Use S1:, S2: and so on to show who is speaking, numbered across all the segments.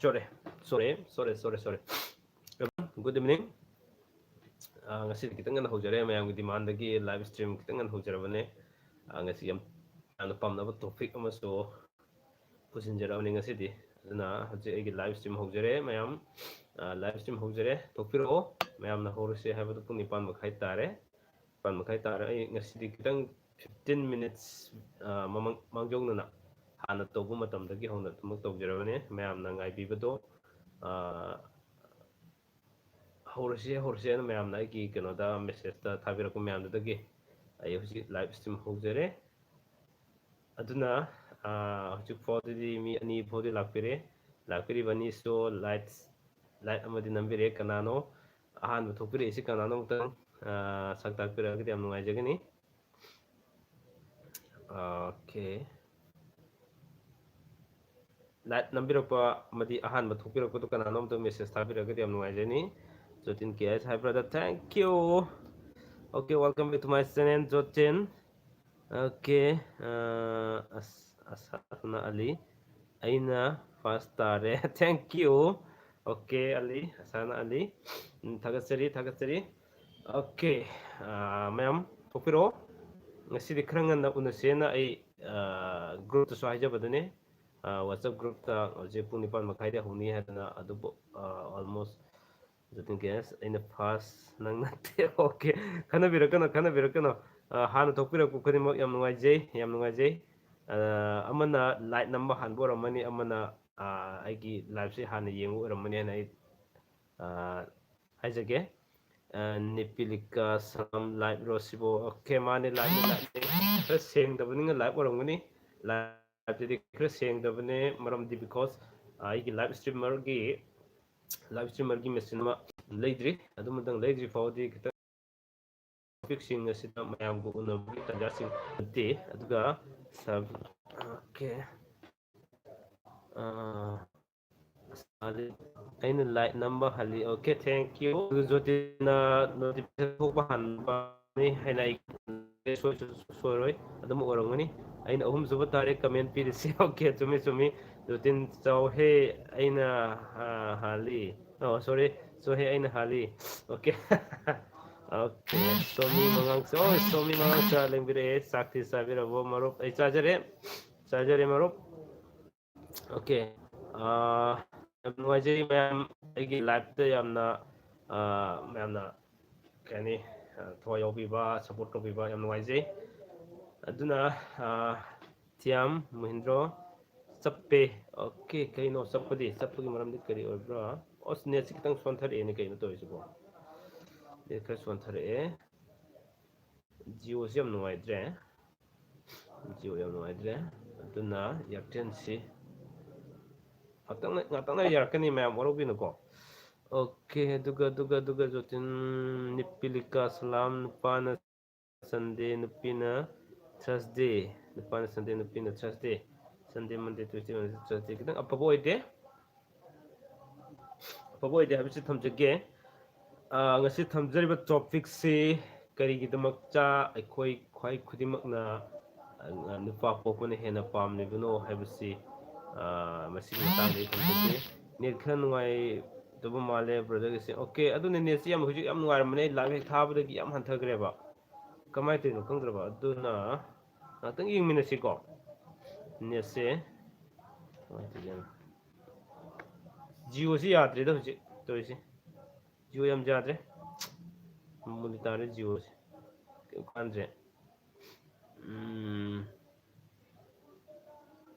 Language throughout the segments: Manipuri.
S1: Sorry, sorry. Good evening. Ngasi kitang ngana hojare mayam gi demand gi live stream kitang ngana hojarabane. Ngasi yam pamnaba topic ama so pusinjarabane ngasi di. Aduna hoje egi live stream hojare mayam live stream hojare topiro mayam na horse habadu pung nipan makhai tare. Pan makhai tare ai ngasi di kitang 15 minutes mamang mangjong na hana tobu matamdagi hona tumak tawjarabane mayam na ngai bibado horse na mayam na ki kano da message ta thabira ko mayam da gi ay hoji live stream hojare aduna hoji foddi mi ani foddi lakpire bani so light amadi nambire kanano ahan thopire isi kanano tang sakta pira gi am nungai jagani okay light nambira madi ahan thopira ko to kanano to message thabira gi am nungai jani Jotin KS, hi brother, thank you. Okay, welcome back to my channel, Jotin. Okay, Asana Ali, Aina Fastare, thank you. Okay, Ali, Asana Ali, Tagasari. Okay, ma'am, Topiro, ngasi di kerangan na unasena ay group to swaja badane. WhatsApp group ta je pung nipan makai dia huni hadana adubo almost Jotin guess in the past nang nate okay kana birakano hana tokpira ku khani mak yam nungai jai amana light number han bor amani amana aigi live se hana yengu ramani na ai haijage nipilika sam light rosibo okay mane light khara seng dabani live oramani live de khara seng dabane maram di because aigi live streamer gi machine ma leidri adumang leidri faudi kita fixing asida mayam go una bi tanjasing de aduga sab okay ali aina light number hali okay thank you jotina notification thokba han ba ni haina soroi adum orangani aina ahum suba tare comment pirisi okay chumi jotin chau he aina hali oh sorry so he aina hali okay okay somi mangang sa lengbire sakti sabira bo marup ai charger marup okay yam nuaje ma'am aigi live ta yamna kani thwa yobiba support tobiba yam nuaje aduna tiam muhindro chappe okay kaino chappagi maramdi kari oibra os net sikitang sonthar ene kaino toisibo ne kha sonthar e Jio yam nuaidre aduna yakten si ngatang na yarakani ma'am warobino ko okay duga jotin nipilika salam nupana Sunday nupina Thursday Sunday Monday Tuesday Wednesday Thursday kitang apaboide habisi thamjage ngasi thamjariba topic si karigidmakcha aikhoi khwai khudimakna nupa pokpana henna pamnibino habisi masih matang thamjage net khana nungai toba male brother se okay adune net si yam hujik yam nungai mane live thabadagi yam hanthagreba kamai tino kangdraba aduna natang yingminasi ko net se Jio si yadre da hujik toisi Jio yam jadre mulitare Jio si kandre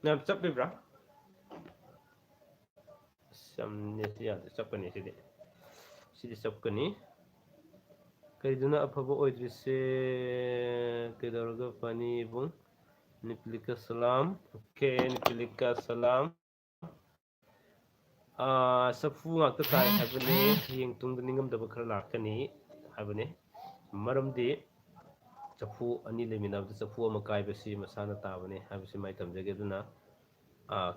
S1: na chappe bra samne si yadre chappani sidi chappani kaiduna afaba oidrise kaidoraga pani bung nipilika salam okay nipilika salam safu ngakta tai habane yeng tungda ningamdaba khara lakani habane maramdi safu ani leminabda safu ama kaibasi masana tabane habasi mai tamjage duna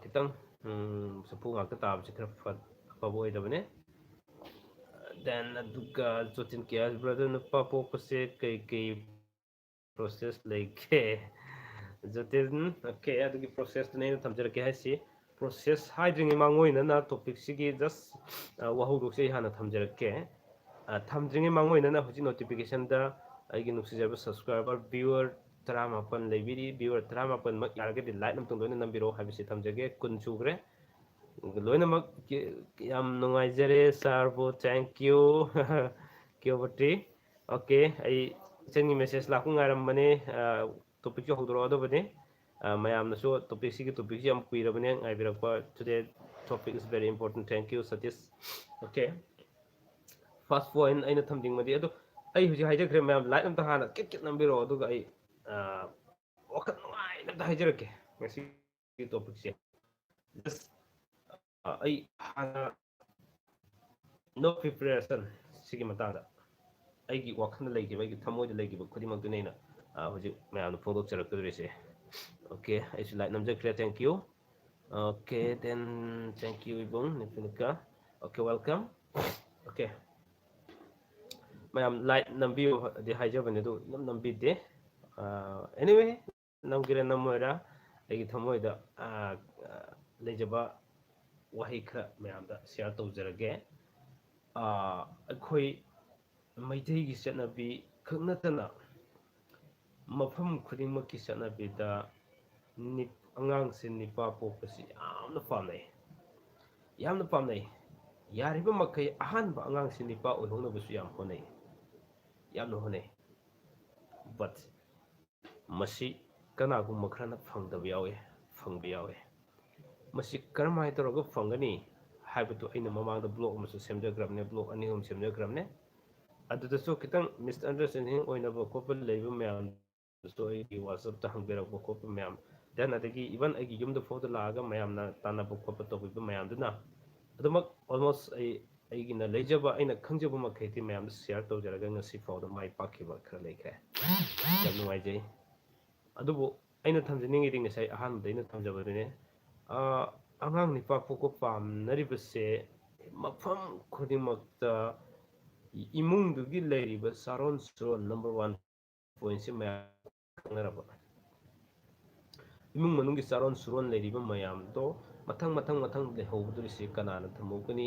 S1: kitang safu ngakta tabasi khara afaba oidabane then aduga jotin kias brother nupa pokpase kai process like Jotin, okay, adugi process na ina thamjarake haisi process haidring mangoina na topic sigi just wahuduk se hana thamjarake thamdring mangoina na huji notification da aigi nuksijaba subscriber viewer tramapan leibiri viewer tramapan mak yaragadi like namtung loina nambiro habisi thamjage kun sugre loina mak yam nungaijare sarbo thank you kyobati okay ai chengi message la ku ngaram bane topic jo hodro ado bane mayamna so topic sigi topic jam kuira bane ngai birakpa today topic is very important thank you satish okay first point aina thamding madi ado ai huji haijakre mayam like am ta hana kit kit nambiro aduga ai wakat ngai nam ta haijarake ngasi topic se just ai hana no preparation sigi matanga aigi wakhanda leigiba aigi thamoida leigiba khudimang dunena huji mayam no photo charakadrise okay I should like namja clear thank you okay then thank you ibong nipunika okay welcome okay mayam like nambiyo de haijabane do nambi de anyway namgira namoira aigi thamoida leijaba wahi khra mayam da share tawjarage ꯑꯩꯈꯣꯏ ꯃꯩꯇꯩꯒꯤ ꯆꯠꯅꯕꯤ ꯈꯛ ꯅꯠꯇꯅ ꯃꯐꯝ ꯈꯨꯗꯤꯡꯃꯛꯀꯤ ꯆꯠꯅꯕꯤꯗ ꯑꯉꯥꯡꯁꯦ ꯅꯤꯄꯥ ꯄꯣꯛꯄꯁꯤ ꯌꯥꯝꯅ ꯄꯥꯝꯅꯩ ꯌꯥꯔꯤꯕ ꯃꯈꯩ ꯑꯍꯥꯟꯕ ꯑꯉꯥꯡꯁꯤ ꯅꯤꯄꯥ ꯑꯣꯏꯍꯧꯅꯕꯁꯨ ꯌꯥꯝꯅ ꯍꯣꯠꯅꯩ but ꯃꯁꯤ ꯀꯅꯥꯒꯨꯝꯕ ꯈꯔꯅ ꯐꯪꯗꯕ ꯌꯥꯎꯏ ꯐꯪꯕ ꯌꯥꯎꯏ ꯃꯁꯤ ꯀꯔꯝꯍꯥꯏꯅ ꯇꯧꯔꯒ ꯐꯪꯒꯅꯤ 하이브도 아이는 마망도 블록 하면서 샘저그럽네 블록 아니 샘저그럽네 아두도서 기타 미스언더스탠딩 오이나버 코플 레이브 매암 스토리 WhatsApp 다 항베라고 코플 매암 then adagi even agi yumda photo laga mayamna tanaba khopa tobiba mayamduna adumak almost aigina leijaba aina khangjaba makheti mayamda share tawjaraga ngasi fawda mai pakhiba khara leikhe yam nuwaijai adubu aina thamjaningi ding sai ahan daina thamjabadune angang nipa poko pamnaribase mafam khudimakta imungdugi leiriba saron suron number 1 point se mayam khangaraba imung manungi saron suron leiriba mayam do mathang lehobdurisi kanana thamugani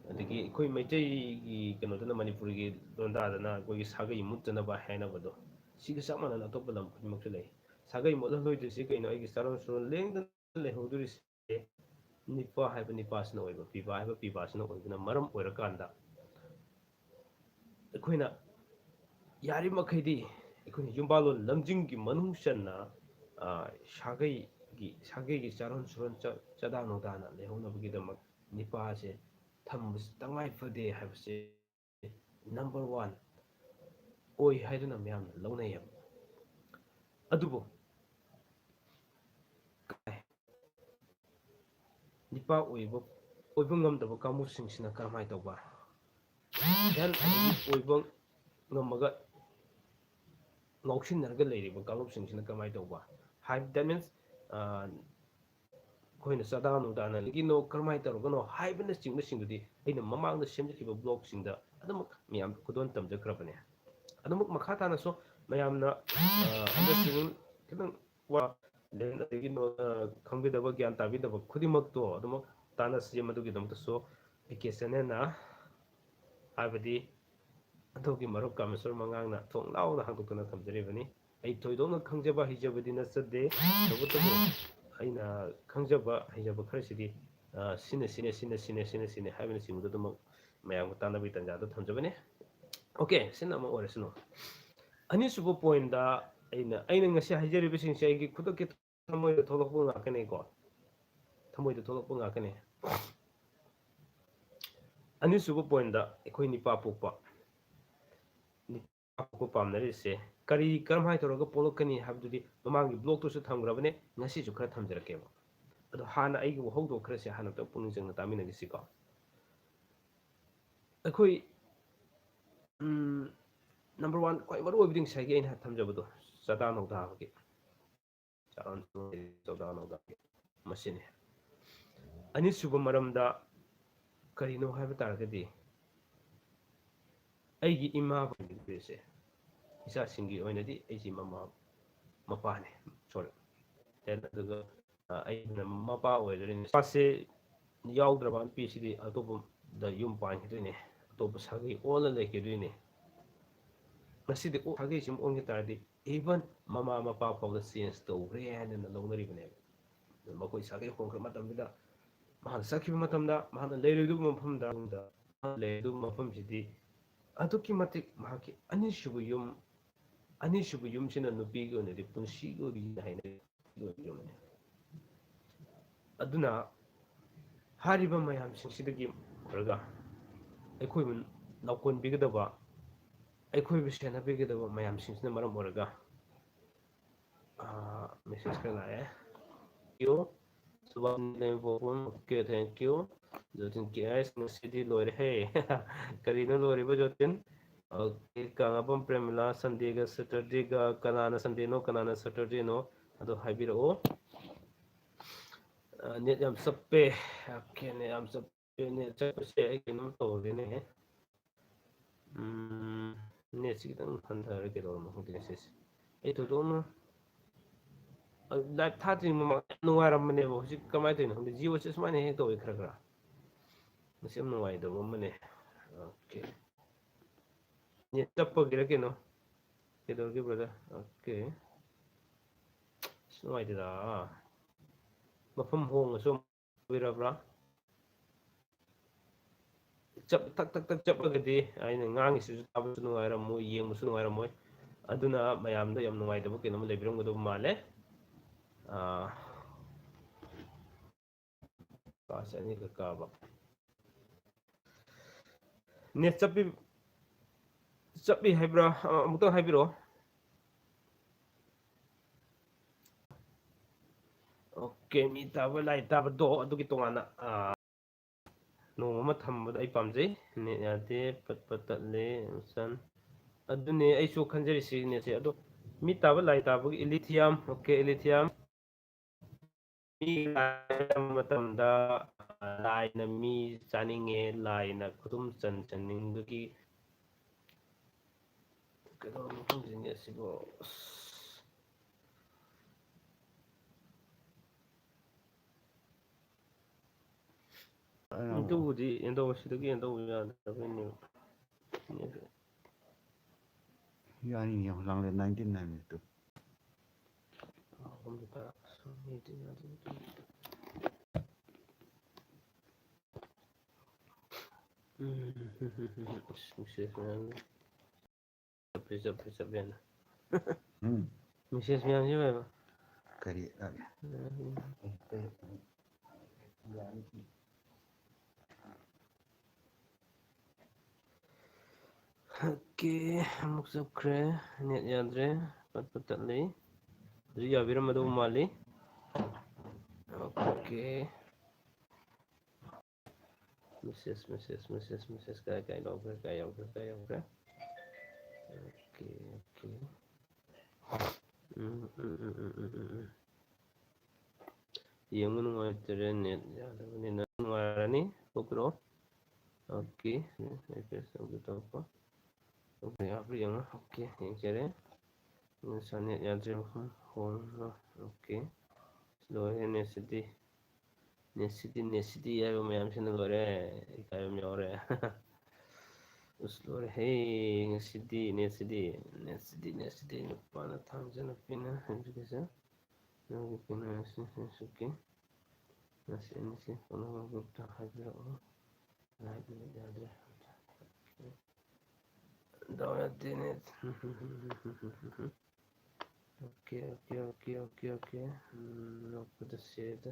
S1: adigi koi maitai gi kanodana manipur gi donda dana koi sagai mutna ba haina bado siga samana na top lam khudimak lei sagai modal loidisi kaino ai gi saron suron lengda lehobdurisi nipa haiba nipasna oiba piba haiba pibasna oibna maram oirakanda ꯑꯩꯈꯣꯏꯅ ꯌꯥꯔꯤꯃꯈꯩꯗꯤ ꯑꯩꯈꯣꯏꯅ ꯌꯨꯝꯕꯥꯂꯣꯟ ꯂꯝꯖꯤꯡꯒꯤ ꯃꯅꯨꯡꯆꯟꯅ ꯁꯥꯒꯩꯒꯤ ꯆꯥꯔꯣꯟ ꯁꯨꯔꯣꯟ ꯆꯥꯗꯥ ꯅꯧꯗꯥꯅ ꯂꯩꯍꯧꯅꯕꯒꯤꯗꯃꯛ ꯅꯤꯄꯥꯁꯦ ꯊꯝꯕꯁꯤ ꯇꯉꯥꯏ ꯐꯗꯦ ꯍꯥꯏꯕꯁꯦ ꯅꯝꯕꯔ 1 ꯑꯣꯏ ꯍꯥꯏꯗꯨꯅ ꯃꯌꯥꯝꯅ ꯂꯧꯅꯩꯌꯦꯕ ꯑꯗꯨꯕꯨ ꯅꯤꯄꯥ ꯑꯣꯏꯕ ꯉꯝꯗꯕ ꯀꯥꯡꯕꯨꯁꯤꯡꯁꯤꯅ ꯀꯔꯝꯍꯥꯏꯅ ꯇꯧꯕ then ꯑꯣꯏꯕ ngamaga ngausinarga leiriba kalupsingsina kamai tawba that means koina sadanu dana ligino karmai tarugano haibana singdudi aina mamangda semjikiba blog singda adamuk miyam kudon tamjakrabane adamuk makhatana so mayamna understanding kitang wa len adagino khangidaba gyan tabidaba khudimakto adamuk tana sejemadugi damta so vacation na habadi ꯑꯗꯨꯒꯤ ꯃꯔꯨꯞ ꯀꯥꯃꯦꯁꯣꯔ ꯃꯉꯥꯡꯅ ꯊꯣꯡ ꯂꯥꯎꯅ ꯍꯥꯡꯗꯣꯛꯇꯨꯅ ꯊꯝꯖꯔꯤꯕꯅꯤ ꯑꯩ ꯊꯣꯏꯗꯣꯛꯅ ꯈꯪꯖꯕ ꯍꯩꯖꯕꯗꯤ ꯅꯠꯆꯗꯦ ꯇꯧꯕꯇꯕꯨ ꯑꯩꯅ ꯈꯪꯖꯕ ꯍꯩꯖꯕ ꯈꯔꯁꯤꯗꯤ ꯁꯤꯅ ꯍꯥꯏꯕꯅꯆꯤꯡꯕꯗꯨ ꯑꯗꯨꯃꯛ ꯃꯌꯥꯝꯒ ꯇꯥꯟꯅꯕꯒꯤ ꯇꯥꯟꯖꯥꯗ ꯊꯝꯖꯕꯅꯤ ꯑꯣꯀꯦ ꯁꯤꯅ ꯑꯃ ꯑꯣꯏꯔꯁꯅꯨ ꯑꯅꯤꯁꯨꯕ ꯄꯣꯏꯟꯗ ꯑꯩꯅ ꯉꯁꯤ ꯍꯥꯏꯖꯔꯤꯕꯁꯤꯡꯁꯦ ꯑꯩꯒꯤ ꯈꯨꯗꯛꯀꯤ ꯊꯃꯣꯏꯗ ꯊꯣꯛꯂꯛꯄ ꯉꯥꯛꯀꯅꯤꯀꯣ ꯊꯃꯣꯏꯗ ꯊꯣꯛꯂꯛꯄ ꯉꯥꯛꯀꯅꯤ ꯑꯅꯤꯁꯨꯕ ꯄꯣꯏꯟꯗ ꯑꯩꯈꯣꯏ ꯅꯤꯄꯥ ꯄꯣꯛꯄ ꯅꯤꯄꯥ ꯄꯥꯝꯅꯔꯤꯁꯦ ꯀꯔꯝꯍꯥꯏꯅ ꯇꯧꯔꯒ ꯄꯣꯛꯂꯛꯀꯅꯤ ꯍꯥꯏꯕꯗꯨꯗꯤ ꯃꯃꯥꯡꯒꯤ ꯕ꯭ꯂꯣꯛꯇꯨꯁꯨ ꯊꯝꯈ꯭ꯔꯕꯅꯦ ꯉꯁꯤꯁꯨ ꯈꯔ ꯊꯝꯖꯔꯛꯀꯦꯕ ꯑꯗꯣ ꯍꯥꯟꯅ ꯑꯩꯒꯤ ꯋꯥꯍꯧꯗꯣꯛ ꯈꯔꯁꯦ ꯍꯥꯟꯅ ꯑꯝꯇ ꯄꯨꯛꯅꯤꯡ ꯆꯪꯅ ꯇꯥꯃꯤꯟꯅꯈꯤꯁꯤꯀꯣ ꯑꯩꯈꯣꯏ number 1 ꯈ꯭ꯋꯥꯏ ꯃꯔꯨ ꯑꯣꯏꯕꯗꯤ ꯉꯁꯥꯏꯒꯤ ꯑꯩꯅ ꯊꯝꯖꯕꯗꯣ ꯆꯥꯗꯥ ꯅꯧꯗꯥꯕꯒꯤ ꯆꯥꯗꯥ ꯅꯧꯗꯥꯕꯒꯤ ꯃꯁꯤꯅꯤ ꯑꯅꯤꯁꯨꯕ ꯃꯔꯝꯗ ꯀꯔꯤꯅꯣ ꯍꯥꯏꯕ ꯇꯥꯔꯒꯗꯤ ꯑꯩꯒꯤ ꯏꯃꯥ ꯄꯣꯛꯄꯁꯦ ꯏꯆꯥꯁꯤꯡꯒꯤ ꯑꯣꯏꯅꯗꯤ ꯑꯩꯁꯤ ꯃꯄꯥꯅꯤ ꯁꯣꯔꯤ ꯑꯗꯨꯒ ꯑꯩꯅ ꯃꯄꯥ ꯑꯣꯏꯗꯣꯏꯅꯤ ꯃꯥꯁꯦ ꯌꯥꯎꯗ꯭ꯔꯕ ꯅꯨꯄꯤꯁꯤꯗꯤ ꯑꯇꯣꯞꯄꯗ ꯌꯨꯝ ꯄꯥꯟꯈꯤꯗꯣꯏꯅꯦ ꯑꯇꯣꯞꯄ ꯁꯥꯒꯩ ꯑꯣꯜꯂ ꯂꯩꯈꯤꯗꯣꯏꯅꯦ ꯉꯁꯤꯗꯤ ꯁꯥꯒꯩꯁꯤ ꯑꯣꯟꯈꯤ ꯇꯥꯔꯗꯤ ꯏꯚꯟ ꯃꯃꯥ ꯃꯄꯥ ꯐꯥꯎꯗ ꯆꯦꯟꯖ ꯇꯧꯈ꯭ꯔꯦ ꯍꯥꯏꯗꯅ ꯂꯧꯅꯔꯤꯕꯅꯦꯕ ꯃꯈꯣꯏ ꯁꯥꯒꯩ ꯍꯣꯡꯈ꯭ꯔ ꯃꯇꯝꯗꯨꯗ ꯃꯍꯥꯛ ꯆꯠꯈꯤꯕ ꯃꯇꯝꯗ ꯃꯍꯥꯛꯅ ꯂꯩꯔꯣꯏꯗꯕ ꯃꯐꯝꯗ ꯂꯩꯔꯣꯏꯗꯕ ꯃꯐꯝꯁꯤꯗꯤ ꯑꯗꯨꯛꯀꯤ ꯃꯇꯤꯛ ꯃꯍꯥꯛꯀꯤ ꯑꯅꯤꯁꯨꯕ ꯌꯨꯝꯁꯤꯅ ꯅꯨꯄꯤꯒꯤ ꯑꯣꯏꯅꯗꯤ ꯄꯨꯟꯁꯤꯒꯤ ꯑꯣꯏꯕ ꯍꯥꯏꯅꯩ ꯑꯗꯨꯅ ꯍꯥꯏꯔꯤꯕ ꯃꯌꯥꯝꯁꯤꯡꯁꯤꯗꯒꯤ ꯑꯣꯏꯔꯒ ꯑꯩꯈꯣꯏꯕꯨ ꯂꯥꯎꯀꯣꯟꯕꯤꯒꯗꯕ ꯑꯩꯈꯣꯏꯕꯨ ꯁꯦꯟꯅꯕꯤꯒꯗꯕ ꯃꯌꯥꯝꯁꯤꯡꯁꯤꯅ ꯃꯔꯝ ꯑꯣꯏꯔꯒ ꯃꯦꯁꯦꯖ ꯈꯔ ꯂꯥꯛꯑꯦ okay thank you Jotin K ꯑꯥꯏꯁ ꯉꯁꯤꯗꯤ ꯂꯣꯏꯔꯦꯍꯦ ꯀꯔꯤꯅꯣ ꯂꯣꯏꯔꯤꯕ ꯖꯣꯇꯤꯟ ꯑꯣꯀꯦ ꯀꯪꯂꯥꯄꯝ ꯄ꯭ꯔꯦꯃꯤꯂꯥ ꯁꯟꯗꯦꯒ ꯁꯦꯇꯔꯗꯦꯒ ꯀꯅꯥꯅ ꯁꯟꯗꯦꯅꯣ ꯀꯅꯥꯅ ꯁꯦꯇꯔꯗꯦꯅꯣ ꯑꯗꯣ ꯍꯥꯏꯕꯤꯔꯛꯑꯣ ꯅꯦꯠ ꯌꯥꯝ ꯆꯞꯄꯦ ꯑꯣꯀꯦ ꯅꯦꯠ ꯌꯥꯝ ꯆꯞꯄꯦ ꯅꯦꯠ ꯆꯠꯄꯁꯦ ꯑꯩ ꯀꯩꯅꯣꯝ ꯇꯧꯔꯦꯅꯦ ꯅꯦꯠꯁꯤ ꯈꯤꯇꯪ ꯍꯟꯊꯔ ꯀꯩꯗꯧꯔꯝꯅꯣ ꯈꯪꯗꯦ ꯁꯤꯁꯦ ꯑꯩ ꯊꯣꯏꯗꯣꯛꯅ ꯂꯥꯏꯚ ꯊꯥꯗ꯭ꯔꯤꯉꯩ ꯃꯃꯥꯡ ꯌꯥꯝ ꯅꯨꯡꯉꯥꯏꯔꯝꯕꯅꯦꯕ ꯍꯧꯖꯤꯛ ꯀꯃꯥꯏꯅ ꯇꯧꯔꯤꯅꯣ ꯈꯪꯗꯦ ꯖꯤꯑꯣꯁꯦ ꯁꯨꯃꯥꯏꯅ ꯍꯦꯛ ꯇꯧꯋꯤ ꯈꯔ ꯈꯔ ꯃꯁꯤ ꯌꯥꯝ ꯅꯨꯡꯉꯥꯏꯇꯕ ꯑꯃꯅꯦ ꯑꯣꯀꯦ ꯅꯦꯠ ꯆꯞꯄꯒꯤꯔ ꯀꯩꯅꯣ ꯀꯩꯗꯧꯔꯒꯦ ꯕ꯭ꯔꯗꯔ ꯑꯣꯀꯦ ꯅꯨꯡꯉꯥꯏꯇꯦꯗ ꯃꯐꯝ ꯍꯣꯡꯉꯁꯨ ꯑꯣꯏꯔꯕ꯭ꯔꯥ ꯊꯛ ꯊꯛ ꯊꯛ ꯆꯠꯂꯒꯗꯤ ꯑꯩꯅ ꯉꯥꯡꯉꯤꯁꯤꯁꯨ ꯇꯥꯕꯁꯨ ꯅꯨꯡꯉꯥꯏꯔꯝꯃꯣꯏ ꯌꯦꯡꯕꯁꯨ ꯅꯨꯡꯉꯥꯏꯔꯝꯃꯣꯏ ꯑꯗꯨꯅ ꯃꯌꯥꯝꯗ ꯌꯥꯝ ꯅꯨꯡꯉꯥꯏꯇꯕ ꯀꯩꯅꯣꯝ ꯂꯩꯕꯤꯔꯝꯒꯗꯕ ꯃꯥꯜꯂꯦ ꯀ꯭ꯂꯥꯁ ꯑꯅꯤꯈꯛ ꯀꯥꯕ ꯅꯦꯠ ꯆꯞꯄꯤ ꯍꯥꯏꯕ꯭ꯔꯥ ꯑꯃꯨꯛꯇꯪ ꯍꯥꯏꯕꯤꯔꯛꯑꯣ ꯑꯣꯀꯦ ꯃꯤ ꯇꯥꯕ ꯂꯥꯏꯔꯤꯛ ꯇꯥꯕꯗꯣ ꯑꯗꯨꯒꯤ ꯇꯣꯉꯥꯟꯅ ꯅꯣꯡ ꯑꯃ ꯊꯝꯕꯗ ꯑꯩ ꯄꯥꯝꯖꯩ ꯅꯦꯠ ꯌꯥꯗꯦ ꯄꯠ ꯄꯠ ꯇꯠꯂꯦ ꯁꯟ ꯑꯗꯨꯅꯦ ꯑꯩꯁꯨ ꯈꯟꯖꯔꯤꯁꯤ ꯅꯦꯠꯁꯦ ꯑꯗꯣ ꯃꯤꯠ ꯇꯥꯕ ꯂꯥꯏ ꯇꯥꯕꯒꯤ ꯏꯂꯤꯊꯤꯌꯥꯝ ꯑꯣꯀꯦ ꯏꯂꯤꯊꯤꯌꯥꯝ ꯃꯤ ꯃꯇꯝꯗ ꯂꯥꯏꯅ ꯃꯤ ꯆꯥꯅꯤꯡꯉꯦ ꯂꯥꯏꯅ ꯈꯨꯗꯨꯝ ꯆꯟꯅꯤꯡꯕꯒꯤ ꯀꯩꯗꯧꯔꯝꯅꯣ ꯈꯪꯗꯦꯅꯦ ꯑꯁꯤꯕꯨ ꯑꯗꯨꯕꯨꯗꯤ ꯑꯦꯟꯗ꯭ꯔꯣꯁꯤꯗꯒꯤ ꯇꯧꯕ ꯌꯥꯗꯕꯩꯅꯦꯕ
S2: Yani yang lang le 1992.
S1: Message ꯃꯌꯥꯝꯁꯤ ꯑꯣꯏꯕ
S2: Kari
S1: ꯑꯣꯀꯦ ꯑꯃꯨꯛ ꯆꯞꯈ꯭ꯔꯦ ꯅꯦꯠ ꯌꯥꯗ꯭ꯔꯦ ꯄꯠ ꯄꯠ ꯇꯠꯂꯤ ꯍꯧꯖꯤꯛ ꯌꯥꯕꯤꯔꯝꯃꯗꯧꯕ ꯃꯥꯜꯂꯤ ꯑꯣꯀꯦ ꯃꯦꯁꯦꯖ ꯀꯥꯏ ꯌꯧꯈ꯭ꯔꯦ ꯑꯣꯀꯦ ꯑꯣꯀꯦ ꯌꯦꯡꯕ ꯅꯨꯡꯉꯥꯏꯇꯔꯦ ꯅꯦꯠ ꯌꯥꯗꯕꯅꯤꯅ ꯅꯨꯡꯉꯥꯏꯔꯅꯤ ꯊꯣꯛꯄꯤꯔꯛꯑꯣ ꯑꯣꯀꯦ ꯇꯧꯕ ꯑꯣꯀꯦ ꯌꯥꯕ꯭ꯔꯥ ꯌꯦꯡꯉꯣ ꯑꯣꯀꯦ ꯌꯦꯡꯖꯔꯦ ꯅꯦꯠ ꯌꯥꯗ꯭ꯔꯦ ꯃꯐꯝ ꯍꯣꯡꯕ ꯑꯣꯀꯦ ꯂꯣꯏꯔꯦ ꯅꯦꯠꯁꯤꯗꯤ ꯍꯥꯏꯕ ꯃꯌꯥꯝꯁꯤꯅ ꯂꯣꯏꯔꯦ ꯏꯀꯥꯏꯕ ꯑꯃ ꯌꯥꯎꯔꯦ ꯑꯁ ꯂꯣꯏꯔꯦꯍꯦ ꯉꯁꯤꯗꯤ ꯅꯦꯠꯁꯤꯗꯤ ꯅꯨꯄꯥꯅ ꯊꯥꯡꯖ ꯅꯨꯄꯤꯅ ꯍꯟꯖꯤꯜꯂꯤꯁꯦ ꯅꯪꯒꯤ ꯄꯦꯅꯥꯁꯤ ꯁꯨꯀꯤ ꯉꯁꯤ ꯑꯅꯤꯁꯤ ꯄꯨꯝꯅꯃꯛ ꯒ꯭ꯔꯨꯞꯇ ꯍꯥꯏꯕꯤꯔꯛꯑꯣ ꯌꯥꯗ꯭ꯔꯦ ꯗꯥꯎ ꯌꯥꯗꯦ ꯅꯦꯠ ꯑꯣꯀꯦ ꯂꯣꯛꯄꯗ ꯁꯦꯗ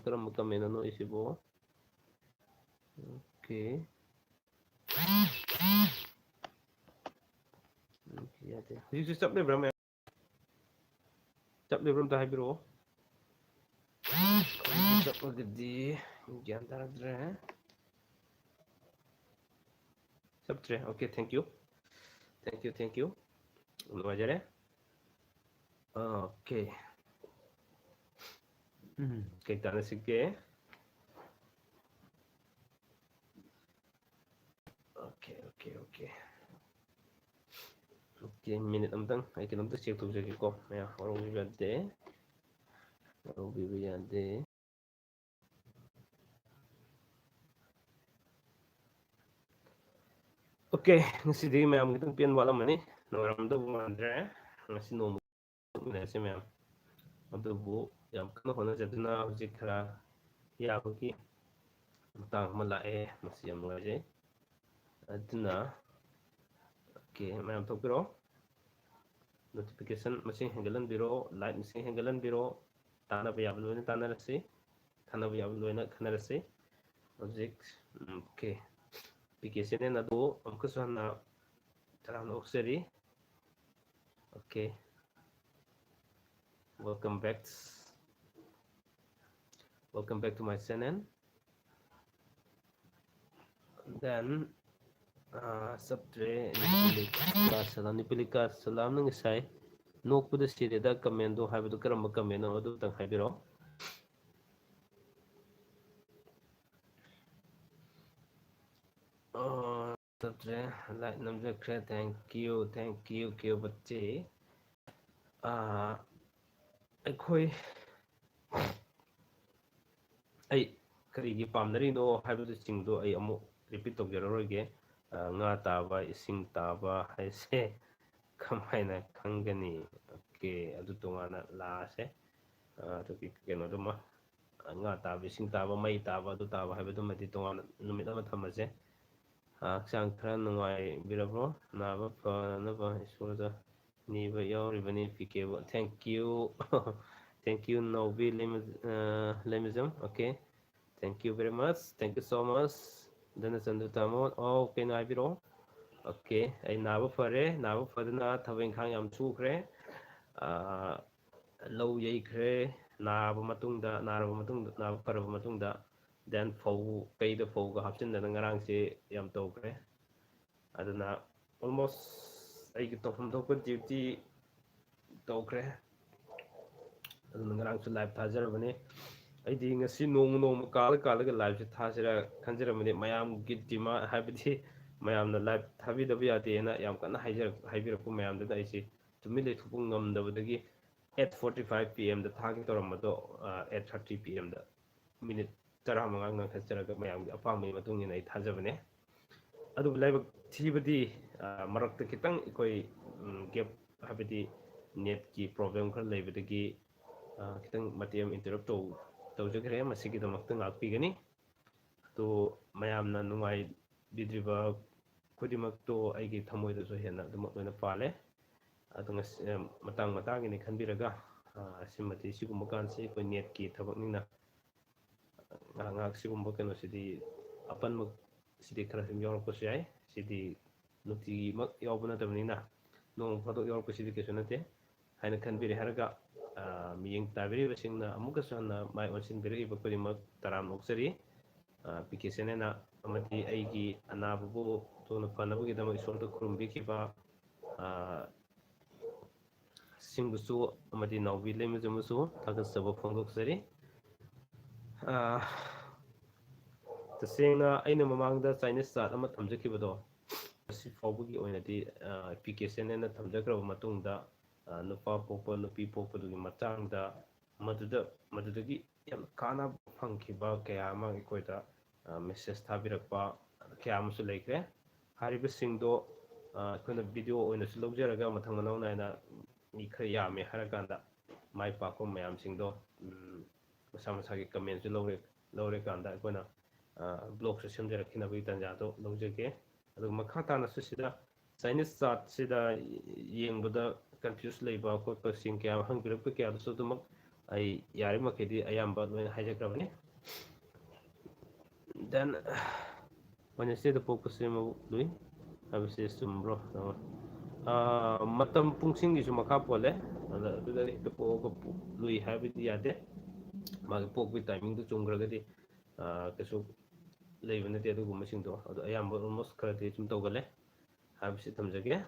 S1: ꯀꯔꯝꯕ ꯀꯃꯦꯟꯅꯣ ꯑꯩꯁꯤꯕꯨ ꯑꯣꯀꯦ ꯌꯥꯗꯦ ꯍꯧꯖꯤꯛꯁꯨ ꯆꯞꯂꯤꯕ꯭ꯔꯥ ꯃꯌꯥꯝ ꯆꯞꯂꯤꯕ꯭ꯔꯥ ꯑꯝꯇ ꯍꯥꯏꯕꯤꯔꯛꯑꯣ ꯆꯞꯄꯒꯗꯤ ꯒ꯭ꯌꯥꯟ ꯇꯥꯗ꯭ꯔꯦ ꯆꯞꯇ꯭ꯔꯦ ꯑꯣꯀꯦ ꯊꯦꯡꯛ ꯌꯨ ꯅꯨꯡꯉꯥꯏꯖꯔꯦ ꯑꯣꯀꯦ ꯀꯩ ꯇꯥꯟꯅꯁꯤꯒꯦ okay minute amtang ay kinamta check tawjagi ko maya warong yade okay ngasi mayam kitang pian wala mani noramda bumandre ngasi nomu minasi mayam adubu yam kana hona jaduna hujik khara yabaki tang malae masi yam ngaje aduna okay mayam tokiro notification masing henggalan biro light masing henggalan biro tana bayablo ni tana rasi khana bayablo na khana rasi object okay application na do amko sana taram okseri okay welcome back to my channel. Then subtre nipilika salam nang isay nokpuda sirida kamendo haibadu karamba kameno adu tang haibiro subtre like namjakre thank you kyo bache akhoi ai karigi pamnarino haibadu singdo ai amu repeat tawjaroroge nga taba ising taba haise kamaina khangani okay adu tongana lase topic keno duma nga taba ising taba mai taba adu taba haibadu mati tongana numit ama thamase hakchang khara nungai birabro naba fanaba isurda niba yauribani pikebo thank you thank you Novi lemizum okay thank you very much thank you so much dana chandu tamon okay na biro okay ay naba fadana thabeng khang yam chukre low yaikhre naraba faraba matungda then fau kaida fau ga hapchin dana ngarang se yam tokre adana almost ay tofum thokpa duty tokre adana ngarang su live thajarabane aidi ngasi nong kala ga live se thasira khanjarabane mayam gi dima habidi mayamna live thabidaba yate na yam kana haibiraku mayamda aisi tumile thupung ngamdabadagi 8:45 p.m. da thagi toramado 8:30 p.m. da minute tara manga ngang khacharaga mayam apang mai matung ni ai thajabane adu laibak thibadi marakta kitang ikoi gap habidi net ki problem khar laibadagi kitang matiam interrupt tawjagre masigi damakta ngakpi gani to mayamna nungai bidriba khudimak to aigi thamoi da so hena damak loina pale adu matang ni khanbiraga simati sigumba kanse ko net ki thabak nina ngak sigumba kano sidi apan mak sidi khara sim yor ko sai sidi nuti mak yobuna tamnina nong phato yor ko sidi kesunate haina khanbiri haraga miyeng tabiri basingna amuka sana mai onsin biri ba kodi mak taram oksari application na amati aigi anabu to na panabugi dama isorta khurumbi kiba singbusu amati naubi lemizumusu tagasaba phongdoksari tasengna aina mamangda Chinese chat ama thamjakibado si fawbugi oinati application na thamjakraba matungda nupa pokpa nupi pokpa dugi matangda madudagi yam kana phangkiba kaya ama ikoida message thabirakpa kaya amasu laikre hariba singdo akhona video oinasu lawjaraga mathang manaw naina mi khara yame harakanda mai pakko mayam singdo masa masagi comment su lawre kanda akhona blog se semjarakina bi tanja to lawjage adu makha tana su sida Chinese chat sida yengbada confuse leiba ko sing kya hangbirak kya so tumak ai yari makedi ayamba loina hijakrabani then when you say the focus semo lui habse sumbro matam pungsing gi suma kapole ada dudari to ko lui habidi yade magi pokbi timing to chungragadi kesu leibane te adu gumasing do adu ayamba almost karate chum tawgale habse thamjage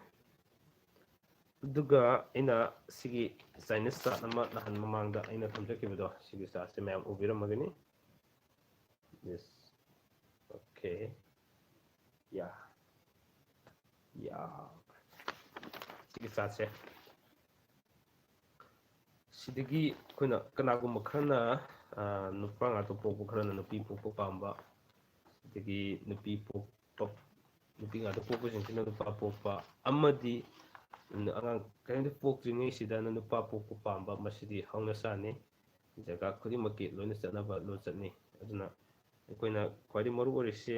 S1: duga ina sigi Chinese chat nama nahan mamangda ina thamjakibado sigi chat se mayam ubiramagani yes okay yeah ꯁꯤꯒꯤ ꯆꯥꯠꯁꯦ ꯁꯤꯗꯒꯤ ꯑꯩꯈꯣꯏꯅ ꯀꯅꯥꯒꯨꯝꯕ ꯈꯔꯅ ꯅꯨꯄꯥ ꯉꯥꯛꯇ ꯄꯣꯛꯄ ꯈꯔꯅ ꯅꯨꯄꯤ ꯄꯣꯛꯄ ꯄꯥꯝꯕ ꯑꯗꯒꯤ ꯅꯨꯄꯤ ꯄꯣꯛꯄ ꯅꯨꯄꯤ ꯉꯥꯛꯇ ꯄꯣꯛꯄꯁꯤꯡꯁꯤꯅ ꯅꯨꯄꯥ ꯄꯣꯛꯄ ꯑꯃꯗꯤ ꯑꯉꯥꯡ ꯀꯔꯤꯝꯇ ꯄꯣꯛꯇ꯭ꯔꯤꯉꯩꯁꯤꯗꯅ ꯅꯨꯄꯥ ꯄꯣꯛꯄ ꯄꯥꯝꯕ ꯃꯁꯤꯗꯤ ꯍꯧꯅꯁꯥꯅꯤ ꯖꯒꯥ ꯈꯨꯗꯤꯡꯃꯛꯀꯤ ꯂꯣꯏꯅ ꯆꯠꯅꯕ ꯂꯣꯟꯆꯠꯅꯤ ꯑꯗꯨꯅ ꯑꯩꯈꯣꯏꯅ ꯈ꯭ꯋꯥꯏꯗꯒꯤ ꯃꯔꯨ ꯑꯣꯏꯔꯤꯁꯦ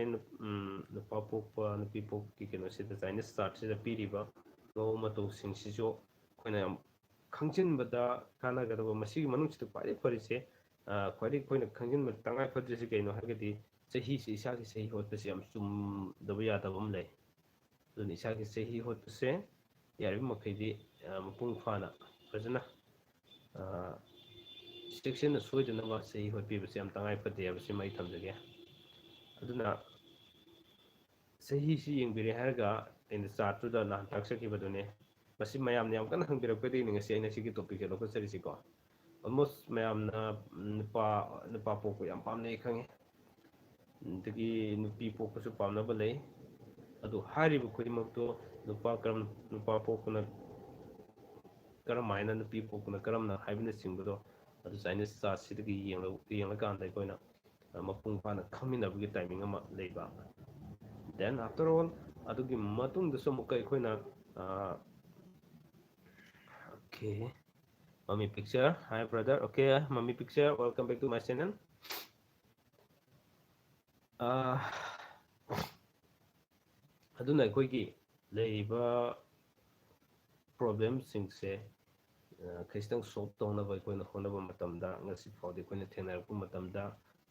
S1: ꯅꯨꯄꯥ ꯄꯣꯛꯄ ꯅꯨꯄꯤ ꯄꯣꯛꯄꯒꯤ ꯀꯩꯅꯣꯁꯤꯗ ꯆꯥꯏꯅꯤꯁ ꯆꯥꯔꯠꯁꯤꯗ ꯄꯤꯔꯤꯕ ꯃꯑꯣꯡ ꯃꯇꯧꯁꯤꯡꯁꯤꯁꯨ ꯑꯩꯈꯣꯏꯅ ꯌꯥꯝ ꯈꯪꯖꯤꯟꯕꯗ ꯀꯥꯟꯅꯒꯗꯕ ꯃꯁꯤꯒꯤ ꯃꯅꯨꯡꯁꯤꯗ ꯈ꯭ꯋꯥꯏꯗꯒꯤ ꯐꯔꯤꯁꯦ ꯈ꯭ꯋꯥꯏꯗꯒꯤ ꯑꯩꯈꯣꯏꯅ ꯈꯪꯖꯤꯟꯕ ꯇꯉꯥꯏ ꯐꯗ꯭ꯔꯤꯁꯤ ꯀꯩꯅꯣ ꯍꯥꯏꯔꯒꯗꯤ ꯆꯍꯤꯁꯤ ꯏꯁꯥꯒꯤ ꯆꯍꯤ ꯍꯣꯠꯄꯁꯤ ꯌꯥꯝ ꯆꯨꯝꯗꯕ ꯌꯥꯗꯕ ꯑꯃ ꯂꯩ ꯑꯗꯨꯅ ꯏꯁꯥꯒꯤ ꯆꯍꯤ ꯍꯣꯠꯄꯁꯦ ꯌꯥꯔꯤꯕ ꯃꯈꯩꯗꯤ ꯃꯄꯨꯡ ꯐꯥꯅ ꯐꯖꯅ ꯆꯦꯛꯁꯤꯟꯅ ꯁꯣꯏꯗꯅꯕ ꯆꯍꯤ ꯍꯣꯠꯄꯤꯕꯁꯤ ꯌꯥꯝ ꯇꯉꯥꯏ ꯐꯗꯦ ꯍꯥꯏꯕꯁꯤꯃ ꯑꯩ ꯊꯝꯖꯒꯦ ꯑꯗꯨꯅ ꯆꯍꯤꯁꯤ ꯌꯦꯡꯕꯤꯔꯦ ꯍꯥꯏꯔꯒ ꯑꯩꯅ ꯆꯥꯔꯠꯇꯨꯗ ꯅꯍꯥꯟ ꯇꯥꯛꯆꯈꯤꯕꯗꯨꯅꯦ ꯃꯁꯤ ꯃꯌꯥꯝꯅ ꯌꯥꯝ ꯀꯟꯅ ꯍꯪꯕꯤꯔꯛꯄꯗꯒꯤꯅꯤ ꯉꯁꯤ ꯑꯩꯅ ꯁꯤꯒꯤ ꯇꯣꯄꯤꯛꯁꯦ ꯂꯧꯈꯠꯆꯔꯤꯁꯤꯀꯣ ꯑꯣꯜꯃꯣꯁ ꯃꯌꯥꯝꯅ ꯅꯨꯄꯥ ꯄꯣꯛꯄ ꯌꯥꯝ ꯄꯥꯝꯅꯩ ꯈꯪꯉꯤ ꯑꯗꯒꯤ ꯅꯨꯄꯤ ꯄꯣꯛꯄꯁꯨ ꯄꯥꯝꯅꯕ ꯂꯩ ꯑꯗꯨ ꯍꯥꯏꯔꯤꯕ ꯈꯨꯗꯤꯡꯃꯛꯇꯣ ꯅꯨꯄꯥ ꯄꯣꯛꯄꯅ ꯀꯔꯝ ꯍꯥꯏꯅ ꯅꯨꯄꯤ ꯄꯣꯛꯄꯅ ꯀꯔꯝꯅ ꯍꯥꯏꯕꯅꯆꯤꯡꯕꯗꯣ ꯑꯗꯨ ꯆꯥꯏꯅꯤꯁ ꯆꯥꯔꯠꯁꯤꯗꯒꯤ ꯌꯦꯡꯂꯀꯥꯟꯗ ꯑꯩꯈꯣꯏꯅ ꯃꯄꯨꯡ ꯐꯥꯅ ꯈꯪꯃꯤꯟꯅꯕꯒꯤ ꯇꯥꯏꯃꯤꯡ ꯑꯃ ꯂꯩꯕ ꯗꯦꯟ ꯑꯥꯐꯇꯔ ꯑꯣꯜ ꯑꯗꯨꯒꯤ ꯃꯇꯨꯡꯗꯁꯨ ꯑꯃꯨꯛꯀ ꯑꯩꯈꯣꯏꯅ ꯑꯣꯀꯦ ꯃꯃꯤ ꯄꯤꯛꯆꯔ ꯍꯥꯏ ꯕ꯭ꯔꯗꯔ ꯑꯣꯀꯦ ꯃꯃꯤ picture welcome back to my channel ꯑꯗꯨꯅ ꯑꯩꯈꯣꯏꯒꯤ ꯂꯩꯔꯤꯕ ꯄ꯭ꯔꯣꯕ꯭ꯂꯦꯝꯁꯤꯡꯁꯦ ꯈꯤꯇꯪ ꯁꯣꯜꯕ ꯇꯧꯅꯕ ꯑꯩꯈꯣꯏꯅ ꯍꯣꯠꯅꯕ ꯃꯇꯝꯗ ꯉꯁꯤ ꯐꯥꯎꯗꯤ ꯑꯩꯈꯣꯏꯅ ꯊꯦꯡꯅꯔꯛꯄ ꯃꯇꯝꯗ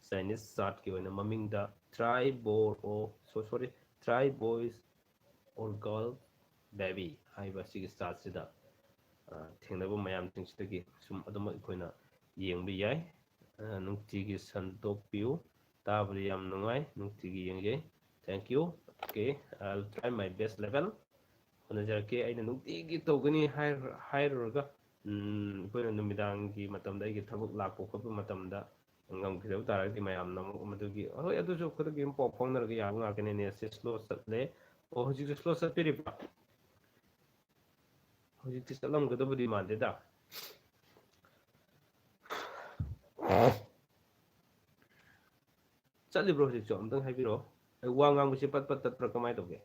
S1: ꯆꯥꯏꯅꯤꯁ ꯆꯥꯔꯠꯀꯤ ꯑꯣꯏꯅ ꯃꯃꯤꯡꯗ try boys or girl baby ꯍꯥꯏꯕ ꯁꯤꯒꯤ ꯆꯥꯔꯠꯁꯤꯗ ꯊꯦꯡꯅꯕ ꯃꯌꯥꯝꯁꯤꯡꯁꯤꯗꯒꯤ ꯁꯨꯝ ꯑꯗꯨꯃꯛ ꯑꯩꯈꯣꯏꯅ ꯌꯦꯡꯕ ꯌꯥꯏ ꯅꯨꯡꯇꯤꯒꯤ ꯁꯟꯗꯣꯛꯄꯤꯌꯨ ꯇꯥꯕꯗ ꯌꯥꯝ ꯅꯨꯡꯉꯥꯏ ꯅꯨꯡꯇꯤꯒꯤ ꯌꯦꯡꯖꯩ thank you okay I'll try my best level ꯍꯣꯠꯅꯖꯔꯛꯀꯦ ꯑꯩꯅ ꯅꯨꯡꯇꯤꯒꯤ ꯇꯧꯒꯅꯤ ꯍꯥꯏꯔꯨꯔꯒ ꯑꯩꯈꯣꯏꯅ ꯅꯨꯃꯤꯗꯥꯡꯒꯤ ꯃꯇꯝꯗ ꯑꯩꯒꯤ ꯊꯕꯛ ꯂꯥꯛꯄ ꯈꯣꯠꯄ ꯃꯇꯝꯗ ꯉꯝꯈꯤꯗꯕ ꯇꯥꯔꯒꯗꯤ ꯃꯌꯥꯝꯅ ꯑꯃꯨꯛ ꯃꯗꯨꯒꯤ ꯍꯣꯏ ꯑꯗꯨꯁꯨ ꯈꯨꯗꯛꯀꯤ ꯑꯗꯨꯝ ꯄꯥꯎ ꯐꯥꯎꯅꯔꯒ ꯌꯥꯕ ꯉꯥꯛꯇꯅꯦ ꯅꯦꯠꯁꯦ ꯁ꯭ꯂꯣ ꯆꯠꯂꯦ ꯑꯣ ꯍꯧꯖꯤꯛꯁꯨ ꯁ꯭ꯂꯣ ꯆꯠꯄꯤꯔꯤꯕ꯭ꯔꯥ ꯍꯧꯖꯤꯛꯇꯤ ꯆꯠꯂꯝꯒꯗꯕꯗꯤ ꯃꯥꯟꯗꯦꯗ ꯆꯠꯂꯤꯕ꯭ꯔꯣ ꯍꯧꯖꯤꯛꯁꯨ ꯑꯝꯇꯪ ꯍꯥꯏꯕꯤꯔꯛꯑꯣ ꯑꯩ ꯋꯥ ꯉꯥꯡꯕꯁꯤ ꯄꯠ ꯄꯠ ꯇꯠꯄ꯭ꯔꯥ ꯀꯃꯥꯏꯅ ꯇꯧꯒꯦ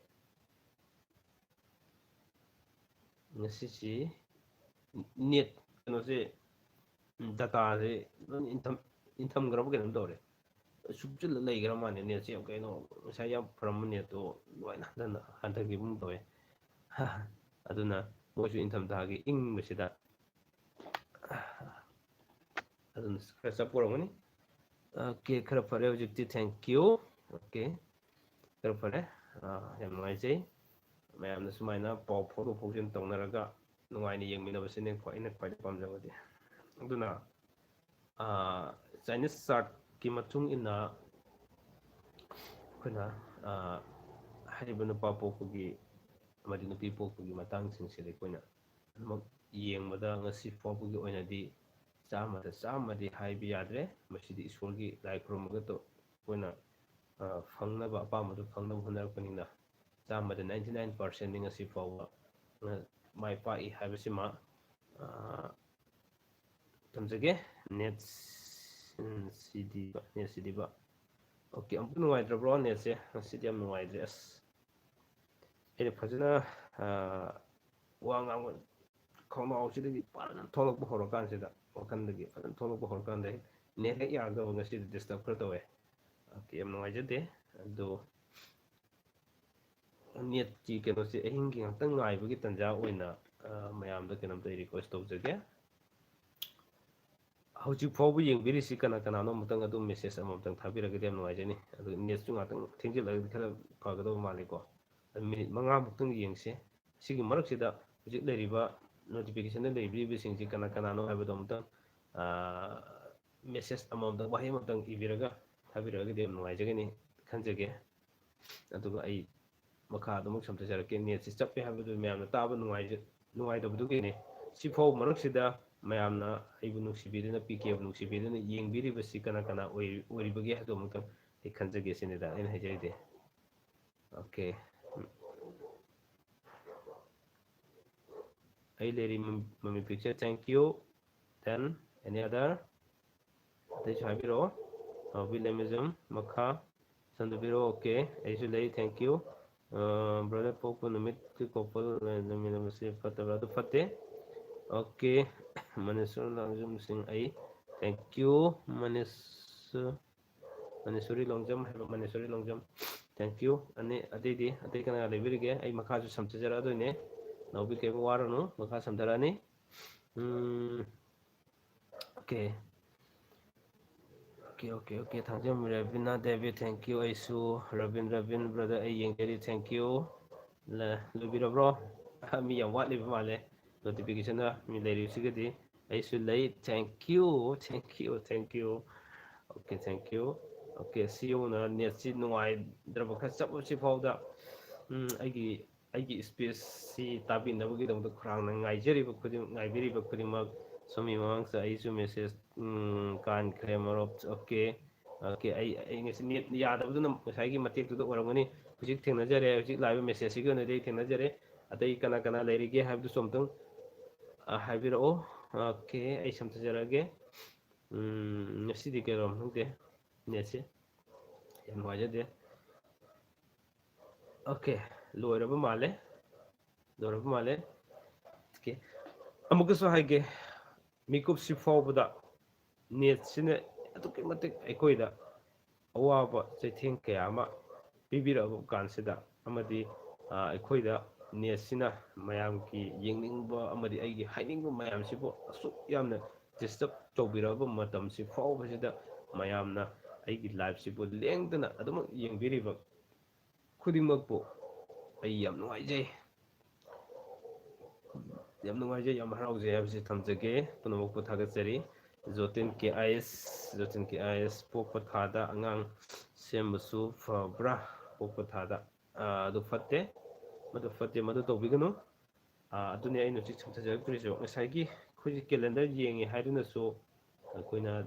S1: ꯉꯁꯤꯁꯤ ꯅꯦꯠ ꯀꯩꯅꯣꯁꯦ ꯗꯇꯥꯁꯦ ꯂꯣꯏ ꯏꯟꯊꯝꯈ꯭ꯔꯕ ꯀꯩꯅꯣꯝ ꯇꯧꯔꯦ ꯁꯨꯞꯆꯤꯜꯂ ꯂꯩꯈ꯭ꯔ ꯃꯥꯜꯂꯦ ꯅꯦꯠꯁꯦ ꯌꯥꯝ ꯀꯩꯅꯣ ꯉꯁꯥꯏ ꯌꯥꯝ ꯐꯔꯝꯕ ꯅꯦꯠꯇꯣ ꯂꯣꯏꯅ ꯍꯟꯊꯈꯤꯕꯒꯨꯝ ꯇꯧꯋꯦ ꯑꯗꯨꯅ ꯃꯣꯏꯁꯨ ꯏꯪꯊꯝꯊꯥꯒꯤ ꯏꯪꯕꯁꯤꯗ ꯑꯗꯨꯅ ꯈꯔ ꯆꯞꯄ ꯑꯣꯏꯔꯝꯒꯅꯤ ꯑꯣꯀꯦ ꯈꯔ ꯐꯔꯦ ꯍꯧꯖꯤꯛꯇꯤ ꯊꯦꯡꯛ ꯌꯨ ꯑꯣꯀꯦ ꯈꯔ ꯐꯔꯦ ꯌꯥꯝ ꯅꯨꯡꯉꯥꯏꯖꯩ ꯃꯌꯥꯝꯅ ꯁꯨꯃꯥꯏꯅ ꯄꯥꯎ ꯐꯥꯎꯗꯣꯛ ꯐꯥꯎꯖꯤꯟ ꯇꯧꯅꯔꯒ ꯅꯨꯡꯉꯥꯏꯅ ꯌꯦꯡꯃꯤꯟꯅꯕꯁꯤꯅꯦ ꯑꯩꯅ ꯈ꯭ꯋꯥꯏꯗꯒꯤ ꯄꯥꯝꯖꯕꯗꯤ ꯑꯗꯨꯅ ꯆꯥꯏꯅꯤꯁ ꯆꯥꯔꯠꯀꯤ ꯃꯇꯨꯡ ꯏꯟꯅ ꯑꯩꯈꯣꯏꯅ ꯍꯥꯏꯔꯤꯕ ꯅꯨꯄꯥ ꯄꯣꯛꯄꯒꯤ ꯑꯃꯗꯤ ꯅꯨꯄꯤ ꯄꯣꯛꯄꯒꯤ ꯃꯇꯥꯡꯁꯤꯡꯁꯤꯗ ꯑꯩꯈꯣꯏꯅ ꯑꯗꯨꯃꯛ ꯌꯦꯡꯕꯗ ꯉꯁꯤ ꯐꯥꯎꯕꯒꯤ ꯑꯣꯏꯅꯗꯤ ꯆꯥꯝꯃꯗꯤ ꯍꯥꯏꯕ ꯌꯥꯗ꯭ꯔꯦ ꯃꯁꯤꯗꯤ ꯏꯁꯣꯔꯒꯤ ꯂꯥꯏ ꯈꯨꯔꯨꯝꯃꯒ ꯑꯩꯈꯣꯏꯅ ꯐꯪꯅꯕ ꯑꯄꯥꯝꯕꯗꯨ ꯐꯪꯅꯕ ꯍꯣꯠꯅꯔꯛꯄꯅꯤꯅ 99% ꯉꯁꯤ ꯐꯥꯎꯕ ꯃꯥꯏ ꯄꯥꯛꯏ ꯍꯥꯏꯕꯁꯤꯃ ꯊꯝꯖꯒꯦ ꯅꯦꯠꯁꯤꯗꯤꯕ ꯑꯣꯀꯦ ꯑꯃꯨꯛ ꯅꯨꯡꯉꯥꯏꯇ꯭ꯔꯕ꯭ꯔꯣ ꯅꯦꯠꯁꯦ ꯉꯁꯤꯗꯤ ꯌꯥꯝ ꯅꯨꯡꯉꯥꯏꯇ꯭ꯔꯦ ꯑꯩꯅ ꯐꯖꯅ ꯋꯥ ꯉꯥꯡꯕ ꯈꯧꯅꯥꯎꯁꯤꯗꯒꯤ ꯐꯖꯅ ꯊꯣꯛꯂꯛꯄ ꯍꯧꯔꯀꯥꯟꯁꯤꯗ ꯋꯥꯈꯜꯗꯒꯤ ꯐꯖꯅ ꯊꯣꯛꯂꯛꯄ ꯍꯧꯔꯀꯥꯟꯗ ꯅꯦꯠ ꯍꯦꯛ ꯌꯥꯔꯛꯇꯕ ꯉꯁꯤꯗꯤ ꯗꯤꯁꯇꯔꯕ ꯈꯔ ꯇꯧꯋꯦ ꯑꯣꯀꯦ ꯌꯥꯝ ꯅꯨꯡꯉꯥꯏꯖꯗꯦ ꯑꯗꯣ ꯅꯦꯠꯀꯤ ꯀꯩꯅꯣꯁꯦ ꯑꯍꯤꯡꯒꯤ ꯉꯥꯛꯇꯪ ꯉꯥꯏꯕꯒꯤ ꯇꯥꯟꯖꯥ ꯑꯣꯏꯅ ꯃꯌꯥꯝꯗ ꯀꯩꯅꯣꯝꯇ ꯔꯤꯀ꯭ꯋꯦꯁ ꯇꯧꯖꯒꯦ ꯍꯧꯖꯤꯛ ꯐꯥꯎꯕ ꯌꯦꯡꯕꯤꯔꯤꯁꯤ ꯀꯅꯥ ꯀꯅꯥꯅꯣ ꯑꯃꯨꯛꯇꯪ ꯑꯗꯨꯝ ꯃꯦꯁꯦꯖ ꯑꯃꯃꯝꯇꯪ ꯊꯥꯕꯤꯔꯒꯗꯤ ꯌꯥꯝ ꯅꯨꯡꯉꯥꯏꯖꯅꯤ ꯑꯗꯨ ꯅꯦꯠꯁꯨ ꯉꯥꯛꯇꯪ ꯊꯦꯡꯖꯤꯜꯂꯒꯗꯤ ꯈꯔ ꯐꯒꯗꯕ ꯃꯥꯜꯂꯤꯀꯣ ꯃꯤꯅꯤꯠ 5ꯃꯨꯛꯇꯪ ꯌꯦꯡꯁꯤ ꯁꯤꯒꯤ ꯃꯔꯛꯁꯤꯗ ꯍꯧꯖꯤꯛ ꯂꯩꯔꯤꯕ ꯅꯣꯇꯤꯐꯤꯀꯦꯁꯟꯗ ꯂꯩꯕꯤꯔꯤꯕꯁꯤꯡꯁꯤ ꯀꯅꯥ ꯀꯅꯥꯅꯣ ꯍꯥꯏꯕꯗꯣ ꯑꯃꯨꯛꯇꯪ ꯃꯦꯁꯦꯖ ꯑꯃꯃꯝꯇꯪ ꯋꯥꯍꯩ ꯑꯃꯇꯪ ꯏꯕꯤꯔꯒ ꯊꯥꯕꯤꯔꯛꯑꯒꯗꯤ ꯌꯥꯝ ꯅꯨꯡꯉꯥꯏꯖꯒꯅꯤ ꯈꯟꯖꯒꯦ ꯑꯗꯨꯒ ꯑꯩ ꯃꯈꯥ ꯑꯗꯨꯃꯛ ꯁꯝꯊꯖꯔꯛꯀꯦ ꯅꯦꯠꯁꯤ ꯆꯞꯄꯦ ꯍꯥꯏꯕꯗꯨ ꯃꯌꯥꯝꯅ ꯇꯥꯕ ꯅꯨꯡꯉꯥꯏꯇꯕꯗꯨꯒꯤꯅꯤ ꯁꯤꯐꯥꯎ ꯃꯔꯛꯁꯤꯗ ꯃꯌꯥꯝꯅ ꯑꯩꯕꯨ ꯅꯨꯡꯁꯤꯕꯤꯗꯨꯅ ꯄꯤꯀꯦꯕꯨ ꯅꯨꯡꯁꯤꯕꯤꯗꯨꯅ ꯌꯦꯡꯕꯤꯔꯤꯕꯁꯤ ꯀꯅꯥ ꯀꯅꯥ ꯑꯣꯏꯔꯤꯕꯒꯦ ꯍꯥꯏꯕꯗꯨ ꯑꯃꯨꯛꯇꯪ ꯑꯩ ꯈꯟꯖꯒꯦ ꯁꯤꯅꯤꯗ ꯑꯩꯅ ꯍꯥꯏꯖꯔꯤꯗꯤ okay ai leri mami picture thank you. Then any other they chabiro Williamism makha sandubiro okay ai su lei thank you brother pokpa numit ki kopal namina masi fatabra du fate okay manisur langjum sing ai thank you manisuri longjam hai manisuri longjam thank you ani adidi adai kana lebirige ai makha su samchajara do ne naubi ke waranu makha samdarani okay okay thangjam Ravina Devi thank you aisu Ravin brother ai yengeri thank you la lubiro bro mi yam wat liba male notification na mi lei sigadi aisu lei thank you okay thank you okay see you na net si nuai draba kha chap si fawda aigi space si tabi nabagi dong khurang na ngai jeri ba khudim ngai biri ba khudim mak somi mamang sa aisu message kan kremarop okay ai ngasi net yadabdu na ngasai gi matek tu orangani hujik thengnajare hujik live message sigo na dei thengnajare atai kana kana leirige habdu somtung habiro okay ai samtajarage ngasi di kero hungte netse yan wajade okay loiraba male okay amukaso haige mikop si fawbada net sine atuki matik aikoida awaba chaitheng kaya ama pibiraba kansida amadi aikoida net sina mayam ki yengingba amadi aigi hainingba mayam sibo asuk yamna disturb tawbiraba matam si fawbasida mayamna aigi live sibo lengdana adum yengbiriba khudingmakpo ai yam nuaijai yam haraujai habsi thamjage punamukpu thagatsari jotin ki is pokpa thada angang sembasu fabra pokpa thada adu fatte madu tawbiganu aduni ainu chi chamthajak turiso ngasai khuji calendar yengi haiduna so akoina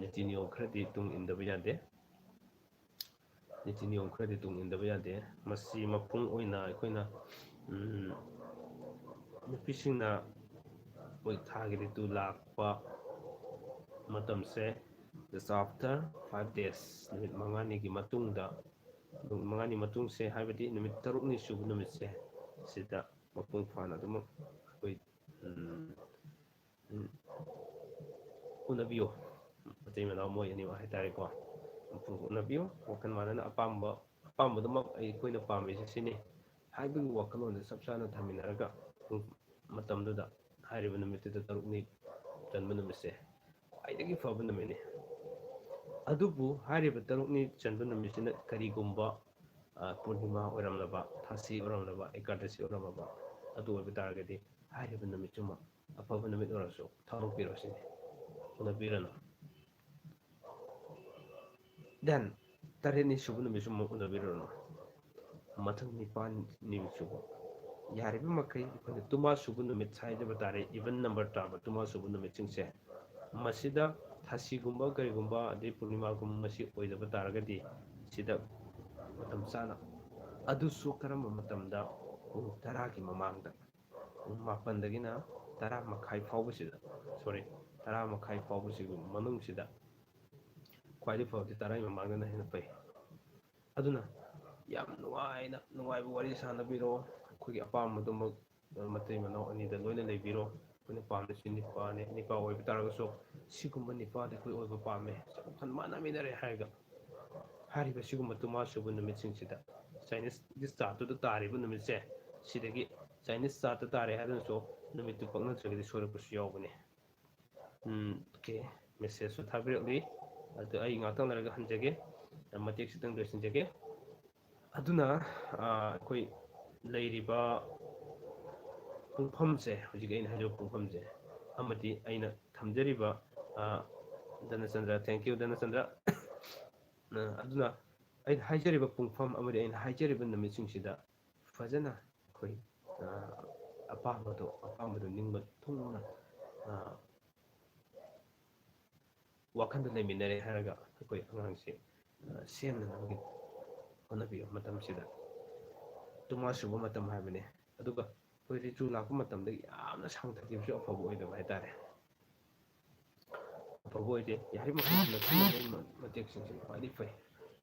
S1: nitiniyo khradi tung indaba yade masi mapung oina akoina nupisingna oi thagiri tu lakpa matamse just after 5 days numit mangani gi matungda mangani matungse habati numit tarukni subu numitse sida mapung phana dum koi unabiyo matay manaw mo yani wa hatari ko mapung unabiyo wakan manana apambadumak ay koina pambe sini haibigi wakalonda sapsana thaminaraga matamduda hariba numitida tarukni chanba numitse aidagi faba numini adubu hariba tarukni chanba numisina karigumba purnima oramlaba thasi oramlaba ekadasi oramlaba adu oiba taragadi hariba numituma afaba numit orasu tharuk pirosini unabirana then tareni subu numisuma unabirana mathang nipan nimisubu yariba makai ikone tuma subu numit saidaba tare even number taba tuma subu numit chingse masida thasi gumba karigumba ade purnima gumba masi oidaba taragadi sida matam sana adu su karamba matamda tara ki mamangda mapandagina tara makai fawbasida tara makai fawbasigu manungsida kwai fawdi tara mamangda na hena pai aduna yam nuaiba wari sanabiro akogi apambadumak matai manau anida loina leibiro kone pamnasi nipa oiba taragaso sigumba nipa de koi oiba pame kan mana minare haiga hariba sigumba tuma subu numitsingsida Chinese start to tariba numitse sidagi Chinese start tare hadun so numitu pakna chagidi sorapusu yawbane okay message so thabirali adu ai ngatang laraga hanjage matek sitang dosinjage aduna koi leiriba pungphamse hujik aina hajo pungphamse amati aina thamjariba Dhanachandra thank you Dhanachandra aduna ai haijariba pungpham amari aina haijariba numitchingsida fajana koi apamado ningba thungna wakhanda leiminare haraga koi angangse semna nabagi honabiyo matamsida tuma subu matam habane aduga ꯑꯩꯈꯣꯏ ꯔꯤꯇꯨ ꯂꯥꯛꯄ ꯃꯇꯝꯗ ꯌꯥꯝꯅ ꯁꯥꯡꯊꯈꯤꯕꯁꯨ ꯑꯐꯕ ꯑꯣꯏꯗꯕ ꯍꯥꯏꯇꯥꯔꯦ ꯑꯐꯕ ꯑꯣꯏꯗꯦ ꯌꯥꯔꯤꯕꯃꯈꯩ ꯅꯛꯁꯤꯟꯅꯕꯒꯤ ꯃꯇꯦꯛꯁꯤꯡꯁꯤ ꯈ꯭ꯋꯥꯏꯗꯒꯤ ꯐꯩ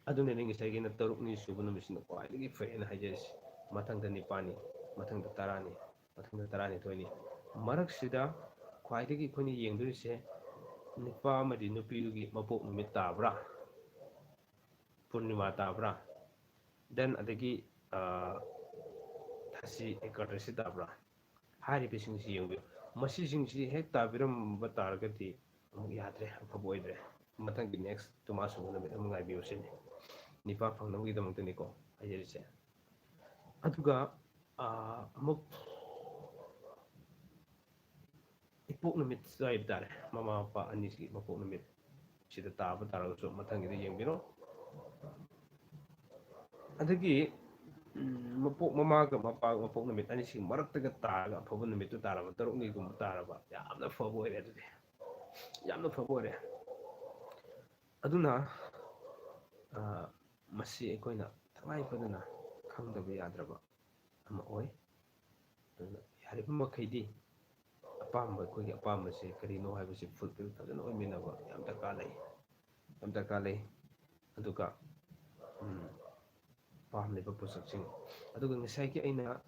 S1: ꯑꯗꯨꯅꯅꯤ ꯉꯁꯥꯏꯒꯤꯅ 6ꯅꯤ ꯁꯨꯕ ꯅꯨꯃꯤꯠꯁꯤꯅ ꯈ꯭ꯋꯥꯏꯗꯒꯤ ꯐꯩꯅ ꯍꯥꯏꯖꯔꯤꯁꯤ ꯃꯊꯪꯗ 9ꯅꯤ ꯃꯊꯪꯗ 10ꯅꯤ ꯃꯊꯪꯗ 12ꯅꯤ ꯃꯔꯛꯁꯤꯗ ꯈ꯭ꯋꯥꯏꯗꯒꯤ ꯑꯩꯈꯣꯏꯅ ꯌꯦꯡꯗꯣꯔꯤꯁꯦ ꯅꯨꯄꯥ ꯑꯃꯗꯤ ꯅꯨꯄꯤꯗꯨꯒꯤ ꯃꯄꯣꯛ ꯅꯨꯃꯤꯠ ꯇꯥꯕ꯭ꯔꯥ ꯄꯨꯔꯅꯤꯃꯥ ꯇꯥꯕ꯭ꯔꯥ ꯗꯦꯟ ꯑꯗꯒꯤ ꯊꯥꯁꯤ ꯑꯦꯀꯥꯗꯁꯤ ꯇꯥꯕ꯭ꯔꯥ ꯍꯥꯏꯔꯤꯕꯁꯤꯡꯁꯤ ꯌꯦꯡꯕꯤꯌꯨ ꯃꯁꯤꯁꯤꯡꯁꯤ ꯍꯦꯛ ꯇꯥꯕꯤꯔꯝꯕ ꯇꯥꯔꯒꯗꯤ ꯑꯃꯨꯛ ꯌꯥꯗ꯭ꯔꯦ ꯑꯐꯕ ꯑꯣꯏꯗ꯭ꯔꯦ ꯃꯊꯪꯒꯤ ꯅꯦꯛꯁ ꯇꯨꯃꯥꯁꯨꯕ ꯅꯨꯃꯤꯠ ꯑꯃ ꯉꯥꯏꯕꯤꯌꯨ ꯁꯤꯅꯤ ꯅꯤꯄꯥ ꯐꯪꯅꯕꯒꯤꯗꯃꯛꯇꯅꯤꯀꯣ ꯍꯥꯏꯖꯔꯤꯁꯦ ꯑꯗꯨꯒ ꯑꯃꯨꯛ ꯏꯄꯣꯛ ꯅꯨꯃꯤꯠ ꯍꯥꯏꯕ ꯇꯥꯔꯦ ꯃꯃꯥ ꯃꯄꯥ ꯑꯅꯤꯁꯤꯒꯤ ꯃꯄꯣꯛ ꯅꯨꯃꯤꯠ ꯁꯤꯗ ꯇꯥꯕ ꯇꯥꯔꯒꯁꯨ ꯃꯊꯪꯒꯤꯗ ꯌꯦꯡꯕꯤꯔꯣ ꯑꯗꯒꯤ ꯃꯃꯥꯒ ꯃꯄꯥꯒ ꯃꯄꯣꯛ ꯅꯨꯃꯤꯠ ꯑꯅꯤꯁꯤꯒꯤ ꯃꯔꯛꯇꯒ ꯇꯥꯔꯒ ꯑꯐꯕ ꯅꯨꯃꯤꯠꯇꯨ ꯇꯥꯔꯕ 6ꯅꯤꯒꯨꯝꯕ ꯇꯥꯔꯕ ꯌꯥꯝꯅ ꯐꯕ ꯑꯣꯏꯔꯦ ꯑꯗꯨꯗꯤ ꯌꯥꯝꯅ ꯐꯕ ꯑꯣꯏꯔꯦ ꯑꯗꯨꯅ ꯃꯁꯤ ꯑꯩꯈꯣꯏꯅ ꯇꯉꯥꯏ ꯐꯗꯅ ꯈꯪꯗꯕ ꯌꯥꯗ꯭ꯔꯕ ꯑꯃ ꯑꯣꯏ ꯑꯗꯨꯅ ꯌꯥꯔꯤꯕ ꯃꯈꯩꯗꯤ ꯑꯩꯈꯣꯏꯒꯤ ꯑꯄꯥꯝꯕꯁꯦ ꯀꯔꯤꯅꯣ ꯍꯥꯏꯕꯁꯤ ꯐꯨꯜꯐꯤꯜ ꯐꯖꯅ ꯑꯣꯏꯃꯤꯟꯅꯕ ꯌꯥꯝ ꯗꯔꯀꯥꯔ ꯂꯩ ꯑꯗꯨꯒ ꯄꯥꯝꯂꯤꯕ ꯄꯣꯠꯁꯛꯁꯤꯡ ꯑꯗꯨꯒ ꯉꯁꯥꯏꯒꯤ ꯑꯩꯅ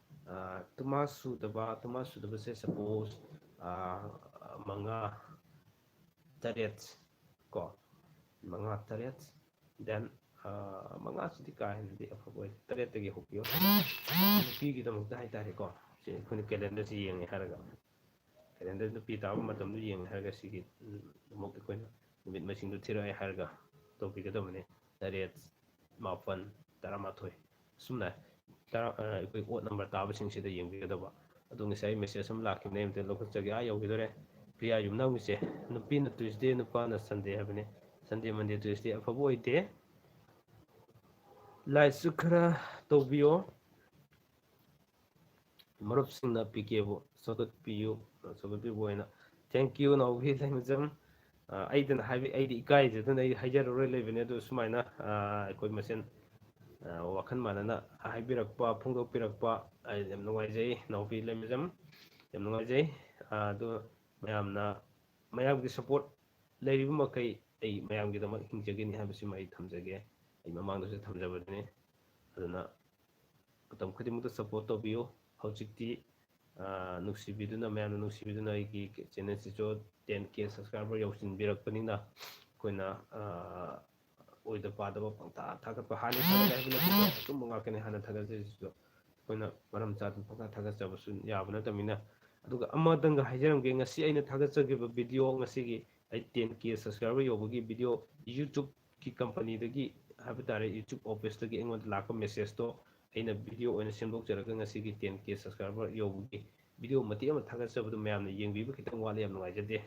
S1: ꯇꯨꯃꯥ ꯁꯨꯗꯕꯁꯦ ꯁꯄꯣꯁ 5 8 ꯀꯣ 5 8 ꯗꯦꯟ 5ꯁꯤꯗꯤ ꯀꯥ ꯍꯦꯟꯅꯗꯤ ꯑꯐꯕ ꯑꯣꯏ 8ꯇꯒꯤ ꯍꯧꯕꯤꯌꯣ ꯅꯨꯄꯤꯒꯤꯗꯃꯛꯇ ꯍꯥꯏꯇꯥꯔꯦꯀꯣ ꯁꯤ ꯑꯩꯈꯣꯏꯅ ꯀꯦꯂꯦꯟꯗꯔꯁꯤ ꯌꯦꯡꯉꯦ ꯍꯥꯏꯔꯒ ꯀꯦꯂꯦꯟꯗꯔ ꯅꯨꯄꯤ ꯇꯥꯕ ꯃꯇꯝꯗ ꯌꯦꯡꯉꯦ ꯍꯥꯏꯔꯒ ꯁꯤꯒꯤ ꯑꯃꯨꯛ ꯑꯩꯈꯣꯏꯅ ꯅꯨꯃꯤꯠ ꯃꯁꯤꯡꯗꯨ ꯊꯤꯔꯛꯑꯦ ꯍꯥꯏꯔꯒ ꯇꯧꯕꯤꯒꯗꯕꯅꯤ 8 9 11 ꯁꯨꯝꯅ ꯑꯩꯈꯣꯏ ꯑꯣꯠ ꯅꯝꯕꯔ ꯇꯥꯕꯁꯤꯡꯁꯤꯗ ꯌꯦꯡꯕꯤꯒꯗꯕ ꯑꯗꯣ ꯉꯁꯥꯏ ꯃꯦꯁꯦꯖ ꯑꯃ ꯂꯥꯛꯈꯤꯕꯅꯦ ꯑꯝꯇ ꯂꯧꯈꯠꯆꯒꯦ ꯌꯧꯈꯤꯗꯣꯔꯦ ꯄ꯭ꯔꯤꯌꯥ ꯌꯨꯝꯅꯥꯡꯒꯤꯁꯦ ꯅꯨꯄꯤꯅ ꯇ꯭ꯌꯨꯁꯗꯦ ꯅꯨꯄꯥꯅ ꯁꯟꯗꯦ ꯍꯥꯏꯕꯅꯤ ꯁꯟꯗꯦ ꯃꯟꯗꯦ ꯇ꯭ꯌꯨꯁꯗꯦ ꯑꯐꯕ ꯑꯣꯏꯗꯦ ꯂꯥꯏꯠꯁꯨ ꯈꯔ ꯇꯧꯕꯤꯌꯣ ꯃꯔꯨꯞꯁꯤꯡꯅ ꯄꯤꯀꯦꯕꯨ ꯁꯧꯒꯠꯄꯤꯕ ꯑꯣꯏꯅ ꯊꯦꯡꯛ ꯌꯨ ꯅꯥꯎꯕꯤ ꯂꯩꯃꯖꯝ ꯑꯩꯗꯤ ꯏꯀꯥꯏꯖꯗꯅ ꯑꯩ ꯍꯥꯏꯖꯔꯔꯣꯏ ꯂꯩꯕꯅꯦ ꯑꯗꯨ ꯁꯨꯃꯥꯏꯅ ꯑꯩꯈꯣꯏ ꯃꯁꯦꯟ ꯋꯥꯈꯜ ꯃꯥꯟꯅꯅ ꯍꯥꯏꯕꯤꯔꯛꯄ ꯐꯣꯡꯗꯣꯛꯄꯤꯔꯛꯄ ꯑꯩ ꯌꯥꯝ ꯅꯨꯡꯉꯥꯏꯖꯩ ꯅꯥꯎꯕꯤ ꯂꯩꯃꯖꯝ ꯌꯥꯝ ꯅꯨꯡꯉꯥꯏꯖꯩ ꯑꯗꯨ ꯃꯌꯥꯝꯒꯤ ꯁꯄꯣꯔꯠ ꯂꯩꯔꯤꯕ ꯃꯈꯩ ꯑꯩ ꯃꯌꯥꯝꯒꯤꯗꯃꯛ ꯍꯤꯡꯖꯒꯅꯤ ꯍꯥꯏꯕꯁꯤꯃ ꯑꯩ ꯊꯝꯖꯒꯦ ꯑꯩ ꯃꯃꯥꯡꯗꯁꯨ ꯊꯝꯖꯕꯅꯤ ꯑꯗꯨꯅ ꯃꯇꯝ ꯈꯨꯗꯤꯡꯃꯛꯇ ꯁꯄꯣꯔꯠ ꯇꯧꯕꯤꯌꯨ ꯍꯧꯖꯤꯛꯇꯤ ꯅꯨꯡꯁꯤꯕꯤꯗꯨꯅ ꯃꯌꯥꯝꯅ ꯅꯨꯡꯁꯤꯕꯤꯗꯨꯅ ꯑꯩꯒꯤ ꯆꯦꯅꯦꯜꯁꯤꯁꯨ 10K ꯁꯕꯁꯀ꯭ꯔꯥꯏꯕꯔ ꯌꯧꯁꯤꯟꯕꯤꯔꯛꯄꯅꯤꯅ ꯑꯩꯈꯣꯏꯅ ꯑꯣꯏꯗ ꯄꯥꯗꯕ ꯄꯪꯇꯥ ꯊꯥꯒꯠꯄ ꯍꯥꯟꯅ ꯊꯥꯒꯠꯂꯦ ꯍꯥꯏꯕ ꯅꯠꯇꯦꯀꯣ ꯑꯆꯨꯝꯕ ꯉꯥꯛꯇꯅꯤ ꯍꯥꯟꯅ ꯊꯥꯒꯠꯆꯔꯤꯁꯤꯁꯨ ꯑꯩꯈꯣꯏꯅ ꯃꯔꯝ ꯆꯥꯗꯅ ꯄꯪꯊꯥ ꯊꯥꯒꯠꯆꯕꯁꯨ ꯌꯥꯕ ꯅꯠꯇꯕꯅꯤꯅ ꯑꯗꯨꯒ ꯑꯃꯇꯪꯒ ꯍꯥꯏꯖꯔꯝꯒꯦ ꯉꯁꯤ ꯑꯩꯅ ꯊꯥꯒꯠꯆꯈꯤꯕ ꯚꯤꯗꯤꯑꯣ ꯉꯁꯤꯒꯤ ꯑꯩ 10K ꯁꯕꯁꯀ꯭ꯔꯥꯏꯕꯔ ꯌꯧꯕꯒꯤ ꯚꯤꯗꯤꯑꯣ ꯌꯨꯇ꯭ꯌꯨꯕꯀꯤ ꯀꯝꯄꯅꯤꯗꯒꯤ ꯍꯥꯏꯕ ꯇꯥꯔꯦ ꯌꯨꯇ꯭ꯌꯨꯕ ꯑꯣꯐꯤꯁꯇꯒꯤ ꯑꯩꯉꯣꯟꯗ ꯂꯥꯛꯄ ꯃꯦꯁꯦꯖꯇꯣ ꯑꯩꯅ ꯚꯤꯗꯤꯑꯣ ꯑꯣꯏꯅ ꯁꯦꯝꯗꯣꯛꯆꯔꯒ ꯉꯁꯤꯒꯤ 10K ꯁꯕꯁꯀ꯭ꯔꯥꯏꯕꯔ ꯌꯧꯕꯒꯤ ꯚꯤꯗꯤꯑꯣ ꯃꯇꯦꯛ ꯑꯃ ꯊꯥꯒꯠꯆꯕꯗꯨ ꯃꯌꯥꯝꯅ ꯌꯦꯡꯕꯤꯕ ꯈꯤꯇꯪ ꯋꯥꯠꯂꯦ ꯌꯥꯝ ꯅꯨꯡꯉꯥꯏꯖꯗꯦ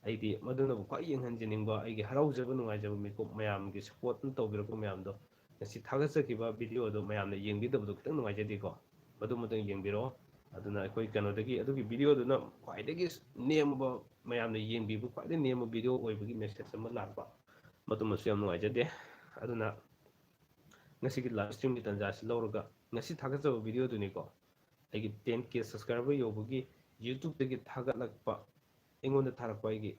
S1: ꯑꯩꯗꯤ ꯃꯗꯨꯅꯕꯨ ꯈ꯭ꯋꯥꯏ ꯌꯦꯡꯍꯟꯖꯅꯤꯡꯕ ꯑꯩꯒꯤ ꯍꯔꯥꯎꯖꯕ ꯅꯨꯡꯉꯥꯏꯖꯕ ꯃꯤꯀꯨꯞ ꯃꯌꯥꯝꯒꯤ ꯁꯄꯣꯔꯠꯅ ꯇꯧꯕꯤꯔꯛꯄ ꯃꯌꯥꯝꯗꯣ ꯉꯁꯤ ꯊꯥꯒꯠꯆꯈꯤꯕ ꯚꯤꯗꯤꯑꯣꯗꯣ ꯃꯌꯥꯝꯅ ꯌꯦꯡꯕꯤꯗꯕꯗꯣ ꯈꯤꯇꯪ ꯅꯨꯡꯉꯥꯏꯖꯗꯦꯀꯣ ꯃꯗꯨꯃꯇꯪ ꯌꯦꯡꯕꯤꯔꯛꯑꯣ ꯑꯗꯨꯅ ꯑꯩꯈꯣꯏ ꯀꯩꯅꯣꯗꯒꯤ ꯑꯗꯨꯒꯤ ꯚꯤꯗꯤꯑꯣꯗꯨꯅ ꯈ꯭ꯋꯥꯏꯗꯒꯤ ꯅꯦꯝꯕ ꯃꯌꯥꯝꯅ ꯌꯦꯡꯕꯤꯕ ꯈ꯭ꯋꯥꯏꯗꯒꯤ ꯅꯦꯝꯕ ꯚꯤꯗꯤꯑꯣ ꯑꯣꯏꯕꯒꯤ ꯃꯦꯁꯦꯖ ꯑꯃ ꯂꯥꯛꯄ ꯃꯗꯨꯃꯁꯨ ꯌꯥꯝ ꯅꯨꯡꯉꯥꯏꯖꯗꯦ ꯑꯗꯨꯅ ꯉꯁꯤꯒꯤ ꯂꯥꯏꯚ ꯏꯁꯇ꯭ꯔꯤꯝꯒꯤ ꯇꯥꯟꯖꯥꯁꯤ ꯂꯧꯔꯒ ꯉꯁꯤ ꯊꯥꯒꯠꯆꯕ ꯚꯤꯗꯤꯑꯣꯗꯨꯅꯤꯀꯣ ꯑꯩꯒꯤ 10K ꯁꯕꯁꯀ꯭ꯔꯥꯏꯕꯔ ꯌꯧꯕꯒꯤ ꯌꯨꯇ꯭ꯌꯨꯕꯇꯒꯤ ꯊꯥꯒꯠꯂꯛꯄ ꯑꯩꯉꯣꯟꯗ ꯊꯥꯔꯛꯄ ꯑꯩꯒꯤ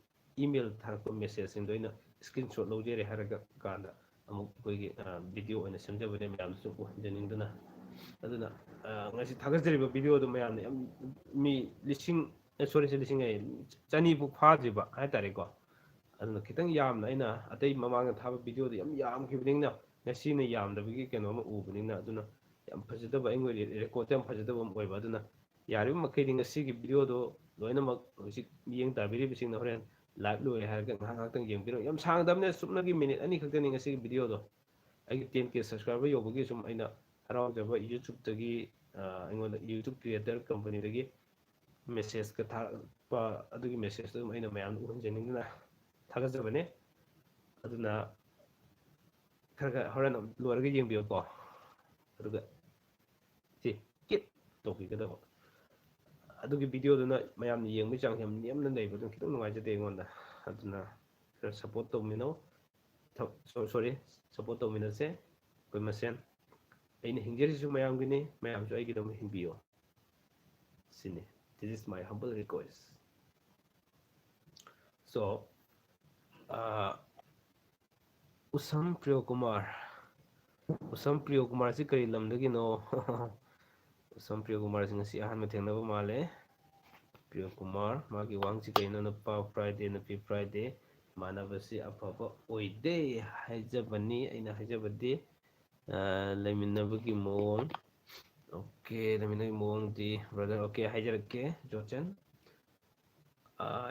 S1: ꯏꯃꯦꯜ ꯊꯥꯔꯛꯄ ꯃꯦꯁꯦꯖꯁꯤꯡꯗꯣ ꯑꯩꯅ ꯏꯁꯀ꯭ꯔꯤꯟ ꯁꯣꯠ ꯂꯧꯖꯔꯦ ꯍꯥꯏꯔꯒ ꯀꯥꯟꯗ ꯑꯃꯨꯛ ꯑꯩꯈꯣꯏꯒꯤ ꯚꯤꯗꯤꯑꯣ ꯑꯣꯏꯅ ꯁꯦꯝꯖꯕꯅꯦ ꯃꯌꯥꯝꯗꯁꯨ ꯎꯍꯟꯖꯅꯤꯡꯗꯨꯅ ꯑꯗꯨꯅ ꯉꯁꯤ ꯊꯥꯒꯠꯆꯔꯤꯕ ꯚꯤꯗꯤꯑꯣꯗꯣ ꯃꯌꯥꯝꯅ ꯌꯥꯝ ꯃꯤ ꯂꯤꯁꯤꯡ 2,000 ꯐꯥꯗ꯭ꯔꯤꯕ ꯍꯥꯏꯇꯥꯔꯦꯀꯣ ꯑꯗꯨꯅ ꯈꯤꯇꯪ ꯌꯥꯝꯅ ꯑꯩꯅ ꯑꯇꯩ ꯃꯃꯥꯡꯗ ꯊꯥꯕ ꯚꯤꯗꯤꯑꯣꯗꯣ ꯌꯥꯝ ꯌꯥꯝꯈꯤꯕꯅꯤꯅ ꯉꯁꯤꯅ ꯌꯥꯝꯗꯕꯒꯤ ꯀꯩꯅꯣꯝꯃ ꯎꯕꯅꯤꯅ ꯑꯗꯨꯅ ꯌꯥꯝ ꯐꯖꯗꯕ ꯑꯩꯉꯣꯟꯗ ꯔꯦꯀꯣꯔꯠꯇ ꯌꯥꯝ ꯐꯖꯗꯕ ꯑꯃ ꯑꯣꯏꯕ ꯑꯗꯨꯅ ꯌꯥꯔꯤꯕ ꯃꯈꯩꯗꯤ ꯉꯁꯤꯒꯤ ꯚꯤꯗꯤꯑꯣꯗꯣ ꯂꯣꯏꯅꯃꯛ ꯍꯧꯖꯤক ꯃꯤꯠꯌꯦꯡ ꯇꯥꯕꯤꯔꯤꯕꯁꯤꯡꯅ ꯍꯣꯔꯦꯟ ꯂꯥꯏꯚ ꯂꯣꯏꯔꯦ ꯍꯥꯏꯔꯒ ꯉꯥꯏꯍꯥꯛꯇꯪ ꯌꯦꯡꯕꯤꯔꯣ ꯌꯥꯝ ꯁꯥꯡꯗꯕꯅꯦ ꯁꯨꯞꯅꯒꯤ ꯃꯤꯅꯤꯠ 2 ꯈꯛꯇꯅꯤꯉꯁꯤꯒꯤ ꯚꯤꯗꯤꯑꯣꯗꯣ ꯑꯩꯒꯤ 10K ꯁꯕꯁꯀ꯭ꯔꯥꯏꯕꯔ ꯌꯧꯕꯒꯤ ꯁꯨꯝ ꯑꯩꯅ ꯍꯔꯥꯎꯖꯕ ꯌꯨꯇ꯭ꯌꯨꯕꯇꯒꯤ ꯑꯩꯉꯣꯟꯗ ꯌꯨꯇ꯭ꯌꯨꯕ ꯀ꯭ꯔꯤꯌꯦꯇꯔ ꯀꯝꯄꯅꯤꯗꯒꯤ ꯃꯦꯁꯦꯖꯀ ꯊꯥꯔꯛꯄ ꯑꯗꯨꯒꯤ ꯃꯦꯁꯦꯖꯇꯨ ꯑꯩꯅ ꯃꯌꯥꯝꯗ ꯎꯍꯟꯖꯅꯤꯡꯗꯨꯅ ꯊꯥꯒꯠꯆꯕꯅꯤ ꯑꯗꯨꯅ ꯈꯔ ꯍꯣꯔꯦꯟ ꯂꯣꯏꯔꯒ ꯌꯦꯡꯕꯤꯌꯨꯀꯣ ꯑꯗꯨꯒ ꯁꯤ ꯀꯤꯠ ꯇꯧꯕꯤꯒꯗꯕ ꯑꯗꯨꯒꯤ ꯚꯤꯗꯤꯑꯣꯗꯨꯅ ꯃꯌꯥꯝꯅ ꯌꯦꯡꯕꯒꯤ ꯆꯥꯡ ꯌꯥꯝ ꯅꯦꯝꯅ ꯂꯩꯕꯗꯨꯅ ꯈꯤꯇꯪ ꯅꯨꯡꯉꯥꯏꯖꯗꯦ ꯑꯩꯉꯣꯟꯗ ꯑꯗꯨꯅ ꯈꯔ ꯁꯞꯄꯣꯔꯠ ꯇꯧꯃꯤꯟꯅꯧ ꯁꯞꯄꯣꯔꯠ ꯇꯧꯃꯤꯟꯅꯁꯦ ꯑꯩꯈꯣꯏ ꯃꯁꯦꯟ ꯑꯩꯅ ꯍꯤꯡꯖꯔꯤꯁꯤꯁꯨ ꯃꯌꯥꯝꯒꯤꯅꯤ ꯃꯌꯥꯝꯁꯨ ꯑꯩꯒꯤꯗꯃꯛ ꯍꯤꯡꯕꯤꯌꯨ sini. This is my humble request. So Usam Priyokumar. Usam Priyokumar si kari lamdagino. Usam Priyokumar si ngasi ahan mathengna ba male. Priyokumar magi wang si kaino na pa Friday na pi Friday. Manabasi afaba oide haijabani aina haijabadi. Laiminabagi mawang. Okay, laiminabagi mawang di brother. Okay, haijarake Jochen.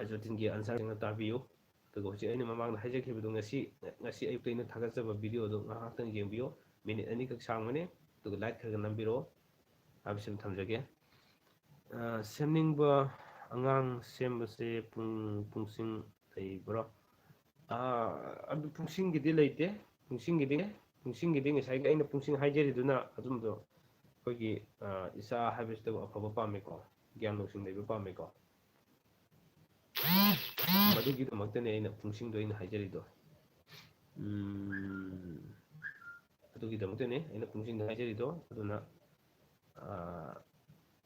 S1: Jotin gi answer nga tabiyo. Tago hujik aina mamang na haijakibado ngasi ayukta ina thagatsaba video do ngahaktang yengbiyo. Minute ani kak sangmane. Tago like khaga nambiro. Habisim thamjage. Semningba angang sembase pungsing taibro. Adu pungsing gidi leite. Pungsing gidi ngasai ga aina pungsing haijariduna adumdo. Kogi isa habisdo afaba pameko. Gyan loksing daiba pameko. Madugidamaktane aina pungsingdo aina haijarido. Adugidamaktane aina pungsingdo haijarido. Aduna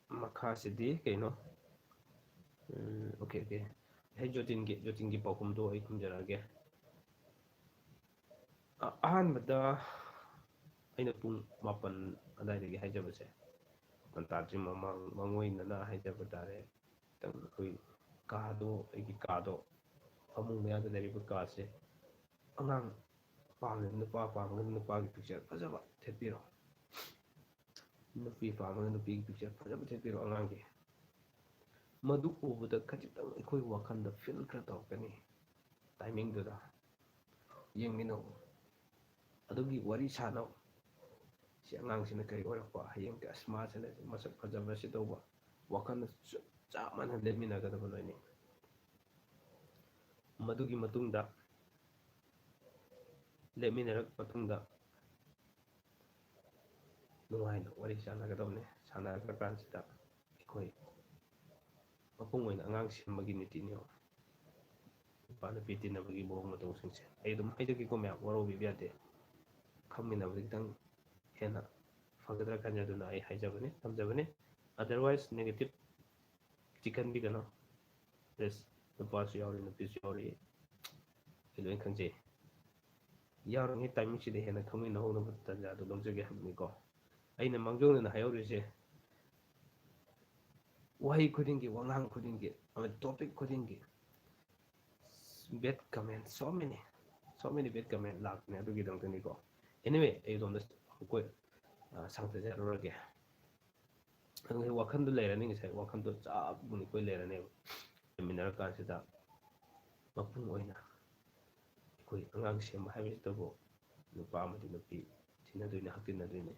S1: makasidi kaino. Okay. Hey Jotingi paukumdo ay kumjarage. Ahanbada aina pung mapan adaidagi haijabase. Pantadri mamang mangoinana haijabadare. Tang koi kado aigi kado amung mayada deriba kase. Angang pamne nupa gi picture fajaba thetpiro. Nupi pamne nupi gi picture fajaba thetpiro angangi. Madu ubada khajitang ekhoi wakhanda feel khara tawkani. Timing duda yengmino adugi wari sano si angangsina kari orakpa hayeng ka smart sene masak fajaba si tawba wakhanda chamana lemina gadaba loini. Madugi matungda lemminarak matungda nungaina wari sanagadawne sanagakransida ekhoi mapung oina angang simbagi nitiniyo. Pana pitinabagi mawang matungsingse. Ay dum haidagi ko maya waro bibiyate. Khangminabagi kitang hena fagadra kanyaduna ay haijabane tamjabane. Otherwise negative chicken bigano. Yes, nupa su yauri nupi su yauri. Iloin khangje. Yaurang hi timing sida hena khangmina hona tanja do lomjage hamni ko. Aina mangjong na hayauri wahi khudingi wangang khudingi ama topic khudingi bad comment so many bad comment lakne adugi dangtani ko. Anyway I don't ko sangta jarurage angai wakhandu leirani ngisai wakhandu chap buni koi leirane minar kan sida mapung oina koi angang sem habis tabo nupa amadi nupi tinaduina hakinaduine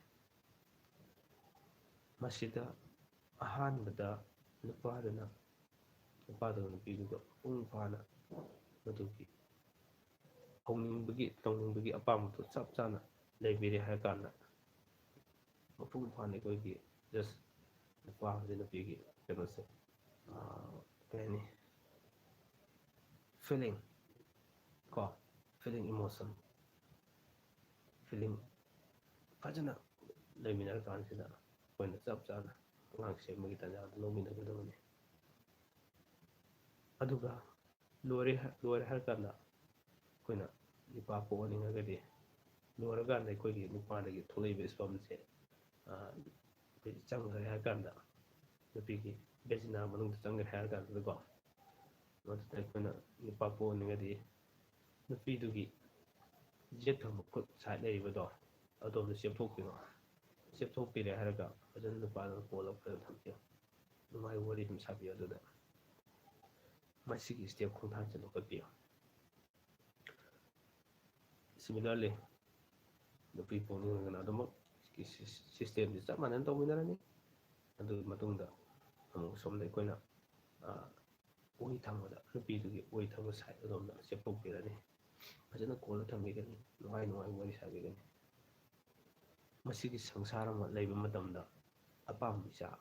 S1: masida ahanbada nupadana nupiduga pung phana madugi hauningbagi tawningbagi apamto chap chana leibire haikana mapung phane koigi just nupa amadi nupigi kenose kani feeling emotion feeling fajana leiminar kan sida koina chap chana ngang semagi tanja lomina gadawani aduga lore har kana koina nipa ko oningagadi lore ganda koigi nipa dagi tholaibe spamse changare har kanda nupigi bezina manung changare har kanda ko mata koina nipa ko oningadi nupi dugi jet tham khut side leibado adom septhokpino septhokpire haraga fajan nupa na kola fajan thampiyo numai wari him sabiyo aduda masigi step khungthang chalo kapiyo. Similarly nupi pawning ngana adumak system di chap manan tawminarani adu matungda amuk somda koina oi thangada nupi dugi oi thangba side adomda septhokpirani fajana kola thambigani numai wari sabigani. Masigi sangsara ma leiba matamda apam bisa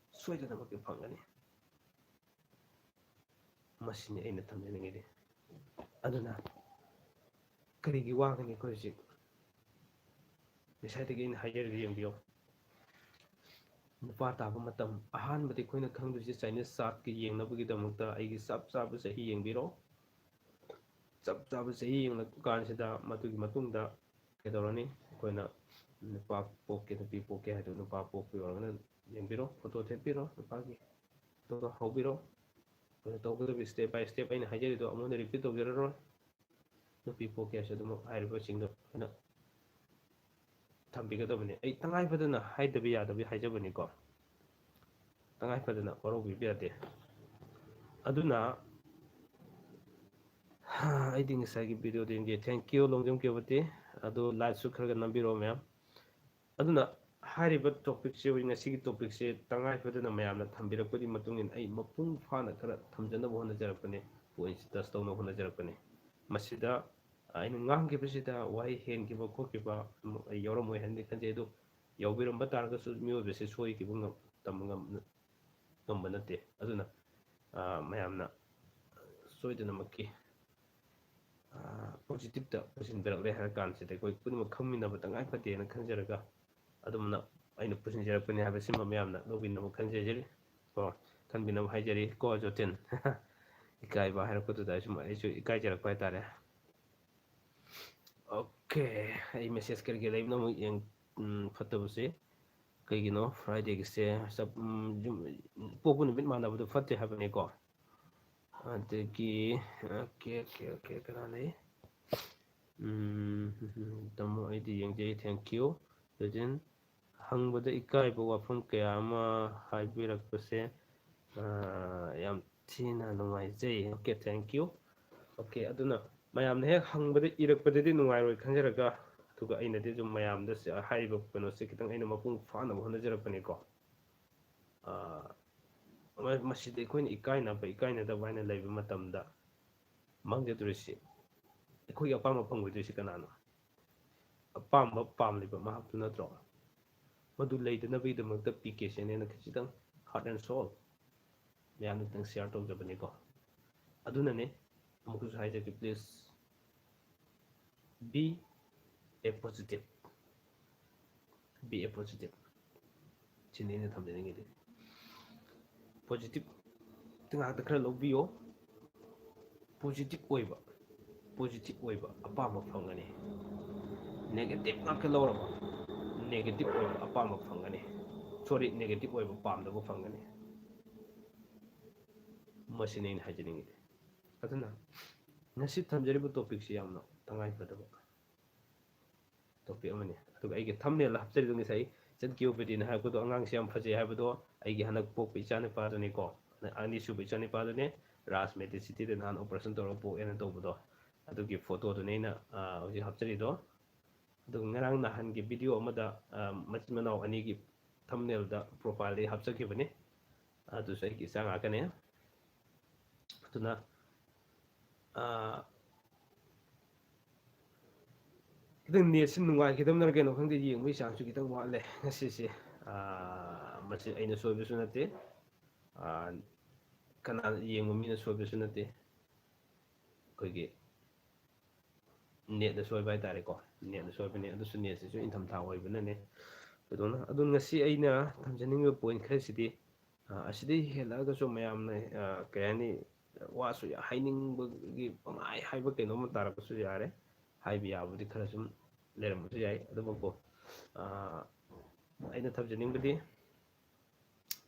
S1: soidana makki phangani masini aina thamjaningide aduna karigi wangani ko jik desaitagi in higher yengbiyo ꯅꯨꯄꯥ ꯇꯥꯕ ꯃꯇꯝ ꯑꯍꯥꯟꯕꯗꯤ ꯑꯩꯈꯣꯏꯅ ꯈꯪꯗꯣꯏꯁꯦ ꯆꯥꯏꯅꯤꯁ ꯆꯥꯔꯠꯀꯤ ꯌꯦꯡꯅꯕꯒꯤꯗꯃꯛꯇ ꯑꯩꯒꯤ ꯆꯞ ꯆꯥꯕ ꯆꯍꯤ ꯌꯦꯡꯕꯤꯔꯣ ꯆꯞ ꯆꯥꯕ ꯆꯍꯤ ꯌꯦꯡꯂꯛꯄ ꯀꯥꯟꯁꯤꯗ ꯃꯗꯨꯒꯤ ꯃꯇꯨꯡꯗ ꯀꯩꯗꯧꯔꯅꯤ ꯑꯩꯈꯣꯏꯅ ꯅꯨꯄꯥ ꯄꯣꯛꯀꯦ ꯅꯨꯄꯤ ꯄꯣꯛꯀꯦ ꯍꯥꯏꯗꯨ ꯅꯨꯄꯥ ꯄꯣꯛꯄꯤ ꯑꯣꯏꯔꯒꯅ ꯌꯦꯡꯕꯤꯔꯣ ꯐꯣꯇꯣ ꯊꯦꯠꯄꯤꯔꯣ ꯅꯨꯄꯥꯒꯤ ꯐꯣꯇꯣ ꯍꯧꯕꯤꯔꯣ ꯑꯩꯈꯣꯏꯅ ꯇꯧꯒꯗꯕ ꯁ꯭ꯇꯦꯞ ꯕꯥꯏ ꯁ꯭ꯇꯦꯞ ꯑꯩꯅ ꯍꯥꯏꯖꯔꯤꯗꯣ ꯑꯃꯨꯛ ꯔꯤꯄꯤꯠ ꯇꯧꯖꯔꯔꯣꯏ ꯅꯨꯄꯤ ꯄꯣꯛꯀꯦ ꯍꯥꯏꯁꯨ ꯑꯗꯨꯃꯛ ꯍꯥꯏꯔꯤꯕꯁꯤꯡꯗꯣ ꯑꯩꯈꯣꯏꯅ ꯊꯝꯕꯤꯒꯗꯕꯅꯤ ꯑꯩ ꯇꯉꯥꯏ ꯐꯗꯅ ꯍꯥꯏꯗꯕ ꯌꯥꯗꯕꯤ ꯍꯥꯏꯖꯕꯅꯤꯀꯣ ꯇꯉꯥꯏ ꯐꯗꯅ ꯋꯥꯔꯧꯕꯤꯕ ꯌꯥꯗꯦ ꯑꯗꯨꯅ ꯑꯩꯗꯤ ꯉꯁꯥꯏꯒꯤ ꯚꯤꯗꯤꯑꯣꯗ ꯌꯦꯡꯒꯦ ꯊꯦꯡꯀ꯭ꯌꯨ ꯂꯣꯡꯖꯝ ꯀꯦꯕꯇꯤ ꯑꯗꯨ ꯂꯥꯏꯛꯁꯨ ꯈꯔ ꯅꯝꯕꯤꯔꯛꯑꯣ ꯃꯌꯥꯝ ꯑꯗꯨꯅ ꯍꯥꯏꯔꯤꯕ ꯇꯣꯄꯤꯛꯁꯦ ꯉꯁꯤꯒꯤ ꯇꯣꯄꯤꯛꯁꯦ ꯇꯉꯥꯏ ꯐꯗꯅ ꯃꯌꯥꯝꯅ ꯊꯝꯕꯤꯔꯛꯄꯒꯤ ꯃꯇꯨꯡ ꯏꯟꯅ ꯑꯩ ꯃꯄꯨꯡ ꯐꯥꯅ ꯈꯔ ꯊꯝꯖꯅꯕ ꯍꯣꯠꯅꯖꯔꯛꯄꯅꯤ ꯄꯣꯏꯟꯠꯁꯤ ꯇꯁ ꯇꯧꯅꯕ ꯍꯣꯠꯅꯖꯔꯛꯄꯅꯤ ꯃꯁꯤꯗ ꯑꯩꯅ ꯉꯥꯡꯈꯤꯕꯁꯤꯗ ꯋꯥꯍꯩ ꯍꯦꯟꯈꯤꯕ ꯈꯣꯠꯈꯤꯕ ꯑꯩ ꯌꯥꯎꯔꯝꯃꯣꯏ ꯍꯥꯏꯅꯗꯤ ꯈꯟꯖꯩ ꯑꯗꯨ ꯌꯥꯎꯕꯤꯔꯝꯕ ꯇꯥꯔꯒꯁꯨ ꯃꯤꯑꯣꯏꯕꯁꯦ ꯁꯣꯏꯈꯤꯕ ꯇꯝꯕ ꯉꯝꯕ ꯅꯠꯇꯦ ꯑꯗꯨꯅ ꯃꯌꯥꯝꯅ ꯁꯣꯏꯗꯅꯃꯛꯀꯤ ꯄꯣꯖꯤꯇꯤꯞꯇ ꯄꯨꯁꯤꯟꯕꯤꯔꯛꯂꯦ ꯍꯥꯏꯔ ꯀꯥꯟꯁꯤꯗ ꯑꯩꯈꯣꯏ ꯄꯨꯝꯅꯃꯛ ꯈꯪꯃꯤꯟꯅꯕ ꯇꯉꯥꯏ ꯐꯗꯦꯅ ꯈꯟꯖꯔꯒ ꯑꯗꯨꯝꯅ ꯑꯩꯅ ꯄꯨꯁꯤꯟꯖꯔꯛꯄꯅꯤ ꯍꯥꯏꯕꯁꯤꯃ ꯃꯌꯥꯝꯅ ꯂꯧꯕꯤꯅꯕ ꯈꯟꯖꯖꯔꯤ ꯀꯣ ꯈꯟꯕꯤꯅꯕ ꯍꯥꯏꯖꯔꯤ ꯀꯣ ꯖꯣꯇꯤꯟ ꯏꯀꯥꯏꯕ ꯍꯥꯏꯔꯛꯄꯗꯨꯗ ꯑꯩꯁꯨ ꯏꯀꯥꯏꯖꯔꯛꯄ ꯍꯥꯏꯇꯥꯔꯦ ꯑꯣꯀꯦ ꯑꯩ ꯃꯦꯁꯦꯖ ꯀꯔꯤ ꯂꯩꯕꯅꯣ ꯑꯃꯨꯛ ꯐꯠꯇꯕꯁꯤ ꯀꯩꯒꯤꯅꯣ ꯐ꯭ꯔꯥꯏꯗꯦꯒꯤꯁꯦ ꯄꯣꯛꯄ ꯅꯨꯃꯤꯠ ꯃꯥꯟꯅꯕꯗꯣ ꯐꯠꯇꯦ ꯍꯥꯏꯕꯅꯤꯀꯣ ꯑꯗꯒꯤ ꯑꯣꯀꯦ ꯑꯣꯀꯦ ꯑꯣꯀꯦ ꯀꯅꯥ ꯂꯩ ꯇꯥꯃꯣ ꯑꯩꯗꯤ ꯌꯦꯡꯖꯩ ꯊꯦꯡꯀ꯭ꯌꯨ ꯖꯣꯖꯤꯟ ꯍꯪꯕꯗ ꯏꯀꯥꯏꯕ ꯋꯥꯐꯝ ꯀꯌꯥ ꯑꯃ ꯍꯥꯏꯕꯤꯔꯛꯄꯁꯦ ꯌꯥꯝ ꯊꯤꯅ ꯅꯨꯡꯉꯥꯏꯖꯩ ꯑꯣꯀꯦ ꯊꯦꯡꯀ꯭ꯌꯨ ꯑꯣꯀꯦ ꯑꯗꯨꯅ ꯃꯌꯥꯝꯅ ꯍꯦꯛ ꯍꯪꯕꯗ ꯏꯔꯛꯄꯗꯗꯤ ꯅꯨꯡꯉꯥꯏꯔꯣꯏ ꯈꯟꯖꯔꯒ ꯑꯗꯨꯒ ꯑꯩꯅꯗꯤ ꯁꯨꯝ ꯃꯌꯥꯝꯗ ꯍꯥꯏꯔꯤꯕ ꯀꯩꯅꯣꯁꯦ ꯈꯤꯇꯪ ꯑꯩꯅ ꯃꯄꯨꯡ ꯐꯥꯅꯕ ꯍꯣꯠꯅꯖꯔꯛꯄꯅꯤꯀꯣ ꯃꯁꯤꯗ ꯑꯩꯈꯣꯏꯅ ꯏꯀꯥꯏꯅꯗꯕ ꯍꯥꯏꯅ ꯂꯩꯕ ꯃꯇꯝꯗ ꯃꯥꯡꯖꯗꯣꯔꯤꯁꯤ ꯑꯩꯈꯣꯏꯒꯤ ꯑꯄꯥꯝꯕ ꯐꯪꯒꯗꯣꯏꯁꯤ ꯀꯅꯥꯅꯣ ꯑꯄꯥꯝꯕ ꯄꯥꯝꯂꯤꯕ ꯃꯍꯥꯛꯇꯨ ꯅꯠꯇ꯭ꯔꯣ ꯃꯗꯨ ꯂꯩꯗꯅꯕꯒꯤꯗꯃꯛꯇ ꯄꯤ ꯀꯦ ꯆꯦꯅꯦꯜꯅ ꯈꯤꯇꯪ ꯍꯥꯔꯠ ꯑꯦꯟ ꯁꯣꯜ ꯃꯌꯥꯝꯅ ꯈꯤꯇꯪ ꯁꯤꯌꯥꯔ ꯇꯧꯖꯕꯅꯤꯀꯣ ꯑꯗꯨꯅꯅꯦ ꯑꯃꯨꯛꯀꯁꯨ ꯍꯥꯏꯖꯒꯦ ꯄ꯭ꯂꯤꯖ ꯕꯤ ꯑꯦ ꯄꯣꯖꯤꯇꯤꯞ ꯁꯤꯅꯤ ꯑꯩꯅ ꯊꯝꯖꯅꯤꯡꯉꯤꯗꯤ ꯄꯣꯖꯤꯇꯤꯞ ꯉꯥꯛꯇ ꯈꯔ ꯂꯧꯕꯤꯌꯣ ꯄꯣꯖꯤꯇꯤꯞ ꯑꯣꯏꯕ ꯑꯄꯥꯝꯕ ꯐꯪꯒꯅꯤ ꯅꯦꯒꯦꯇꯤꯞ ꯉꯥꯛꯇ ꯂꯧꯔꯕ ꯅꯦꯒꯦꯇꯤꯞ ꯑꯣꯏꯕ ꯑꯄꯥꯝꯕ ꯐꯪꯒꯅꯤ ꯅꯦꯒꯦꯇꯤꯞ ꯑꯣꯏꯕ ꯄꯥꯝꯗꯕ ꯐꯪꯒꯅꯤ ꯃꯁꯤꯅꯤ ꯑꯩꯅ ꯍꯥꯏꯖꯅꯤꯡꯉꯤది ꯑꯗꯨꯅ ꯉꯁꯤ ꯊꯝꯖꯔꯤꯕ ꯇꯣꯄꯤꯛꯁꯤ ꯌꯥꯝꯅ ꯇꯉꯥꯏꯐꯗꯕ ꯇꯣꯄꯤꯛ ꯑꯃꯅꯤ ꯑꯗꯨꯒ ꯑꯩꯒꯤ ꯊꯝꯕꯅꯦꯜꯗ ꯍꯥꯞꯆꯔꯤꯗꯣ ꯉꯁꯥꯏ ꯆꯠꯀꯤꯌꯣꯕꯗꯤꯅ ꯍꯥꯏꯕꯗꯣ ꯑꯉꯥꯡꯁꯦ ꯌꯥꯝ ꯐꯖꯩ ꯍꯥꯏꯕꯗꯣ ꯑꯩꯒꯤ ꯍꯟꯗꯛ ꯄꯣꯛꯄ ꯏꯆꯥꯅꯨꯄꯥꯗꯨꯅꯤꯀꯣ ꯑꯅꯤꯁꯨꯕ ꯏꯆꯥꯅꯨꯄꯥꯗꯨꯅꯦ ꯔꯥꯖ ꯃꯦꯗꯤꯁꯤꯇꯤꯗ ꯅꯍꯥꯟ ꯑꯣꯄꯔꯦꯁꯟ ꯇꯧꯔꯒ ꯄꯣꯛꯑꯦꯅ ꯇꯧꯕꯗꯣ ꯑꯗꯨꯒꯤ ꯐꯣꯇꯣꯗꯨꯅꯦ ꯑꯩꯅ ꯍꯧꯖꯤꯛ ꯍꯥꯞꯆꯔꯤꯗꯣ ꯑꯗꯨꯒ ꯉꯔꯥꯡ ꯅꯍꯥꯟꯒꯤ ꯚꯤꯗꯤꯑꯣ ꯑꯃꯗ ꯃꯆꯤꯟ ꯃꯅꯥꯎ ꯑꯅꯤꯒꯤ ꯊꯝꯕꯅꯦꯜꯗ ꯄ꯭ꯔꯣꯐꯥꯏꯜꯗꯒꯤ ꯍꯥꯞꯆꯈꯤꯕꯅꯤ ꯑꯗꯨꯁꯨ ꯑꯩꯒꯤ ꯏꯆꯥ ꯉꯥꯛꯀꯅꯤ ꯑꯗꯨꯅ ꯈꯤꯇꯪ ꯅꯦꯠꯁꯤ ꯅꯨꯡꯉꯥꯏꯈꯤꯗꯕꯅ ꯀꯩꯅꯣ ꯈꯪꯗꯦ ꯌꯦꯡꯕꯒꯤ ꯆꯥꯡꯁꯨ ꯈꯤꯇꯪ ꯋꯥꯠꯂꯦ ꯉꯁꯤꯁꯦ ꯃꯁꯤ ꯑꯩꯅ ꯁꯣꯏꯕꯁꯨ ꯅꯠꯇꯦ ꯀꯅꯥ ꯌꯦꯡꯕ ꯃꯤꯅ ꯁꯣꯏꯕꯁꯨ ꯅꯠꯇꯦ ꯑꯩꯈꯣꯏꯒꯤ ꯅꯦꯠꯅ ꯁꯣꯏꯕ ꯍꯥꯏꯇꯥꯔꯦꯀꯣ ꯅꯦꯠꯅ ꯁꯣꯏꯕꯅꯦ ꯑꯗꯨꯁꯨ ꯅꯦꯠꯁꯤꯁꯨ ꯏꯪꯊꯝꯊꯥ ꯑꯣꯏꯕꯅꯅꯦ ꯑꯗꯨꯅ ꯉꯁꯤ ꯑꯩꯅ ꯊꯝꯖꯅꯤꯡꯉꯤꯕ ꯄꯣꯏꯟ ꯈꯔꯁꯤꯗꯤ ꯑꯁꯤꯗꯩ ꯍꯦꯜꯂꯛꯑꯒꯁꯨ ꯃꯌꯥꯝꯅ ꯀꯩ ꯍꯥꯏꯅꯤ ꯋꯥꯁꯨ ꯍꯥꯏꯅꯤꯡꯕꯒꯤ ꯄꯪꯍꯥꯏ ꯍꯥꯏꯕ ꯀꯩꯅꯣꯝꯃ ꯇꯥꯔꯛꯄꯁꯨ ꯌꯥꯔꯦ ꯍꯥꯏꯕ ꯌꯥꯕꯗꯤ ꯈꯔ ꯁꯨꯝ ꯂꯩꯔꯝꯕꯁꯨ ꯌꯥꯏ ꯑꯗꯨꯕꯨꯀꯣ ꯑꯩꯅ ꯊꯝꯖꯅꯤꯡꯕꯗꯤ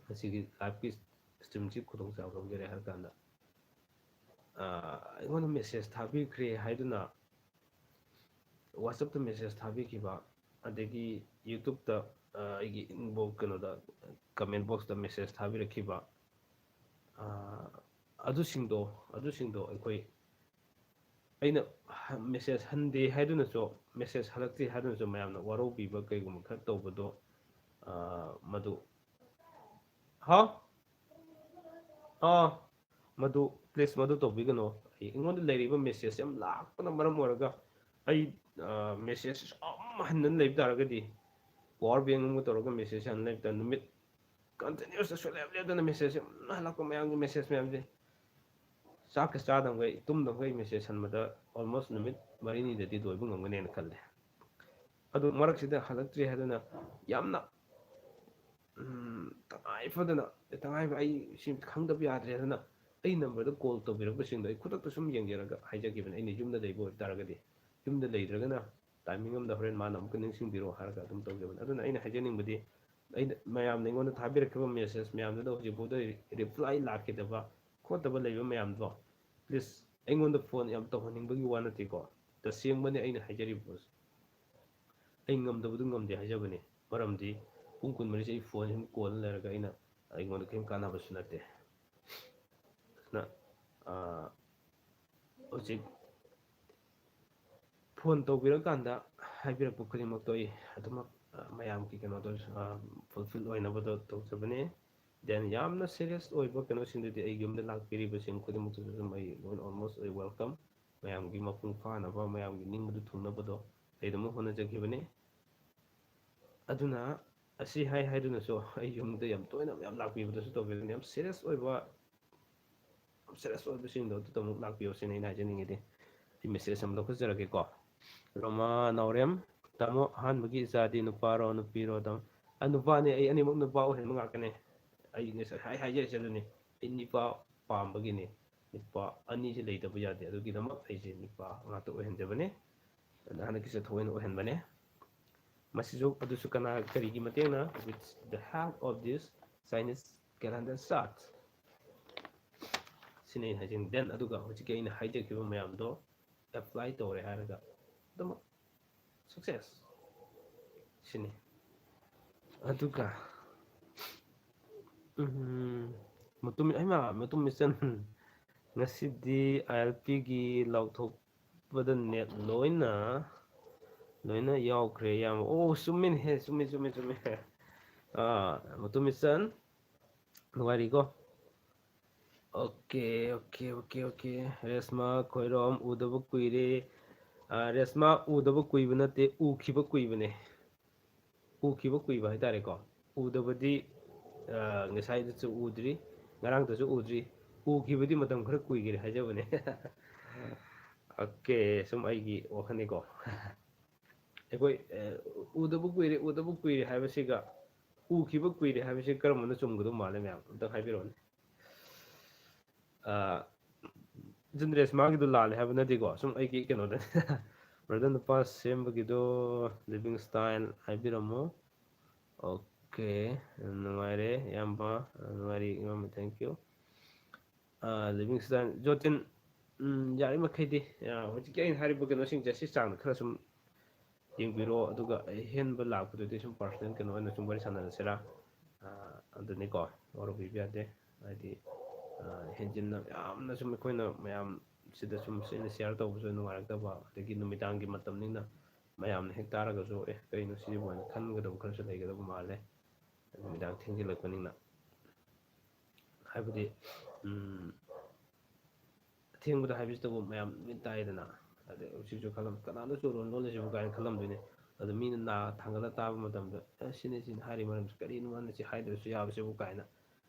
S1: ꯃꯁꯤꯒꯤ ꯂꯥꯏꯐꯀꯤ ꯏꯁꯇ꯭ꯔꯤꯝꯁꯤ ꯈꯨꯗꯣꯡꯆꯥꯕ ꯂꯧꯖꯔꯦ ꯍꯥꯏꯔ ꯀꯥꯟꯗ ꯑꯩꯉꯣꯟꯗ ꯃꯦꯁꯦꯖ ꯊꯥꯕꯤꯈ꯭ꯔꯦ ꯍꯥꯏꯗꯨꯅ ꯋꯥꯆꯞꯇ ꯃꯦꯁꯦꯖ ꯊꯥꯕꯤꯈꯤꯕ ꯑꯗꯒꯤ ꯌꯨꯇꯨꯕꯇ ꯑꯩꯒꯤ ꯀꯩꯅꯣꯗ ꯀꯃꯦꯟ ꯕꯣꯛꯁꯇ ꯃꯦꯁꯦꯖ ꯊꯥꯕꯤꯔꯛꯈꯤꯕ ꯑꯗꯨꯁꯤꯡꯗꯣ ꯑꯩꯈꯣꯏ ꯑꯩꯅ ꯃꯦꯁꯦꯖ ꯍꯟꯗꯦ ꯍꯥꯏꯗꯨꯅꯁꯨ ꯃꯦꯁꯦꯖ ꯍꯜꯂꯛꯇꯦ ꯍꯥꯏꯗꯨꯅꯁꯨ ꯃꯌꯥꯝꯅ ꯋꯥꯔꯧꯕꯤꯕ ꯀꯩꯒꯨꯝꯕ ꯈꯔ ꯇꯧꯕꯗꯣ ꯃꯗꯨ ꯃꯗꯨ ꯄ꯭ꯂꯤꯖ ꯃꯗꯨ ꯇꯧꯕꯤꯒꯅꯨ ꯑꯩꯉꯣꯟꯗ ꯂꯩꯔꯤꯕ ꯃꯦꯁꯦꯖ ꯌꯥꯝ ꯂꯥꯛꯄꯅ ꯃꯔꯝ ꯑꯣꯏꯔꯒ ꯑꯩ ꯃꯦꯁꯦꯖ ꯁꯨꯝ ꯍꯟꯗꯅ ꯂꯩꯕ ꯇꯥꯔꯒꯗꯤ ꯄꯋꯥꯔ ꯕꯦꯡ ꯑꯃ ꯇꯧꯔꯒ ꯃꯦꯁꯦꯖ ꯍꯟꯅ ꯂꯩꯕ ꯇꯥꯔꯦ ꯅꯨꯃꯤꯠ ꯀꯟꯇꯤꯅ꯭ꯌꯨꯁꯇ ꯁꯨꯡꯂꯦꯞ ꯂꯦꯞꯇꯅ ꯃꯦꯁꯦꯖ ꯌꯥꯝ ꯍꯜꯂꯛꯄ ꯃꯌꯥꯝꯒꯤ ꯃꯦꯁꯦꯖ ꯃꯌꯥꯝꯁꯦ ꯆꯥꯛꯀ ꯆꯥꯗꯕꯈꯩ ꯇꯨꯝꯗꯕꯈꯩ ꯃꯦꯁꯦꯖ ꯍꯟꯕꯗ ꯑꯣꯜꯃꯣꯁ ꯅꯨꯃꯤꯠ ꯃꯔꯤꯅꯤꯗꯗꯤ ꯂꯣꯏꯕ ꯉꯝꯒꯅꯦꯅ ꯈꯜꯂꯦ ꯑꯗꯨ ꯃꯔꯛꯁꯤꯗ ꯍꯜꯂꯛꯇ꯭ꯔꯤ ꯍꯥꯏꯗꯨꯅ ꯌꯥꯝꯅ ꯇꯉꯥꯏ ꯐꯗꯅ ꯇꯉꯥꯏ ꯑꯩ ꯁꯤ ꯈꯪꯗꯕ ꯌꯥꯗ꯭ꯔꯦ ꯑꯗꯨꯅ ꯑꯩ ꯅꯝꯕꯔꯗ ꯀꯣꯜ ꯇꯧꯕꯤꯔꯛꯄꯁꯤꯡꯗꯣ ꯑꯩ ꯈꯨꯗꯛꯇ ꯁꯨꯝ ꯌꯦꯡꯖꯔꯒ ꯍꯥꯏꯖꯈꯤꯕꯅꯦ ꯑꯩꯅ ꯌꯨꯝꯗ ꯂꯩꯕ ꯑꯣꯏꯇꯥꯔꯒꯗꯤ ꯌꯨꯝꯗ ꯂꯩꯇ꯭ꯔꯒꯅ ꯇꯥꯏꯃꯤꯡ ꯑꯃꯗ ꯍꯣꯔꯦꯟ ꯃꯥꯅ ꯑꯃꯨꯛꯀ ꯅꯤꯡꯁꯤꯡꯕꯤꯔꯛꯑꯣ ꯍꯥꯏꯔꯒ ꯑꯗꯨꯝ ꯇꯧꯖꯕꯅꯦ ꯑꯗꯨꯅ ꯑꯩꯅ ꯍꯥꯏꯖꯅꯤꯡꯕꯗꯤ ꯑꯩꯅ ꯃꯌꯥꯝꯅ ꯑꯩꯉꯣꯟꯗ ꯊꯥꯕꯤꯔꯛꯈꯤꯕ ꯃꯦꯁꯦꯖ ꯃꯌꯥꯝꯗꯨꯗ ꯍꯧꯖꯤꯛꯐꯥꯎꯗ ꯔꯤꯄ꯭ꯂꯥꯏ ꯂꯥꯛꯈꯤꯗꯕ ꯈꯣꯠꯇꯕ ꯂꯩꯕ ꯃꯌꯥꯝꯗꯣ ꯄ꯭ꯂꯤꯖ ꯑꯩꯉꯣꯟꯗ ꯐꯣꯟ ꯌꯥꯝ ꯇꯧꯍꯟꯅꯤꯡꯕꯒꯤ ꯋꯥ ꯅꯠꯇꯦꯀꯣ ꯇꯁꯦꯡꯕꯅꯤ ꯑꯩꯅ ꯍꯥꯏꯖꯔꯤꯕ ꯄꯣꯠꯁꯦ ꯑꯩ ꯉꯝꯗꯕꯗꯨ ꯉꯝꯗꯦ ꯍꯥꯏꯖꯕꯅꯤ ꯃꯔꯝꯗꯤ ꯄꯨꯡ 24ꯁꯦ ꯑꯩ ꯐꯣꯟ ꯁꯨꯝ ꯀꯣꯜ ꯂꯩꯔꯒ ꯑꯩꯉꯣꯟꯗ ꯀꯔꯤꯝ ꯀꯥꯟꯅꯕꯁꯨ ꯅꯠꯇꯦ ꯑꯗꯨꯅ ꯍꯧꯖꯤꯛ ꯐꯣꯟ ꯇꯧꯕꯤꯔꯀꯥꯟꯗ ꯍꯥꯏꯕꯤꯔꯛꯄ ꯈꯨꯗꯤꯡꯃꯛꯇꯣ ꯑꯩ ꯑꯗꯨꯃꯛ ꯃꯌꯥꯝꯒꯤ ꯀꯩꯅꯣꯗꯣ ꯐꯨꯜꯐꯤꯜ ꯑꯣꯏꯅꯕꯗꯣ ꯇꯧꯖꯕꯅꯤ ꯗꯦꯟ ꯌꯥꯝꯅ ꯁꯦꯔꯤꯌꯁ ꯑꯣꯏꯕ ꯀꯩꯅꯣꯁꯤꯡꯗꯨꯗꯤ ꯑꯩ ꯌꯨꯝꯗ ꯂꯥꯛꯄꯤꯔꯤꯕꯁꯤꯡ ꯈꯨꯗꯤꯡꯃꯛꯇꯁꯨ ꯑꯗꯨꯝ ꯑꯩ ꯂꯣꯏꯅ ꯑꯣꯜꯃꯣꯁ ꯑꯩ ꯋꯦꯜꯀꯝ ꯃꯌꯥꯝꯒꯤ ꯃꯄꯨꯡ ꯐꯥꯅꯕ ꯃꯌꯥꯝꯒꯤ ꯅꯤꯡꯕꯗꯨ ꯊꯨꯡꯅꯕꯗꯣ ꯑꯩ ꯑꯗꯨꯃꯛ ꯍꯣꯠꯅꯖꯈꯤꯕꯅꯤ ꯑꯗꯨꯅ ꯑꯁꯤ ꯍꯥꯏꯗꯨꯅꯁꯨ ꯑꯩ ꯌꯨꯝꯗ ꯌꯥꯝ ꯇꯣꯏꯅ ꯌꯥꯝ ꯂꯥꯛꯄꯤꯕꯗꯁꯨ ꯇꯧꯕꯤꯕꯅꯤ ꯌꯥꯝ ꯁꯦꯔꯤꯌꯁ ꯑꯣꯏꯕꯁꯤꯡꯗꯣ ꯑꯗꯨꯗ ꯑꯃꯨꯛ ꯂꯥꯛꯄꯤꯌꯣ ꯁꯤꯅ ꯑꯩꯅ ꯍꯥꯏꯖꯅꯤꯡꯉꯤꯗꯤ ꯑꯩ ꯃꯦꯁꯦꯖ ꯑꯃ ꯂꯧꯈꯠꯆꯔꯒꯦꯀꯣ ꯔꯣꯃꯥ ꯅꯥꯎꯔꯦꯝ ꯇꯥꯃꯣ ꯑꯍꯥꯟꯕꯒꯤ ꯏꯆꯥꯗꯤ ꯅꯨꯄꯥꯔꯣ ꯅꯨꯄꯤꯔꯣ ꯇꯥꯃꯣ ꯅꯨꯄꯥꯅꯤ ꯑꯩ ꯑꯅꯤꯃꯛ ꯅꯨꯄꯥ ꯑꯣꯏꯍꯟꯕ ꯉꯥꯛꯇꯅꯦ ꯑꯩ ꯉꯁꯥꯏ ꯍꯥꯏꯖꯔꯤꯁꯦ ꯑꯗꯨꯅꯤ ꯑꯩ ꯅꯨꯄꯥ ꯄꯥꯝꯕꯒꯤꯅꯤ ꯅꯨꯄꯥ ꯑꯅꯤꯁꯤ ꯂꯩꯇꯕ ꯌꯥꯗꯦ ꯑꯗꯨꯒꯤꯗꯃꯛ ꯑꯩꯁꯦ ꯅꯨꯄꯥ ꯉꯥꯛꯇ ꯑꯣꯏꯍꯟꯖꯕꯅꯦ ꯍꯟꯗꯛꯀꯤꯁꯦ ꯊꯑꯣꯏꯅ ꯑꯣꯏꯍꯟꯕꯅꯦ ꯃꯁꯤꯁꯨ ꯑꯗꯨꯁꯨ ꯀꯔꯤꯒꯤ ꯃꯇꯦꯡꯅ with the help of this Chinese calendar chart ꯁꯤꯅꯤ ꯑꯩꯅ ꯍꯥꯏꯖꯅꯤꯡꯉꯤ ꯗꯦꯟ ꯑꯗꯨꯒ ꯍꯧꯖꯤꯛꯀꯤ ꯑꯩꯅ ꯍꯥꯏꯖꯈꯤꯕ ꯃꯌꯥꯝꯗꯣ ꯑꯦꯄ꯭ꯂꯥꯏ ꯇꯧꯔꯦ ꯍꯥꯏꯔꯒ ꯑꯗꯨꯃꯛ ꯁꯛꯁꯦꯁ ꯁꯤꯅꯤ ꯑꯗꯨꯒ ꯃꯇꯨꯡ ꯏꯆꯟ ꯉꯁꯤꯗꯤ ꯑꯥꯏ ꯑꯦꯜ ꯄꯤꯒꯤ ꯂꯥꯎꯊꯣꯛꯄꯗ ꯅꯦꯠ ꯂꯣꯏꯅ ꯌꯥꯎꯈ꯭ꯔꯦ ꯌꯥꯝ ꯑꯣ ꯆꯨꯝꯃꯤꯅꯦꯍꯦ ꯆꯨꯝꯃꯤ ꯃꯇꯨꯡ ꯏꯆꯟ ꯅꯨꯡꯉꯥꯏꯔꯤꯀꯣ ꯑꯣꯀꯦ ꯔꯦꯁꯃꯥ ꯈꯣꯏꯔꯣꯝ ꯎꯗꯕ ꯀꯨꯏꯔꯦ ꯔꯦꯁꯃꯥ ꯎꯗꯕ ꯀꯨꯏꯕ ꯅꯠꯇꯦ ꯎꯈꯤꯕ ꯀꯨꯏꯕꯅꯦ ꯎꯈꯤꯕ ꯀꯨꯏꯕ ꯍꯥꯏꯇꯥꯔꯦꯀꯣ ꯎꯗꯕꯗꯤ ꯉꯁꯥꯏꯗꯁꯨ ꯎꯗ꯭ꯔꯤ ꯉꯔꯥꯡꯗꯁꯨ ꯎꯗ꯭ꯔꯤ ꯎꯈꯤꯕꯗꯤ ꯃꯇꯝ ꯈꯔ ꯀꯨꯏꯈꯔꯦ ꯍꯥꯏꯖꯕꯅꯦ ꯑꯣꯀꯦ ꯁꯨꯝ ꯑꯩꯒꯤ ꯋꯥꯈꯜꯅꯤꯀꯣ ꯑꯩꯈꯣꯏ ꯎꯗꯕ ꯀꯨꯏꯔꯦ ꯍꯥꯏꯕꯁꯤꯒ ꯎꯈꯤꯕ ꯀꯨꯏꯔꯦ ꯍꯥꯏꯕꯁꯤ ꯀꯔꯝꯕꯅ ꯆꯨꯝꯒꯗꯧ ꯃꯥꯜꯂꯦ ꯃꯌꯥꯝ ꯑꯝꯇꯪ ꯍꯥꯏꯕꯤꯔꯛꯑꯣꯅꯦ ꯖꯟꯗ꯭ꯔꯦꯁ ꯃꯥꯒꯤꯗꯣ ꯂꯥꯜꯂꯦ ꯍꯥꯏꯕ ꯅꯠꯇꯦꯀꯣ ꯁꯨꯝ ꯑꯩꯒꯤ ꯀꯩꯅꯣꯗ ꯕ꯭ꯔꯗꯔ ꯅꯨꯄꯥ ꯁꯦꯝꯕꯒꯤꯗꯣ ꯂꯤꯕꯤꯡ ꯏꯁꯇꯥꯏꯜ ꯍꯥꯏꯕꯤꯔꯝꯃꯣ ꯑꯣꯀꯦ ꯅꯨꯡꯉꯥꯏꯔꯦ ꯏꯌꯥꯝꯕ ꯅꯨꯡꯉꯥꯏꯔꯤ ꯏꯌꯥꯝꯕ ꯊꯦꯡꯛ ꯌꯨ ꯂꯤꯕꯤꯡ ꯏꯁꯇꯥꯏꯜ ꯖꯣꯇꯤꯟ ꯌꯥꯔꯤꯃꯈꯩꯗꯤ ꯍꯧꯖꯤꯛꯀꯤ ꯑꯩꯅ ꯍꯥꯏꯔꯤꯕ ꯀꯩꯅꯣꯁꯤꯡꯁꯦ ꯁꯤ ꯆꯥꯡꯗ ꯈꯔ ꯁꯨꯝ ꯌꯦꯡꯕꯤꯔꯣ ꯑꯗꯨꯒ ꯑꯍꯦꯟꯕ ꯂꯥꯛꯄꯗꯨꯗꯤ ꯁꯨꯝ ꯄꯥꯔꯁꯣꯅꯦꯜ ꯀꯩꯅꯣ ꯑꯣꯏꯅ ꯁꯨꯝ ꯋꯥꯔꯤ ꯁꯥꯟꯅꯔꯁꯤꯔꯥ ꯑꯗꯨꯅꯤꯀꯣ ꯋꯥꯔꯧꯕꯤꯕ ꯌꯥꯗꯦ ꯍꯥꯏꯗꯤ ꯍꯦꯟꯖꯤꯟꯅ ꯌꯥꯝꯅ ꯁꯨꯝ ꯑꯩꯈꯣꯏꯅ ꯃꯌꯥꯝ ꯁꯤꯗ ꯁꯨꯝ ꯑꯩꯅ ꯁꯤꯌꯥꯔ ꯇꯧꯕꯁꯨ ꯅꯨꯡꯉꯥꯏꯔꯛꯇꯕ ꯑꯗꯒꯤ ꯅꯨꯃꯤꯗꯥꯡꯒꯤ ꯃꯇꯝꯅꯤꯅ ꯃꯌꯥꯝꯅ ꯍꯦꯛ ꯇꯥꯔꯒꯁꯨ ꯀꯩꯅꯣ ꯁꯤꯕꯨ ꯍꯥꯏꯅ ꯈꯟꯒꯗꯕ ꯈꯔꯁꯨ ꯂꯩꯒꯗꯕ ꯃꯥꯜꯂꯦ ꯅꯨꯃꯤꯗꯥꯡ ꯊꯦꯡꯖꯤꯜꯂꯛꯄꯅꯤꯅ ꯍꯥꯏꯕꯗꯤ ꯑꯊꯦꯡꯕꯗ ꯍꯥꯏꯕꯁꯤꯇꯕꯨ ꯃꯌꯥꯝ ꯃꯤꯠ ꯇꯥꯏꯗꯅ ꯑꯗꯩ ꯍꯧꯖꯤꯛꯁꯨ ꯀꯅꯥꯅ ꯆꯨꯔꯣꯟ ꯂꯣꯜꯂꯤꯁꯤꯕꯨ ꯀꯥꯏꯅ ꯈꯜꯂꯝꯗꯣꯏꯅꯦ ꯑꯗꯣ ꯃꯤꯅ ꯊꯥꯡꯒꯠꯂ ꯇꯥꯕ ꯃꯇꯝꯗ ꯁꯤꯅ ꯍꯥꯏꯔꯤꯕ ꯃꯔꯝꯁꯤ ꯀꯔꯤꯅꯣ ꯃꯥꯅ ꯁꯤ ꯍꯥꯏꯗ꯭ꯔꯁꯨ ꯌꯥꯕꯁꯤꯕꯨ ꯀꯥꯏꯅ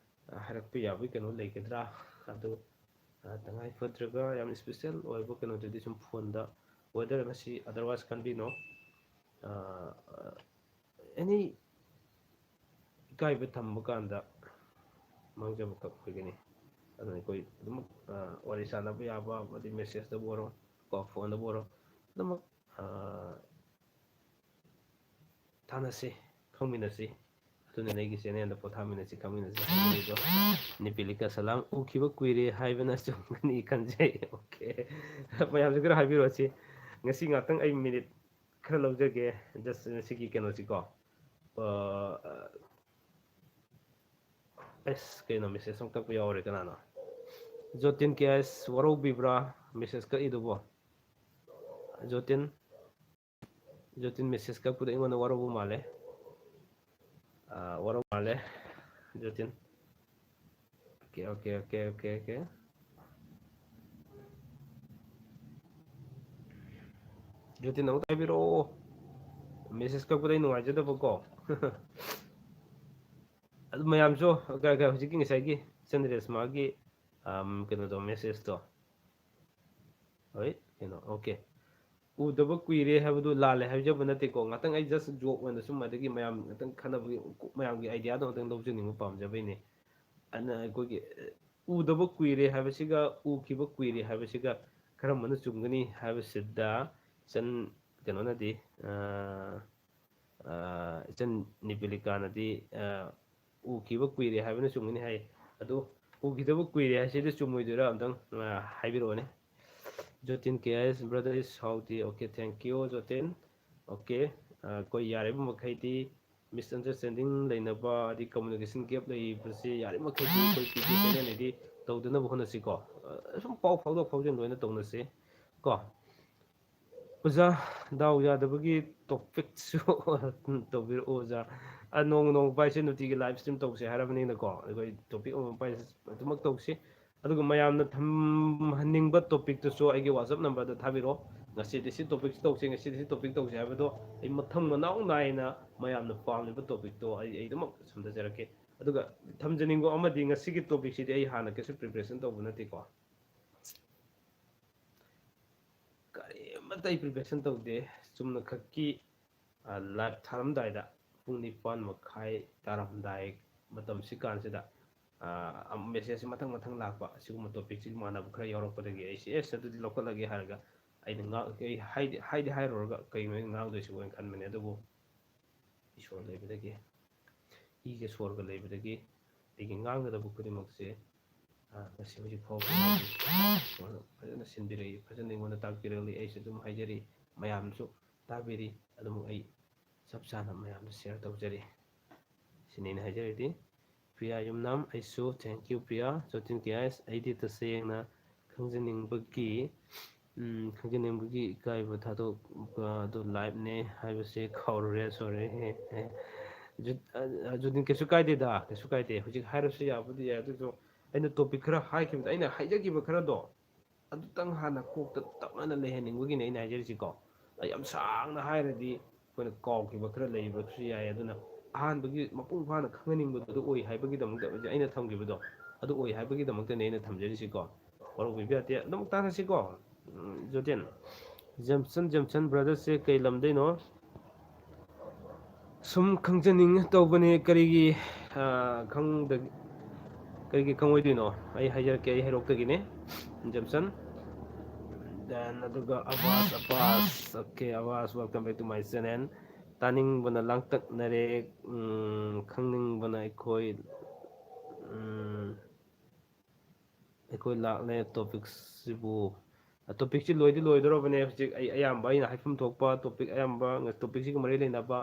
S1: ꯍꯥꯏꯔꯛꯄ ꯌꯥꯕꯒꯤ ꯀꯩꯅꯣ ꯂꯩꯒꯗ꯭ꯔꯥ ꯑꯗꯨ ꯇꯉꯥꯏ ꯐꯗ꯭ꯔꯒ ꯌꯥꯝ ꯏꯁꯄꯤꯁꯦꯜ ꯑꯣꯏꯕ ꯀꯩꯅꯣꯗꯨꯗꯤ ꯁꯨꯝ ꯐꯣꯟꯗ ꯋꯦꯗꯔ ꯉꯁꯤ ꯑꯗꯔꯋꯥꯏꯁ ꯈꯟꯕꯤꯅꯣ ꯑꯦꯅꯤ ꯏꯀꯥꯏꯕ ꯊꯝꯕ ꯀꯥꯟꯗ ꯃꯥꯡꯖꯕ ꯈꯛ ꯑꯣꯏꯒꯅꯤ ꯑꯗꯨꯅ ꯑꯩꯈꯣꯏ ꯑꯗꯨꯝꯃꯛ ꯋꯥꯔꯤ ꯁꯥꯟꯅꯕ ꯌꯥꯕ ꯑꯃꯗꯤ ꯃꯦꯁꯦꯖꯇꯕꯨ ꯑꯣꯏꯔꯣ ꯀꯣ ꯐꯣꯟꯗꯕꯨ ꯑꯣꯏꯔꯣ ꯑꯗꯨꯃꯛ ꯊꯥꯅꯁꯤ ꯈꯪꯃꯤꯟꯅꯁꯤ ꯑꯗꯨꯅ ꯑꯩꯒꯤ ꯆꯦꯅꯦꯜꯗ ꯄꯣꯊꯥꯃꯤꯟꯅꯁꯤ ꯈꯪꯃꯤꯟꯅꯁꯤ ꯍꯥꯏꯕꯗꯣ ꯅꯤꯄꯤꯂꯤꯀꯥ ꯁꯂꯥꯝ ꯎꯈꯤꯕ ꯀꯨꯏꯔꯦ ꯍꯥꯏꯕꯅ ꯆꯨꯝꯒꯅꯤ ꯈꯟꯖꯩ ꯑꯣꯀꯦ ꯃꯌꯥꯝꯁꯨ ꯈꯔ ꯍꯥꯏꯕꯤꯔꯛꯑꯣꯁꯤ ꯉꯁꯤ ꯉꯥꯛꯇꯪ ꯑꯩ ꯃꯤꯅꯤꯠ ꯈꯔ ꯂꯧꯖꯒꯦ ꯖꯁ ꯉꯁꯤꯒꯤ ꯀꯩꯅꯣꯁꯤꯀꯣ ꯀꯩꯅꯣ ꯃꯦꯁꯦꯖ ꯑꯃ ꯀꯛꯄ ꯌꯥꯎꯔꯦ ꯀꯅꯥꯅꯣ ꯖꯣꯇꯤꯟ ꯀꯦꯁ ꯋꯥꯔꯧꯕꯤꯕ꯭ꯔꯥ ꯃꯦꯁꯦꯖ ꯀꯛꯏꯗꯨꯕꯣ ꯖꯣꯇꯤꯟ ꯃꯦꯁꯦꯖ ꯀꯛꯄꯗ ꯑꯩꯉꯣꯟꯗ ꯋꯥꯔꯧꯕ ꯃꯥꯜꯂꯦ ꯖꯣꯇꯤꯟ ꯑꯣꯀꯦ ꯖꯣꯇꯤꯟ ꯑꯃꯨꯛ ꯍꯥꯏꯕꯤꯔꯛꯑꯣ ꯃꯦꯁꯦꯖ ꯀꯛꯄꯗ ꯑꯩ ꯅꯨꯡꯉꯥꯏꯖꯗꯕꯀꯣ ꯑꯗꯨ ꯃꯌꯥꯝꯁꯨ ꯍꯧꯖꯤꯛꯀꯤ ꯉꯁꯥꯏꯒꯤ ꯆꯟꯗ꯭ꯔꯦꯁꯃꯥꯒꯤ ꯀꯩꯅꯣꯗꯣ ꯃꯦꯁꯦꯖꯇꯣ ꯍꯣꯏ ꯀꯩꯅꯣ ꯑꯣꯀꯦ ꯎꯗꯕ ꯀꯨꯏꯔꯦ ꯍꯥꯏꯕꯗꯨ ꯂꯥꯜꯂꯦ ꯍꯥꯏꯖꯕ ꯅꯠꯇꯦꯀꯣ ꯉꯥꯛꯇꯪ ꯑꯩ ꯖꯁ ꯖꯣꯛ ꯑꯣꯏꯅ ꯁꯨꯝ ꯑꯗꯒꯤ ꯃꯌꯥꯝ ꯉꯥꯛꯇꯪ ꯈꯟꯅꯕꯒꯤ ꯃꯌꯥꯝꯒꯤ ꯑꯥꯏꯗꯤꯌꯥꯗꯣ ꯉꯥꯛꯇꯪ ꯂꯧꯖꯅꯤꯡꯕ ꯄꯥꯝꯖꯕꯩꯅꯦ ꯑꯗꯨꯅ ꯑꯩꯈꯣꯏꯒꯤ ꯎꯗꯕ ꯀꯨꯏꯔꯦ ꯍꯥꯏꯕꯁꯤꯒ ꯎꯈꯤꯕ ꯀꯨꯏꯔꯦ ꯍꯥꯏꯕꯁꯤꯒ ꯀꯔꯝꯕꯅ ꯆꯨꯝꯒꯅꯤ ꯍꯥꯏꯕꯁꯤꯗ ꯏꯆꯟ ꯀꯩꯅꯣꯅꯗꯤ ꯏꯆꯟ ꯅꯤꯄꯤꯂꯤꯀꯥꯅꯗꯤ ꯎꯈꯤꯕ ꯀꯨꯏꯔꯦ ꯍꯥꯏꯕꯅ ꯆꯨꯝꯒꯅꯤ ꯍꯥꯏ ꯑꯗꯣ ꯎꯈꯤꯗꯕ ꯀꯨꯏꯔꯦ ꯍꯥꯏꯁꯤꯗꯤ ꯆꯨꯝꯃꯣꯏꯗꯣꯏꯔꯥ ꯑꯝꯇꯪ ꯍꯥꯏꯕꯤꯔꯛꯑꯣꯅꯦ ꯖꯣꯇꯤꯟ ꯀꯦ ꯑꯦꯁ ꯕ꯭ꯔꯗꯔ ꯏꯁ ꯁꯥꯎꯗꯤ okay thank you Jotin okay ꯑꯩꯈꯣꯏ ꯌꯥꯔꯤꯕ ꯃꯈꯩꯗꯤ ꯃꯤꯁꯑꯟꯗꯔꯁꯇꯦꯟꯗꯤꯡ ꯂꯩꯅꯕ ꯑꯗꯩ ꯀꯝꯃꯨꯅꯤꯀꯦꯁꯟ ꯒꯦꯞ ꯂꯩꯕꯁꯤ ꯌꯥꯔꯤꯕꯃꯈꯩꯗꯤ ꯑꯩꯈꯣꯏ ꯄꯤ ꯄꯤ ꯆꯦꯅꯦꯜꯗꯩꯗꯤ ꯇꯧꯗꯅꯕ ꯍꯣꯠꯅꯁꯤꯀꯣ ꯁꯨꯝ ꯄꯥꯎ ꯐꯥꯎꯗꯣꯛ ꯐꯥꯎꯖꯤꯟ ꯂꯣꯏꯅ ꯇꯧꯅꯁꯤ ꯀꯣ ꯑꯣꯖꯥ ꯗꯥꯎ ꯌꯥꯗꯕꯒꯤ ꯇꯣꯄꯤꯛꯁꯨ ꯇꯧꯕꯤꯔꯛꯑꯣ ꯑꯣꯖꯥ ꯅꯣꯡꯃ ꯅꯣꯡꯃ ꯄꯥꯏꯁꯦ ꯅꯨꯡꯇꯤꯒꯤ ꯂꯥꯏꯞ ꯏꯁꯇ꯭ꯔꯤꯝ ꯇꯧꯁꯦ ꯍꯥꯏꯔꯕꯅꯤꯅꯀꯣ ꯑꯩꯈꯣꯏ ꯇꯣꯄꯤꯛ ꯑꯃꯃꯝ ꯄꯥꯏꯁꯦ ꯑꯗꯨꯃꯛ ꯇꯧꯁꯤ ꯑꯗꯨꯒ ꯃꯌꯥꯝꯅ ꯊꯝꯍꯟꯅꯤꯡꯕ ꯇꯣꯄꯤꯛꯇꯨꯁꯨ ꯑꯩꯒꯤ ꯋꯥꯆꯞ ꯅꯝꯕꯔꯗ ꯊꯥꯕꯤꯔꯛꯑꯣ ꯉꯁꯤꯗꯤ ꯁꯤ ꯇꯣꯄꯤꯛꯁ ꯇꯧꯁꯦ ꯉꯁꯤꯗꯤ ꯁꯤ ꯇꯣꯄꯤꯛ ꯇꯧꯁꯦ ꯍꯥꯏꯕꯗꯣ ꯑꯩ ꯃꯊꯪ ꯃꯅꯥꯎ ꯅꯥꯏꯅ ꯃꯌꯥꯝꯅ ꯄꯥꯝꯂꯤꯕ ꯇꯣꯄꯤꯛꯇꯣ ꯑꯩ ꯑꯗꯨꯃꯛ ꯁꯝꯊꯖꯔꯛꯀꯦ ꯑꯗꯨꯒ ꯊꯝꯖꯅꯤꯡꯕ ꯑꯃꯗꯤ ꯉꯁꯤꯒꯤ ꯇꯣꯄꯤꯛꯁꯤꯗꯤ ꯑꯩ ꯍꯥꯟꯅ ꯀꯩꯁꯨ ꯄ꯭ꯔꯤꯄꯦꯔꯦꯁꯟ ꯇꯧꯕ ꯅꯠꯇꯦꯀꯣ ꯀꯔꯤꯃꯠꯇ ꯑꯩ ꯄ꯭ꯔꯤꯄꯦꯔꯦꯁꯟ ꯇꯧꯗꯦ ꯆꯨꯝꯅ ꯈꯛꯀꯤ ꯂꯥꯏꯚ ꯊꯥꯔꯝꯗꯥꯏꯗ ꯄꯨꯡ 9:30 ꯇꯥꯔꯝꯗꯥꯏ ꯃꯇꯝꯁꯤ ꯀꯥꯟꯁꯤꯗ ꯃꯦꯁꯦꯖꯁꯤ ꯃꯊꯪ ꯃꯊꯪ ꯂꯥꯛꯄ ꯑꯁꯤꯒꯨꯝꯕ ꯇꯣꯄꯤꯛꯁꯤ ꯃꯥꯟꯅꯕ ꯈꯔ ꯌꯥꯎꯔꯛꯄꯗꯒꯤ ꯑꯩꯁꯦ ꯑꯗꯨꯗꯤ ꯂꯧꯈꯠꯂꯒꯦ ꯍꯥꯏꯔꯒ ꯑꯩꯅ ꯍꯥꯏꯗꯤ ꯍꯥꯏꯔꯨꯔꯒ ꯀꯩꯅꯣ ꯑꯩꯅ ꯉꯥꯡꯗꯣꯏꯁꯤꯕꯣ ꯑꯣꯏꯅ ꯈꯟꯕꯅꯦ ꯑꯗꯨꯕꯨ ꯏꯁꯣꯔ ꯂꯩꯕꯗꯒꯤ ꯏꯒ ꯁꯣꯔꯒ ꯂꯩꯕꯗꯒꯤ ꯑꯩꯒꯤ ꯉꯥꯡꯒꯗꯕ ꯈꯨꯗꯤꯡꯃꯛꯁꯦ ꯉꯁꯤ ꯍꯧꯖꯤꯛ ꯐꯥꯎꯕ ꯐꯖꯅ ꯁꯤꯟꯕꯤꯔꯛꯏ ꯐꯖꯅ ꯑꯩꯉꯣꯟꯗ ꯇꯥꯛꯄꯤꯔꯛꯂꯤ ꯑꯩꯁꯨ ꯑꯗꯨꯝ ꯍꯥꯏꯖꯔꯤ ꯃꯌꯥꯝꯁꯨ ꯇꯥꯕꯤꯔꯤ ꯑꯗꯨꯕꯨ ꯑꯩ ꯆꯞ ꯆꯥꯅ ꯃꯌꯥꯝꯗ ꯁꯤꯌꯔ ꯇꯧꯖꯔꯤ ꯁꯤꯅꯤ ꯑꯩꯅ ꯍꯥꯏꯖꯔꯤꯗꯤ ꯄ꯭ꯔꯤꯌꯥ ꯌꯨꯝꯅꯥꯝ ꯑꯩꯁꯨ ꯊꯦꯡꯛ ꯌꯨ ꯄ꯭ꯔꯤꯌꯥ ꯖꯣꯇꯤꯟ ꯀꯦꯌꯥꯁ ꯑꯩꯗꯤ ꯇꯁꯦꯡꯅ ꯈꯪꯖꯅꯤꯡꯕꯒꯤ ꯏꯀꯥꯏꯕ ꯊꯥꯗꯣꯛꯄ ꯑꯗꯨ ꯂꯥꯏꯞꯅꯦ ꯍꯥꯏꯕꯁꯦ ꯀꯥꯎꯔꯨꯔꯦ ꯁꯣꯔꯤ ꯖꯣꯇꯤꯟ ꯀꯩꯁꯨ ꯀꯥꯏꯗꯦꯗ ꯀꯩꯁꯨ ꯀꯥꯏꯗꯦ ꯍꯧꯖꯤꯛ ꯍꯥꯏꯔꯁꯨ ꯌꯥꯕꯨꯗꯤ ꯌꯥꯏ ꯑꯗꯨꯁꯨ ꯑꯩꯅ ꯇꯣꯄꯤꯛ ꯈꯔ ꯍꯥꯏꯈꯤꯕꯗ ꯑꯩꯅ ꯍꯥꯏꯖꯈꯤꯕ ꯈꯔꯗꯣ ꯑꯗꯨꯇꯪ ꯍꯥꯟꯅ ꯀꯣꯛꯇ ꯇꯞꯅꯅ ꯂꯩꯍꯟꯅꯤꯡꯕꯒꯤꯅꯦ ꯑꯩꯅ ꯍꯥꯏꯖꯔꯤꯁꯤꯀꯣ ꯌꯥꯝ ꯁꯥꯡꯅ ꯍꯥꯏꯔꯗꯤ ꯑꯩꯈꯣꯏꯅ ꯀꯥꯎꯈꯤꯕ ꯈꯔ ꯂꯩꯕꯁꯨ ꯌꯥꯏ ꯑꯗꯨꯅ ꯑꯍꯥꯟꯕꯒꯤ ꯃꯄꯨꯡ ꯐꯥꯅ ꯈꯪꯍꯟꯅꯤꯡꯕꯗꯨ ꯑꯣꯏ ꯍꯥꯏꯕꯒꯤꯗꯃꯛꯇ ꯍꯧꯖꯤꯛ ꯑꯩꯅ ꯊꯝꯈꯤꯕꯗꯣ ꯑꯗꯨ ꯑꯣꯏ ꯍꯥꯏꯕꯒꯤꯗꯃꯛꯇꯅꯦ ꯑꯩꯅ ꯊꯝꯖꯔꯤꯁꯤꯀꯣ ꯋꯥꯔꯧꯕꯤꯕ ꯌꯥꯗꯦ ꯑꯗꯨꯝ ꯇꯥꯟꯅꯁꯤꯀꯣ ꯖꯣꯇꯦꯟ ꯖꯦꯝꯁꯟ ꯕ꯭ꯔꯗꯔꯁꯦ ꯀꯩ ꯂꯝꯗꯩꯅꯣ ꯁꯨꯝ ꯈꯪꯖꯅꯤꯡꯉꯤ ꯇꯧꯕꯅꯤ ꯀꯔꯤꯒꯤ ꯈꯪꯉꯣꯏꯗꯣꯏꯅꯣ ꯑꯩ ꯍꯥꯏꯖꯔꯛꯀꯦ ꯑꯩ ꯍꯩꯔꯣꯛꯇꯒꯤꯅꯦ ꯖꯦꯝꯁꯟ ꯗꯦꯟ ꯑꯗꯨꯒ Abbas okay Abbas welcome back to my channel ꯇꯥꯅꯤꯡꯕꯅ ꯂꯥꯡꯇꯛꯅꯔꯦ ꯈꯪꯅꯤꯡꯕꯅ ꯑꯩꯈꯣꯏ ꯂꯥꯛꯂꯦ ꯇꯣꯄꯤꯛꯁꯤ ꯂꯣꯏꯗꯤ ꯂꯣꯏꯗꯧꯔꯕꯅꯦ ꯍꯧꯖꯤꯛ ꯑꯩ ꯑꯌꯥꯝꯕ ꯑꯩꯅ ꯍꯥꯏꯐꯝ ꯊꯣꯛꯄ ꯇꯣꯄꯤꯛ ꯑꯌꯥꯝꯕ ꯇꯣꯄꯤꯛꯁꯤꯒ ꯃꯔꯤ ꯂꯩꯅꯕ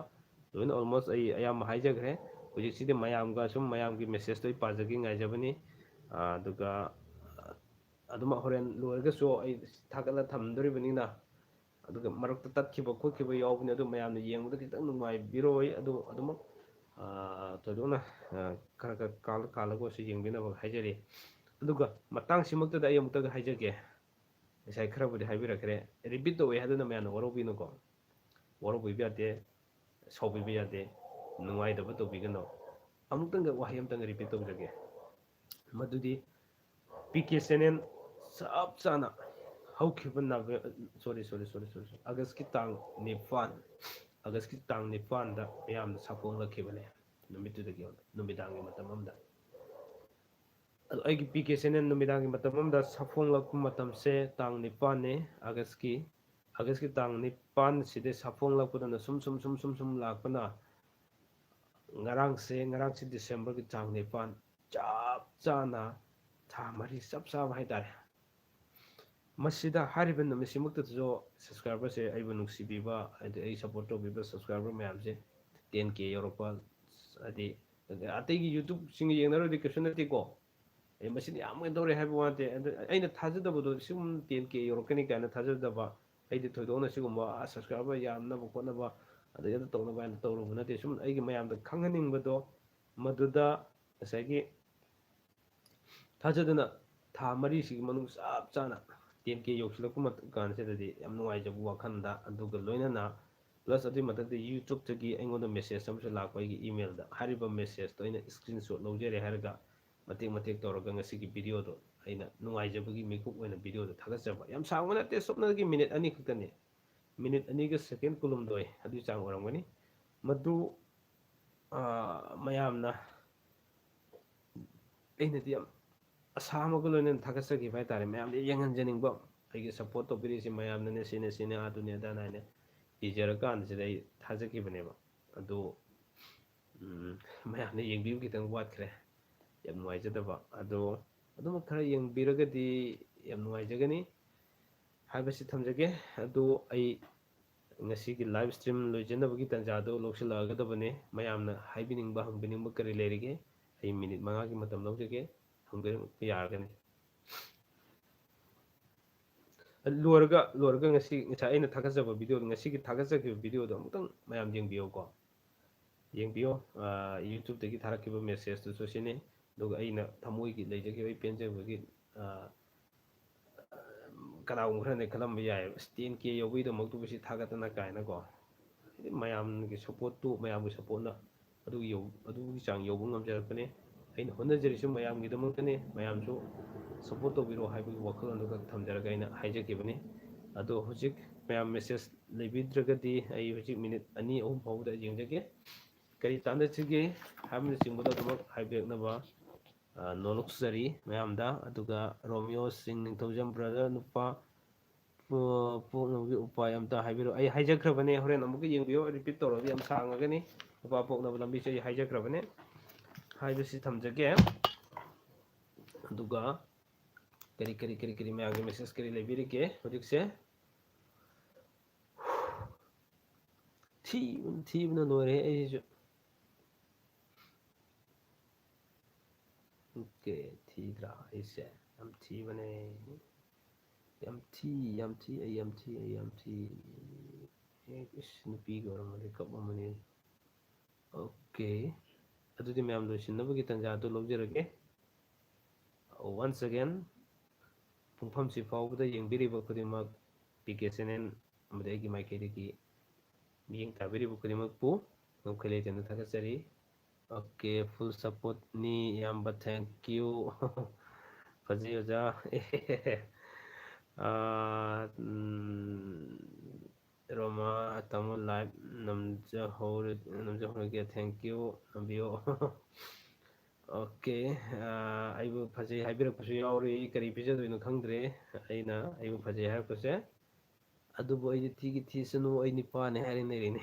S1: ꯂꯣꯏꯅ ꯑꯣꯜꯃꯣꯁ ꯑꯩ ꯑꯌꯥꯝꯕ ꯍꯥꯏꯖꯈ꯭ꯔꯦ ꯍꯧꯖꯤꯛꯁꯤꯗꯤ ꯃꯌꯥꯝꯒ ꯁꯨꯝ ꯃꯌꯥꯝꯒꯤ ꯃꯦꯁꯦꯖꯇꯣ ꯑꯩ ꯄꯥꯖꯒꯦ ꯉꯥꯏꯖꯕꯅꯤ ꯑꯗꯨꯒ ꯑꯗꯨꯃꯛ ꯍꯣꯔꯦꯟ ꯂꯣꯏꯔꯒꯁꯨ ꯑꯩ ꯊꯥꯒꯠꯂ ꯊꯝꯗꯣꯔꯤꯕꯅꯤꯅ ꯑꯗꯨꯒ ꯃꯔꯛꯇ ꯇꯠꯈꯤꯕ ꯈꯣꯠꯈꯤꯕ ꯌꯥꯎꯕꯅꯤ ꯑꯗꯨ ꯃꯌꯥꯝꯅ ꯌꯦꯡꯕꯗ ꯈꯤꯇꯪ ꯅꯨꯡꯉꯥꯏꯕꯤꯔꯣꯏ ꯑꯗꯨ ꯑꯗꯨꯃꯛ ꯊꯣꯏꯗꯣꯛꯅ ꯈꯔ ꯀꯥꯜꯂꯒꯁꯨ ꯌꯦꯡꯕꯤꯅꯕ ꯍꯥꯏꯖꯔꯤ ꯑꯗꯨꯒ ꯃꯇꯥꯡꯁꯤꯃꯛꯇꯗ ꯑꯩ ꯑꯃꯨꯛꯇꯒ ꯍꯥꯏꯖꯒꯦ ꯉꯁꯥꯏ ꯈꯔꯕꯨꯗꯤ ꯍꯥꯏꯕꯤꯔꯛꯈ꯭ꯔꯦ ꯔꯤꯄꯤꯠ ꯇꯧꯋꯦ ꯍꯥꯏꯗꯨꯅ ꯃꯌꯥꯝꯅ ꯋꯥꯔꯧꯕꯤꯅꯨꯀꯣ ꯋꯥꯔꯧꯕꯤꯕ ꯌꯥꯗꯦ ꯁꯥꯎꯕꯤꯕ ꯌꯥꯗꯦ ꯅꯨꯡꯉꯥꯏꯇꯕ ꯇꯧꯕꯤꯒꯅꯨ ꯑꯃꯨꯛꯇꯪꯒ ꯋꯥꯍꯩ ꯑꯃꯇꯪꯒ ꯔꯤꯄꯤꯠ ꯇꯧꯖꯒꯦ ꯃꯗꯨꯗꯤ ꯄꯤ ꯀꯦ ꯆꯦꯅꯦꯜ ꯆꯞ ꯆꯥꯅ ꯍꯧꯈꯤꯕ ꯑꯥꯒꯁꯀꯤ ꯇꯥꯡ 9ꯗ ꯃꯌꯥꯝꯅ ꯁꯥꯐꯣꯡꯂꯛꯈꯤꯕꯅꯦ ꯅꯨꯃꯤꯠꯇꯨꯗꯒꯤ ꯅꯨꯃꯤꯗꯥꯡꯒꯤ ꯃꯇꯝ ꯑꯃꯗ ꯑꯗꯣ ꯑꯩꯒꯤ ꯄꯤ ꯀꯦ ꯆꯦꯅꯦꯜ ꯅꯨꯃꯤꯗꯥꯡꯒꯤ ꯃꯇꯝ ꯑꯃꯗ ꯁꯥꯐꯣꯡꯂꯛꯄ ꯃꯇꯝꯁꯦ ꯇꯥꯡ 9ꯅꯦ ꯑꯥꯒꯁꯀꯤ ꯇꯥꯡ 9 ꯁꯥꯐꯣꯡꯂꯛꯄꯗꯅ ꯁꯨꯝ ꯂꯥꯛꯄꯅ ꯉꯔꯥꯡꯁꯤ ꯗꯤꯁꯦꯝꯕꯔꯒꯤ ꯇꯥꯡ 9 ꯆꯞ ꯆꯥꯅ ꯊꯥ 4 ꯆꯞ ꯆꯥꯕ ꯍꯥꯏꯇꯥꯔꯦ ꯃꯁꯤꯗ ꯍꯥꯏꯔꯤꯕ ꯅꯨꯃꯤꯠꯁꯤꯃꯛꯇꯗꯁꯨ ꯁꯕꯁꯀ꯭ꯔꯥꯏꯕꯔꯁꯦ ꯑꯩꯕꯨ ꯅꯨꯡꯁꯤꯕꯤꯕ ꯍꯥꯏꯗꯤ ꯑꯩ ꯁꯞꯄꯣꯔꯠ ꯇꯧꯕꯤꯕ ꯁꯕꯁꯀ꯭ꯔꯥꯏꯕꯔ ꯃꯌꯥꯝꯁꯦ 10K ꯌꯧꯔꯛꯄ ꯍꯥꯏꯗꯤ ꯑꯇꯩꯒꯤ ꯌꯨꯇꯨꯕꯁꯤꯡꯒ ꯌꯦꯡꯅꯔꯨꯔꯗꯤ ꯀꯩꯁꯨ ꯅꯠꯇꯦꯀꯣ ꯃꯁꯤꯗꯤ ꯌꯥꯝ ꯀꯩꯗꯧꯔꯦ ꯍꯥꯏꯕ ꯋꯥ ꯅꯠꯇꯦ ꯑꯗꯨ ꯑꯩꯅ ꯊꯥꯖꯗꯕꯗꯣ ꯁꯨꯝ 10K ꯌꯧꯔꯛꯀꯅꯤ ꯀꯥꯏꯅ ꯊꯥꯖꯗꯕ ꯑꯩꯗꯤ ꯊꯣꯏꯗꯣꯛꯅ ꯁꯤꯒꯨꯝꯕ ꯁꯕꯁꯀ꯭ꯔꯥꯏꯕꯔ ꯌꯥꯝꯅꯕ ꯈꯣꯠꯅꯕ ꯑꯗꯩ ꯑꯗꯨ ꯇꯧꯅꯕ ꯍꯥꯏꯅ ꯇꯧꯔꯨꯕ ꯅꯠꯇꯦ ꯁꯨꯝ ꯑꯩꯒꯤ ꯃꯌꯥꯝꯗ ꯈꯪꯍꯟꯅꯤꯡꯕꯗꯣ ꯃꯗꯨꯗ ꯉꯁꯥꯏꯒꯤ ꯊꯥꯖꯗꯅ ꯊꯥ 4ꯁꯤꯒꯤ ꯃꯅꯨꯡ ꯆꯞ ꯆꯥꯅ 10K ꯌꯧꯁꯤꯜꯂꯛꯄ ꯀꯥꯟꯁꯤꯗꯗꯤ ꯌꯥꯝ ꯅꯨꯡꯉꯥꯏꯖꯕ ꯋꯥꯈꯜꯗ ꯑꯗꯨꯒ ꯂꯣꯏꯅꯅ ꯄ꯭ꯂꯁ ꯑꯗꯨꯏ ꯃꯊꯛꯇ ꯌꯨꯇꯨꯕꯇꯒꯤ ꯑꯩꯉꯣꯟꯗ ꯃꯦꯁꯦꯖ ꯑꯃꯁꯨ ꯂꯥꯛꯄ ꯑꯩꯒꯤ ꯏꯃꯦꯜꯗ ꯍꯥꯏꯔꯤꯕ ꯃꯦꯁꯦꯖꯇꯣ ꯑꯩꯅ ꯏꯁꯀ꯭ꯔꯤꯟ ꯁꯣꯠ ꯂꯧꯖꯔꯦ ꯍꯥꯏꯔꯒ ꯃꯇꯦꯛ ꯇꯧꯔꯒ ꯉꯁꯤꯒꯤ ꯚꯤꯗꯤꯑꯣꯗꯣ ꯑꯩꯅ ꯅꯨꯡꯉꯥꯏꯖꯕꯒꯤ ꯃꯤꯀꯨꯞ ꯑꯣꯏꯅ ꯚꯤꯗꯤꯑꯣꯗꯣ ꯊꯥꯒꯠꯆꯕ ꯌꯥꯝ ꯁꯥꯡꯕ ꯅꯠꯇꯦ ꯁꯨꯞꯅꯒꯤ ꯃꯤꯅꯤꯠ 2 ꯈꯛꯇꯅꯤ minute 2ꯒ second 12 ꯑꯗꯨ ꯆꯥꯡ ꯑꯣꯏꯔꯝꯒꯅꯤ ꯃꯗꯨ ꯃꯌꯥꯝꯅ ꯑꯩꯅꯗꯤ ꯌꯥꯝ ꯑꯁꯥ ꯑꯃꯒ ꯂꯣꯏꯅꯅ ꯊꯥꯒꯠꯆꯈꯤꯕ ꯍꯥꯏꯇꯥꯔꯦ ꯃꯌꯥꯝꯗ ꯌꯦꯡꯍꯟꯖꯅꯤꯡꯕ ꯑꯩꯒꯤ ꯁꯞꯄꯣꯔꯠ ꯇꯧꯕꯤꯔꯤꯁꯤ ꯃꯌꯥꯝꯅꯅꯦ ꯁꯤꯅ ꯑꯗꯨꯅꯦ ꯑꯗꯥꯅ ꯍꯥꯏꯅ ꯏꯖꯔꯀꯥꯟꯁꯤꯗ ꯑꯩ ꯊꯥꯖꯈꯤꯕꯅꯦꯕ ꯑꯗꯨ ꯃꯌꯥꯝꯅ ꯌꯦꯡꯕꯤꯌꯨ ꯈꯤꯇꯪ ꯋꯥꯠꯈ꯭ꯔꯦ ꯌꯥꯝ ꯅꯨꯡꯉꯥꯏꯖꯗꯕ ꯑꯗꯣ ꯑꯗꯨꯃꯛ ꯈꯔ ꯌꯦꯡꯕꯤꯔꯒꯗꯤ ꯌꯥꯝ ꯅꯨꯡꯉꯥꯏꯖꯒꯅꯤ ꯍꯥꯏꯕꯁꯤ ꯊꯝꯖꯒꯦ ꯑꯗꯣ ꯑꯩ ꯉꯁꯤꯒꯤ ꯂꯥꯏꯚ ꯁ꯭ꯇ꯭ꯔꯤꯝ ꯂꯣꯏꯖꯅꯕꯒꯤ ꯇꯥꯟꯖꯥꯗꯣ ꯂꯧꯁꯤꯜꯂꯛꯑꯒꯗꯕꯅꯦ ꯃꯌꯥꯝꯅ ꯍꯥꯏꯕꯤꯅꯤꯡꯕ ꯍꯪꯕꯤꯅꯤꯡꯕ ꯀꯔꯤ ꯂꯩꯔꯤꯒꯦ ꯑꯩ ꯃꯤꯅꯤꯠ 5ꯒꯤ ꯃꯇꯝ ꯂꯧꯖꯒꯦ ꯍꯪꯕꯤꯔꯛꯄ ꯌꯥꯔꯒꯅꯤ ꯂꯣꯏꯔꯒ ꯉꯁꯥꯏ ꯑꯩꯅ ꯊꯥꯒꯠꯆꯕ ꯚꯤꯗꯤꯑꯣꯗꯣ ꯉꯁꯤꯒꯤ ꯊꯥꯒꯠꯆꯈꯤꯕ ꯚꯤꯗꯤꯑꯣꯗꯣ ꯑꯃꯨꯛꯇꯪ ꯃꯌꯥꯝ ꯌꯦꯡꯕꯤꯌꯨꯀꯣ ꯌꯦꯡꯕꯤꯌꯣ ꯌꯨꯇ꯭ꯌꯨꯕꯇꯒꯤ ꯊꯥꯔꯛꯈꯤꯕ ꯃꯦꯁꯦꯖꯇꯨꯁꯨ ꯁꯤꯅꯤ ꯑꯗꯨꯒ ꯑꯩꯅ ꯊꯃꯣꯏꯒꯤ ꯂꯩꯖꯈꯤꯕ ꯑꯩ ꯄꯦꯟꯖꯕꯒꯤ ꯀꯅꯥꯒꯨꯝꯕ ꯈꯔꯅ ꯈꯜꯂꯝꯕ ꯌꯥꯏꯑꯕ 10K ꯌꯧꯕꯒꯤꯗꯃꯛꯇꯕꯨ ꯁꯤ ꯊꯥꯒꯠꯇꯅ ꯀꯥꯏꯅꯀꯣ ꯍꯥꯏꯗꯤ ꯃꯌꯥꯝꯒꯤ ꯁꯞꯄꯣꯔꯠꯇꯨ ꯃꯌꯥꯝꯒꯤ ꯁꯞꯄꯣꯔꯠꯅ ꯑꯗꯨꯒꯤ ꯆꯥꯡ ꯌꯧꯕ ꯉꯝꯖꯔꯛꯄꯅꯤ ꯑꯩꯅ ꯍꯣꯠꯅꯖꯔꯤꯁꯨ ꯃꯌꯥꯝꯒꯤꯗꯃꯛꯇꯅꯤ ꯃꯌꯥꯝꯁꯨ ꯁꯞꯄꯣꯔꯠ ꯇꯧꯕꯤꯔꯛꯑꯣ ꯍꯥꯏꯕꯒꯤ ꯋꯥꯈꯜꯂꯣꯟꯗꯨ ꯈꯛ ꯊꯝꯖꯔꯒ ꯑꯩꯅ ꯍꯥꯏꯖꯈꯤꯕꯅꯤ ꯑꯗꯣ ꯍꯧꯖꯤꯛ ꯃꯌꯥꯝ ꯃꯦꯁꯦꯖ ꯂꯩꯕꯤꯗ꯭ꯔꯒꯗꯤ ꯑꯩ ꯍꯧꯖꯤꯛ ꯃꯤꯅꯤꯠ 2-3 ꯐꯥꯎꯕꯗ ꯌꯦꯡꯖꯒꯦ ꯀꯔꯤ ꯇꯥꯟꯅꯁꯤꯒꯦ ꯍꯥꯏꯕꯅꯆꯤꯡꯕꯗꯣ ꯑꯗꯨꯃꯛ ꯍꯥꯏꯕꯤꯔꯛꯅꯕ ꯅꯣꯜꯂꯨꯛꯆꯔꯤ ꯃꯌꯥꯝꯗ ꯑꯗꯨꯒ ꯔꯣꯃꯤꯌꯣ ꯁꯤꯡ ꯅꯤꯡꯊꯧꯖꯝ ꯕ꯭ꯔꯗꯔ ꯅꯨꯄꯥ ꯄꯣꯛꯅꯕꯒꯤ ꯎꯄꯥꯏ ꯑꯝꯇ ꯍꯥꯏꯕꯤꯔꯛꯑꯣ ꯑꯩ ꯍꯥꯏꯖꯈ꯭ꯔꯕꯅꯦ ꯍꯣꯔꯦꯟ ꯑꯃꯨꯛꯀ ꯌꯦꯡꯕꯤꯌꯣ ꯔꯤꯄꯤꯠ ꯇꯧꯔꯒ ꯌꯥꯝ ꯁꯥꯡꯉꯒꯅꯤ ꯅꯨꯄꯥ ꯄꯣꯛꯅꯕ ꯂꯝꯕꯤꯁꯦ ꯑꯩ ꯍꯥꯏꯖꯈ꯭ꯔꯕꯅꯦ ꯍꯥꯏꯕꯁꯤ ꯊꯝꯖꯒꯦ ꯑꯗꯨꯒ ꯀꯔꯤ ꯃꯌꯥꯝꯒꯤ ꯃꯦꯁꯦꯖ ꯀꯔꯤ ꯂꯩꯕꯤꯔꯤꯒꯦ ꯍꯧꯖꯤꯛꯁꯦ ꯊꯤꯕꯅ ꯂꯣꯏꯔꯦ ꯑꯩꯁꯤꯁꯨ ꯑꯣꯀꯦ ꯊꯤꯗ꯭ꯔꯥ ꯑꯩꯁꯦ ꯌꯥꯝ ꯊꯤꯕꯅꯦ ꯌꯥꯝ ꯊꯤ ꯑꯩ ꯌꯥꯝ ꯊꯤ ꯏꯁ ꯅꯨꯄꯤꯒ ꯑꯣꯏꯔꯝꯃꯗꯤ ꯀꯞꯑꯝꯃꯅꯤ ꯑꯣꯀꯦ ꯑꯗꯨꯗꯤ ꯃꯌꯥꯝ ꯂꯣꯏꯁꯤꯟꯅꯕꯒꯤ ꯇꯥꯟꯖꯥꯗꯨ ꯂꯧꯖꯔꯒꯦ ꯋꯥꯟꯁ ꯑꯒꯦꯟ ꯄꯨꯡꯐꯝꯁꯤ ꯐꯥꯎꯕꯗ ꯌꯦꯡꯕꯤꯔꯤꯕ ꯈꯨꯗꯤꯡꯃꯛ PK ꯆꯦꯅꯦꯜ ꯑꯃꯗꯤ ꯑꯩꯒꯤ ꯃꯥꯏꯀꯩꯗꯒꯤ ꯃꯤꯠꯌꯦꯡ ꯇꯥꯕꯤꯔꯤꯕ ꯈꯨꯗꯤꯡꯃꯛꯄꯨ ꯉꯝꯈꯩ ꯂꯩꯇꯅ ꯊꯥꯒꯠꯆꯔꯤ ꯑꯣꯀꯦ ꯐꯨꯜ ꯁꯞꯄꯣꯔꯠꯅꯤ ꯏꯌꯥꯝꯕ ꯊꯦꯡꯀ꯭ꯌꯨ ꯐꯖꯩ ꯑꯣꯖꯥ ꯔꯣꯃꯥ ꯇꯥꯃꯣ ꯂꯥꯏꯚ ꯅꯝꯖꯍꯧꯔꯒꯦ ꯊꯦꯡꯀ꯭ꯌꯨ ꯅꯝꯕꯤꯌꯣ ꯑꯣꯀꯦ ꯑꯩꯕꯨ ꯐꯖꯩ ꯍꯥꯏꯕꯤꯔꯛꯄꯁꯨ ꯌꯥꯎꯔꯤ ꯀꯔꯤ ꯄꯤꯖꯗꯣꯏꯅꯣ ꯈꯪꯗ꯭ꯔꯦ ꯑꯩꯅ ꯑꯩꯕꯨ ꯐꯖꯩ ꯍꯥꯏꯔꯛꯄꯁꯦ ꯑꯗꯨꯕꯨ ꯑꯩꯗꯤ ꯊꯤꯁꯅꯨ ꯑꯩ ꯅꯤꯄꯥꯅꯦ ꯍꯥꯏꯔ ꯂꯩꯔꯤꯅꯦ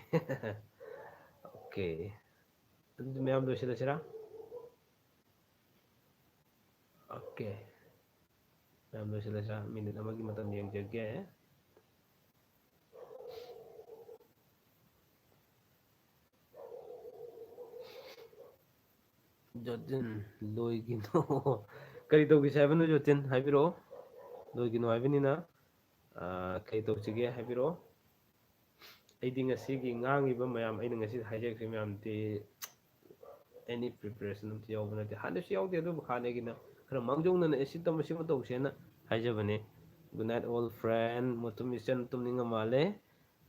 S1: ꯑꯣꯀꯦ ꯑꯗꯨꯗꯤ ꯃꯌꯥꯝ ꯂꯣꯏꯁꯤꯜꯂꯁꯤꯔꯥ ꯑꯣꯀꯦ ꯃꯌꯥꯝ ꯂꯣꯏꯁꯤꯜꯂꯁꯤꯔꯥ ꯃꯤꯅꯤꯠ 1ꯒꯤ ꯃꯇꯝ ꯌꯦꯡꯖꯒꯦ ꯖꯣꯇꯤꯟ ꯂꯣꯏꯒꯤꯅꯣ ꯀꯔꯤ ꯇꯧꯈꯤꯁꯦ ꯍꯥꯏꯕꯅꯣ ꯖꯣꯇꯤꯟ ꯍꯥꯏꯕꯤꯔꯛꯑꯣ ꯂꯣꯏꯒꯤꯅꯣ ꯍꯥꯏꯕꯅꯤꯅ ꯀꯔꯤ ꯇꯧꯁꯤꯒꯦ ꯍꯥꯏꯕꯤꯔꯛꯑꯣ ꯑꯩꯗꯤ ꯉꯁꯤꯒꯤ ꯉꯥꯡꯉꯤꯕ ꯃꯌꯥꯝ ꯑꯩꯅ ꯉꯁꯤ ꯍꯥꯏꯖꯈ꯭ꯔꯤꯕ ꯃꯌꯥꯝꯗꯤ ꯑꯦꯅꯤ ꯄ꯭ꯔꯤꯄꯦꯔꯦꯁꯟ ꯑꯝꯇ ꯌꯥꯎꯕ ꯅꯠꯇꯦ ꯍꯥꯟꯅꯁꯨ ꯌꯥꯎꯗꯦ ꯑꯗꯨꯕꯨ ꯍꯥꯟꯅꯒꯤꯅ ꯈꯔ ꯃꯥꯡꯖꯧꯅꯅ ꯁꯤꯃ ꯇꯧꯁꯦꯅ ꯍꯥꯏꯖꯕꯅꯦ ꯒꯨꯗ ꯅꯥꯏꯠ ꯑꯣꯜ ꯐ꯭ꯔꯦꯟ ꯃꯇꯨꯝ ꯏꯆꯟ ꯇꯨꯝꯅꯤꯡꯉ ꯃꯥꯜꯂꯦ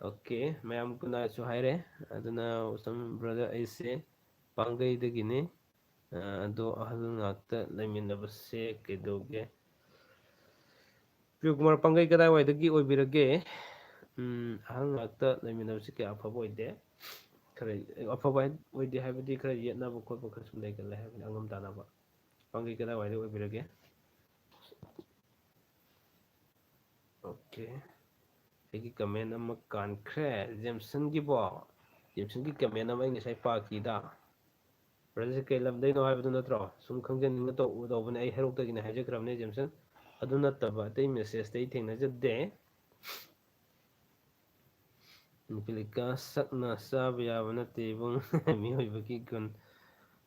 S1: ꯑꯣꯀꯦ ꯃꯌꯥꯝ ꯒꯨꯗ ꯅꯥꯏꯠꯁꯨ ꯍꯥꯏꯔꯦ ꯑꯗꯨꯅ ꯁꯨꯝ ꯕ꯭ꯔꯗꯔ ꯑꯩꯁꯦ ꯄꯥꯡꯒꯩꯗꯒꯤꯅꯤ ꯑꯗꯣ ꯑꯍꯜ ꯉꯥꯛꯇ ꯂꯩꯃꯤꯟꯅꯕꯁꯦ ꯀꯩꯗꯧꯒꯦ ꯄ꯭ꯔꯤꯌꯣꯀꯨꯃꯥꯔ ꯄꯥꯡꯒꯩ ꯀꯗꯥꯏꯋꯥꯏꯗꯒꯤ ꯑꯣꯏꯕꯤꯔꯒꯦ ꯑꯍꯜ ꯉꯥꯛꯇ ꯂꯩꯃꯤꯟꯅꯕꯁꯤ ꯀꯌꯥ ꯑꯐꯕ ꯑꯣꯏꯗꯦ ꯈꯔ ꯑꯐꯕ ꯑꯣꯏꯗꯦ ꯍꯥꯏꯕꯗꯤ ꯈꯔ ꯌꯦꯠꯅꯕ ꯈꯣꯠꯄ ꯈꯔ ꯁꯨꯝ ꯂꯩꯒꯜꯂꯦ ꯍꯥꯏꯕꯅꯤ ꯑꯉꯝ ꯇꯥꯟꯅꯕ ꯄꯥꯡꯒꯩ ꯀꯗꯥꯏꯋꯥꯏꯗ ꯑꯣꯏꯕꯤꯔꯒꯦ ꯑꯣꯀꯦ ꯑꯩꯒꯤ ꯀꯃꯦꯟ ꯑꯃ ꯀꯥꯟꯈ꯭ꯔꯦ ꯖꯦꯝꯁꯟꯒꯤ ꯀꯃꯦꯟ ꯑꯃ ꯑꯩ ꯉꯁꯥꯏ ꯄꯥꯈꯤꯗ ꯕ꯭ꯔꯗꯔꯁꯦ ꯀꯩ ꯂꯝꯗꯩꯅꯣ ꯍꯥꯏꯕꯗꯨ ꯅꯠꯇ꯭ꯔꯣ ꯁꯨꯝ ꯈꯪꯖꯅꯤꯡꯅ ꯇꯧꯕꯅꯦ ꯑꯩ ꯍꯩꯔꯣꯛꯇꯒꯤꯅꯦ ꯍꯥꯏꯖꯈ꯭ꯔꯕꯅꯦ ꯖꯦꯝꯁꯟ ꯑꯗꯨ ꯅꯠꯇꯕ ꯑꯇꯩ ꯃꯦꯁꯦꯖꯇ ꯑꯩ ꯊꯦꯡꯅꯖꯗꯦ ꯅꯨꯄꯤꯂꯤꯀꯥ ꯁꯛꯅ ꯆꯥꯕ ꯌꯥꯕ ꯅꯠꯇꯦ ꯏꯕꯨꯡ ꯃꯤꯑꯣꯏꯕꯒꯤ ꯒꯨꯟ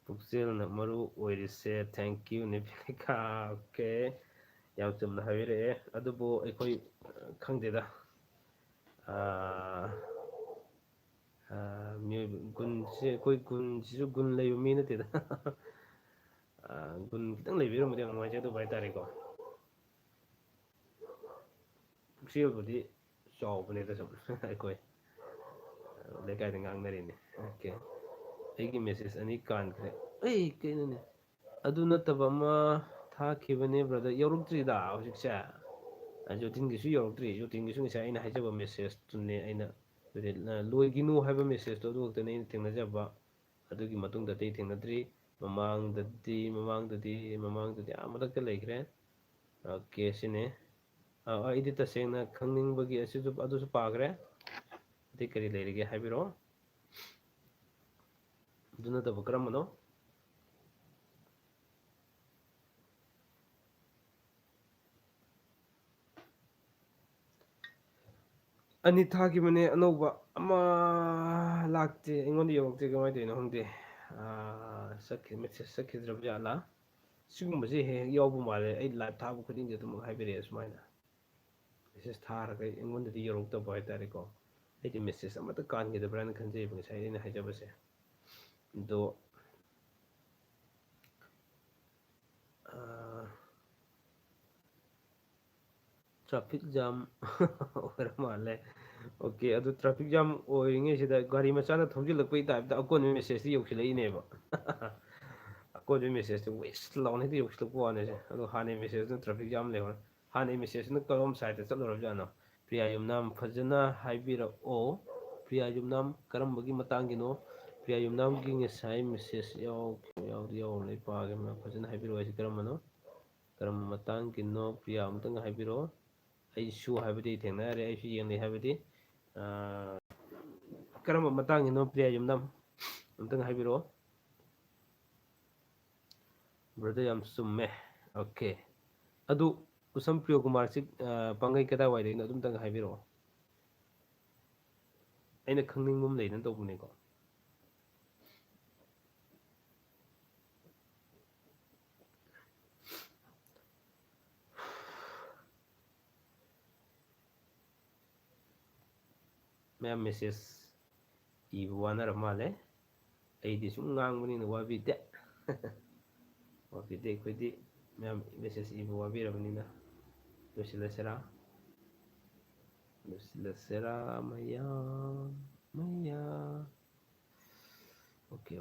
S1: ꯄꯨꯛꯆꯦꯜꯅ ꯃꯔꯨ ꯑꯣꯏꯔꯤꯁꯦ ꯊꯦꯡꯀ꯭ꯌꯨ ꯅꯨꯄꯤꯂꯤꯀꯥ ꯑꯣꯀꯦ ꯌꯥꯝ ꯆꯨꯝꯅ ꯍꯥꯏꯕꯤꯔꯛꯑꯦ ꯑꯗꯨꯕꯨ ꯑꯩꯈꯣꯏ ꯈꯪꯗꯦꯗ ꯃꯤꯑꯣꯏꯕ ꯒꯨꯟꯁꯦ ꯑꯩꯈꯣꯏ ꯒꯨꯟꯁꯤꯁꯨ ꯒꯨꯟ ꯂꯩꯕ ꯃꯤ ꯅꯠꯇꯦꯗ ꯒꯨꯟ ꯈꯤꯇꯪ ꯂꯩꯕꯤꯔꯝꯃꯗꯤ ꯌꯥꯝ ꯅꯨꯡꯉꯥꯏꯖꯗꯕ ꯍꯥꯏꯇꯥꯔꯦꯀꯣ ꯄꯨꯛꯆꯦꯜꯕꯨꯗꯤ ꯆꯥꯎꯕꯅꯦꯗ ꯁꯨꯝ ꯑꯩꯈꯣꯏ ꯂꯩꯀꯥꯏꯗ ꯉꯥꯡꯅꯔꯤꯅꯦ ꯑꯣꯀꯦ ꯑꯩꯒꯤ ꯃꯦꯁꯦꯖ 2 ꯀꯥꯟꯈ꯭ꯔꯦ ꯑꯩ ꯀꯩꯅꯣꯅꯦ ꯑꯗꯨ ꯅꯠꯇꯕ ꯑꯃ ꯊꯥꯈꯤꯕꯅꯦ ꯕ꯭ꯔꯗꯔ ꯌꯧꯔꯛꯇ꯭ꯔꯤꯗ ꯍꯧꯖꯤꯛꯁꯦ ꯖꯣꯇꯤꯟꯒꯤꯁꯨ ꯌꯧꯔꯛꯇ꯭ꯔꯤ ꯖꯣꯇꯤꯟꯒꯤꯁꯨ ꯉꯁꯥꯏ ꯑꯩꯅ ꯍꯥꯏꯖꯕ ꯃꯦꯁꯦꯖꯇꯨꯅꯦ ꯑꯩꯅ ꯂꯣꯏꯒꯤꯅꯨ ꯍꯥꯏꯕ ꯃꯦꯁꯦꯖꯇꯣ ꯑꯗꯨ ꯈꯛꯇꯅꯦ ꯑꯩꯅ ꯊꯦꯡꯅꯖꯕ ꯑꯗꯨꯒꯤ ꯃꯇꯨꯡꯗ ꯑꯇꯩ ꯊꯦꯡꯅꯗ꯭ꯔꯤ ꯃꯃꯥꯡꯗꯗꯤ ꯃꯊꯛꯇ ꯂꯩꯈ꯭ꯔꯦ ꯑꯣꯀꯦ ꯁꯤꯅꯦ ꯑꯩꯗꯤ ꯇꯁꯦꯡꯅ ꯈꯪꯅꯤꯡꯕꯒꯤ ꯑꯗꯨꯁꯨ ꯄꯥꯈ꯭ꯔꯦ ꯑꯇꯩ ꯀꯔꯤ ꯂꯩꯔꯤꯒꯦ ꯍꯥꯏꯕꯤꯔꯛꯑꯣ ꯑꯗꯨ ꯅꯠꯇꯕ ꯀꯔꯝꯕꯅꯣ ꯑꯅꯤ ꯊꯥꯈꯤꯕꯅꯦ ꯑꯅꯧꯕ ꯑꯃ ꯂꯥꯛꯇꯦ ꯑꯩꯉꯣꯟꯗ ꯌꯧꯔꯛꯇꯦ ꯀꯃꯥꯏꯅ ꯇꯧꯔꯤꯅꯣ ꯈꯪꯗꯦ ꯃꯦꯁꯦꯖ ꯆꯠꯈꯤꯗ꯭ꯔꯕ ꯖꯥꯠꯂꯥ ꯁꯤꯒꯨꯝꯕꯁꯦ ꯍꯦꯛ ꯍꯦꯛ ꯌꯥꯎꯕ ꯃꯥꯜꯂꯦ ꯑꯩ ꯂꯥꯏꯚ ꯊꯥꯕ ꯈꯨꯗꯤꯡꯒꯤ ꯑꯗꯨꯝ ꯍꯥꯏꯕꯤꯔꯛꯑꯦ ꯁꯨꯃꯥꯏꯅ ꯃꯦꯁꯦꯖ ꯊꯥꯔꯒ ꯑꯩꯉꯣꯟꯗꯗꯤ ꯌꯧꯔꯛꯇꯕ ꯍꯥꯏꯇꯥꯔꯦꯀꯣ ꯑꯩꯗꯤ ꯃꯦꯁꯦꯖ ꯑꯃꯠꯇ ꯀꯥꯟꯈꯤꯗꯕ꯭ꯔꯥꯅ ꯈꯟꯖꯩꯕ ꯉꯁꯥꯏ ꯑꯩꯅ ꯍꯥꯏꯖꯕꯁꯦ ꯑꯗꯣ ꯇ꯭ꯔꯥꯐꯤꯛ ꯖꯥꯝ ꯑꯣꯏꯔ ꯃꯥꯜꯂꯦ ꯑꯣꯀꯦ ꯑꯗꯨ ꯇ꯭ꯔꯥꯐꯤꯛ ꯖꯥꯝ ꯑꯣꯏꯔꯤꯉꯩꯁꯤꯗ ꯒꯥꯔꯤ ꯃꯆꯥꯅ ꯊꯧꯖꯤꯜꯂꯛꯄꯒꯤ ꯇꯥꯏꯞꯇ ꯑꯀꯣꯟꯕ ꯃꯦꯁꯦꯖꯇꯤ ꯌꯧꯁꯤꯜꯂꯛꯏꯅꯦꯕ ꯑꯀꯣꯟꯕꯒꯤ ꯃꯦꯁꯦꯖꯇꯤ ꯋꯤꯁ ꯂꯥꯎꯅ ꯍꯦꯛꯇ ꯌꯧꯁꯤꯜꯂꯛꯄ ꯋꯥꯅꯤꯁꯦ ꯑꯗꯣ ꯍꯥꯟꯅꯒꯤ ꯃꯦꯁꯦꯖꯇꯨꯅ ꯇ꯭ꯔꯥꯐꯤꯛ ꯖꯥꯝ ꯂꯩꯍꯧꯔꯦ ꯍꯥꯟꯅꯒꯤ ꯃꯦꯁꯦꯖꯇꯨꯅ ꯀꯔꯣꯝ ꯁꯥꯏꯗꯇ ꯆꯠꯂꯨꯔꯕꯖꯥꯠꯅꯣ ꯄ꯭ꯔꯤꯌꯥ ꯌꯨꯝꯅꯥꯝ ꯐꯖꯅ ꯍꯥꯏꯕꯤꯔꯛꯑꯣ ꯄ꯭ꯔꯤꯌꯥ ꯌꯨꯝꯅꯥꯝ ꯀꯔꯝꯕꯒꯤ ꯃꯇꯥꯡꯒꯤꯅꯣ ꯄ꯭ꯔꯤꯌꯥ ꯌꯨꯝꯅꯥꯝꯒꯤ ꯉꯁꯥꯏ ꯃꯦꯁꯦꯖ ꯌꯥꯎꯔꯝꯅꯤ ꯄꯥꯒꯦ ꯐꯖꯅ ꯍꯥꯏꯕꯤꯔꯛꯑꯣ ꯍꯥꯏꯁꯤ ꯀꯔꯝꯕꯅꯣ ꯀꯔꯝꯕ ꯃꯇꯥꯡꯒꯤꯅꯣ ꯄ꯭ꯔꯤꯌꯥ ꯑꯃꯨꯛꯇꯪ ꯍꯥꯏꯕꯤꯔꯛꯑꯣ ꯑꯩꯁꯨ ꯍꯥꯏꯕꯗꯤ ꯊꯦꯡꯅꯔꯦ ꯑꯩꯁꯨ ꯌꯦꯡꯅꯩ ꯍꯥꯏꯕꯗꯤ ꯀꯔꯝꯕ ꯃꯇꯥꯡꯒꯤꯅꯣ ꯄ꯭ꯔꯤꯌꯥ ꯌꯨꯝꯅꯥꯝ ꯑꯝꯇꯪ ꯍꯥꯏꯕꯤꯔꯛꯑꯣ ꯕ꯭ꯔꯗꯔ ꯌꯥꯝ ꯆꯨꯝꯃꯦ ꯑꯣꯀꯦ ꯑꯗꯨ ꯀꯨꯁꯝ ꯄ꯭ꯔꯤꯌꯣꯀꯨꯃꯥꯔꯁꯤ ꯄꯥꯡꯒꯩ ꯀꯗꯥꯏꯋꯥꯏꯗꯒꯤꯅꯣ ꯑꯗꯨꯝꯇꯪ ꯍꯥꯏꯕꯤꯔꯛꯑꯣ ꯑꯩꯅ ꯈꯪꯅꯤꯡꯕ ꯑꯃ ꯂꯩꯅ ꯇꯧꯕꯅꯤꯀꯣ ꯃꯌꯥꯝ ꯃꯦꯁꯦꯖ ꯏꯕ ꯋꯥꯅꯔ ꯃꯥꯜꯂꯦ ꯑꯩꯗꯤ ꯁꯨꯝ ꯉꯥꯡꯕꯅꯤꯅ ꯋꯥꯕꯤꯗꯦ ꯋꯥꯕꯤꯗꯦ ꯑꯩꯈꯣꯏꯗꯤ ꯃꯌꯥꯝ ꯃꯦꯁꯦꯖ ꯏꯕ ꯋꯥꯕꯤꯔꯕꯅꯤꯅ ꯂꯣꯏꯁꯤꯜꯂꯁꯤꯔꯥ ꯃꯌꯥꯝ ꯑꯣꯀꯦ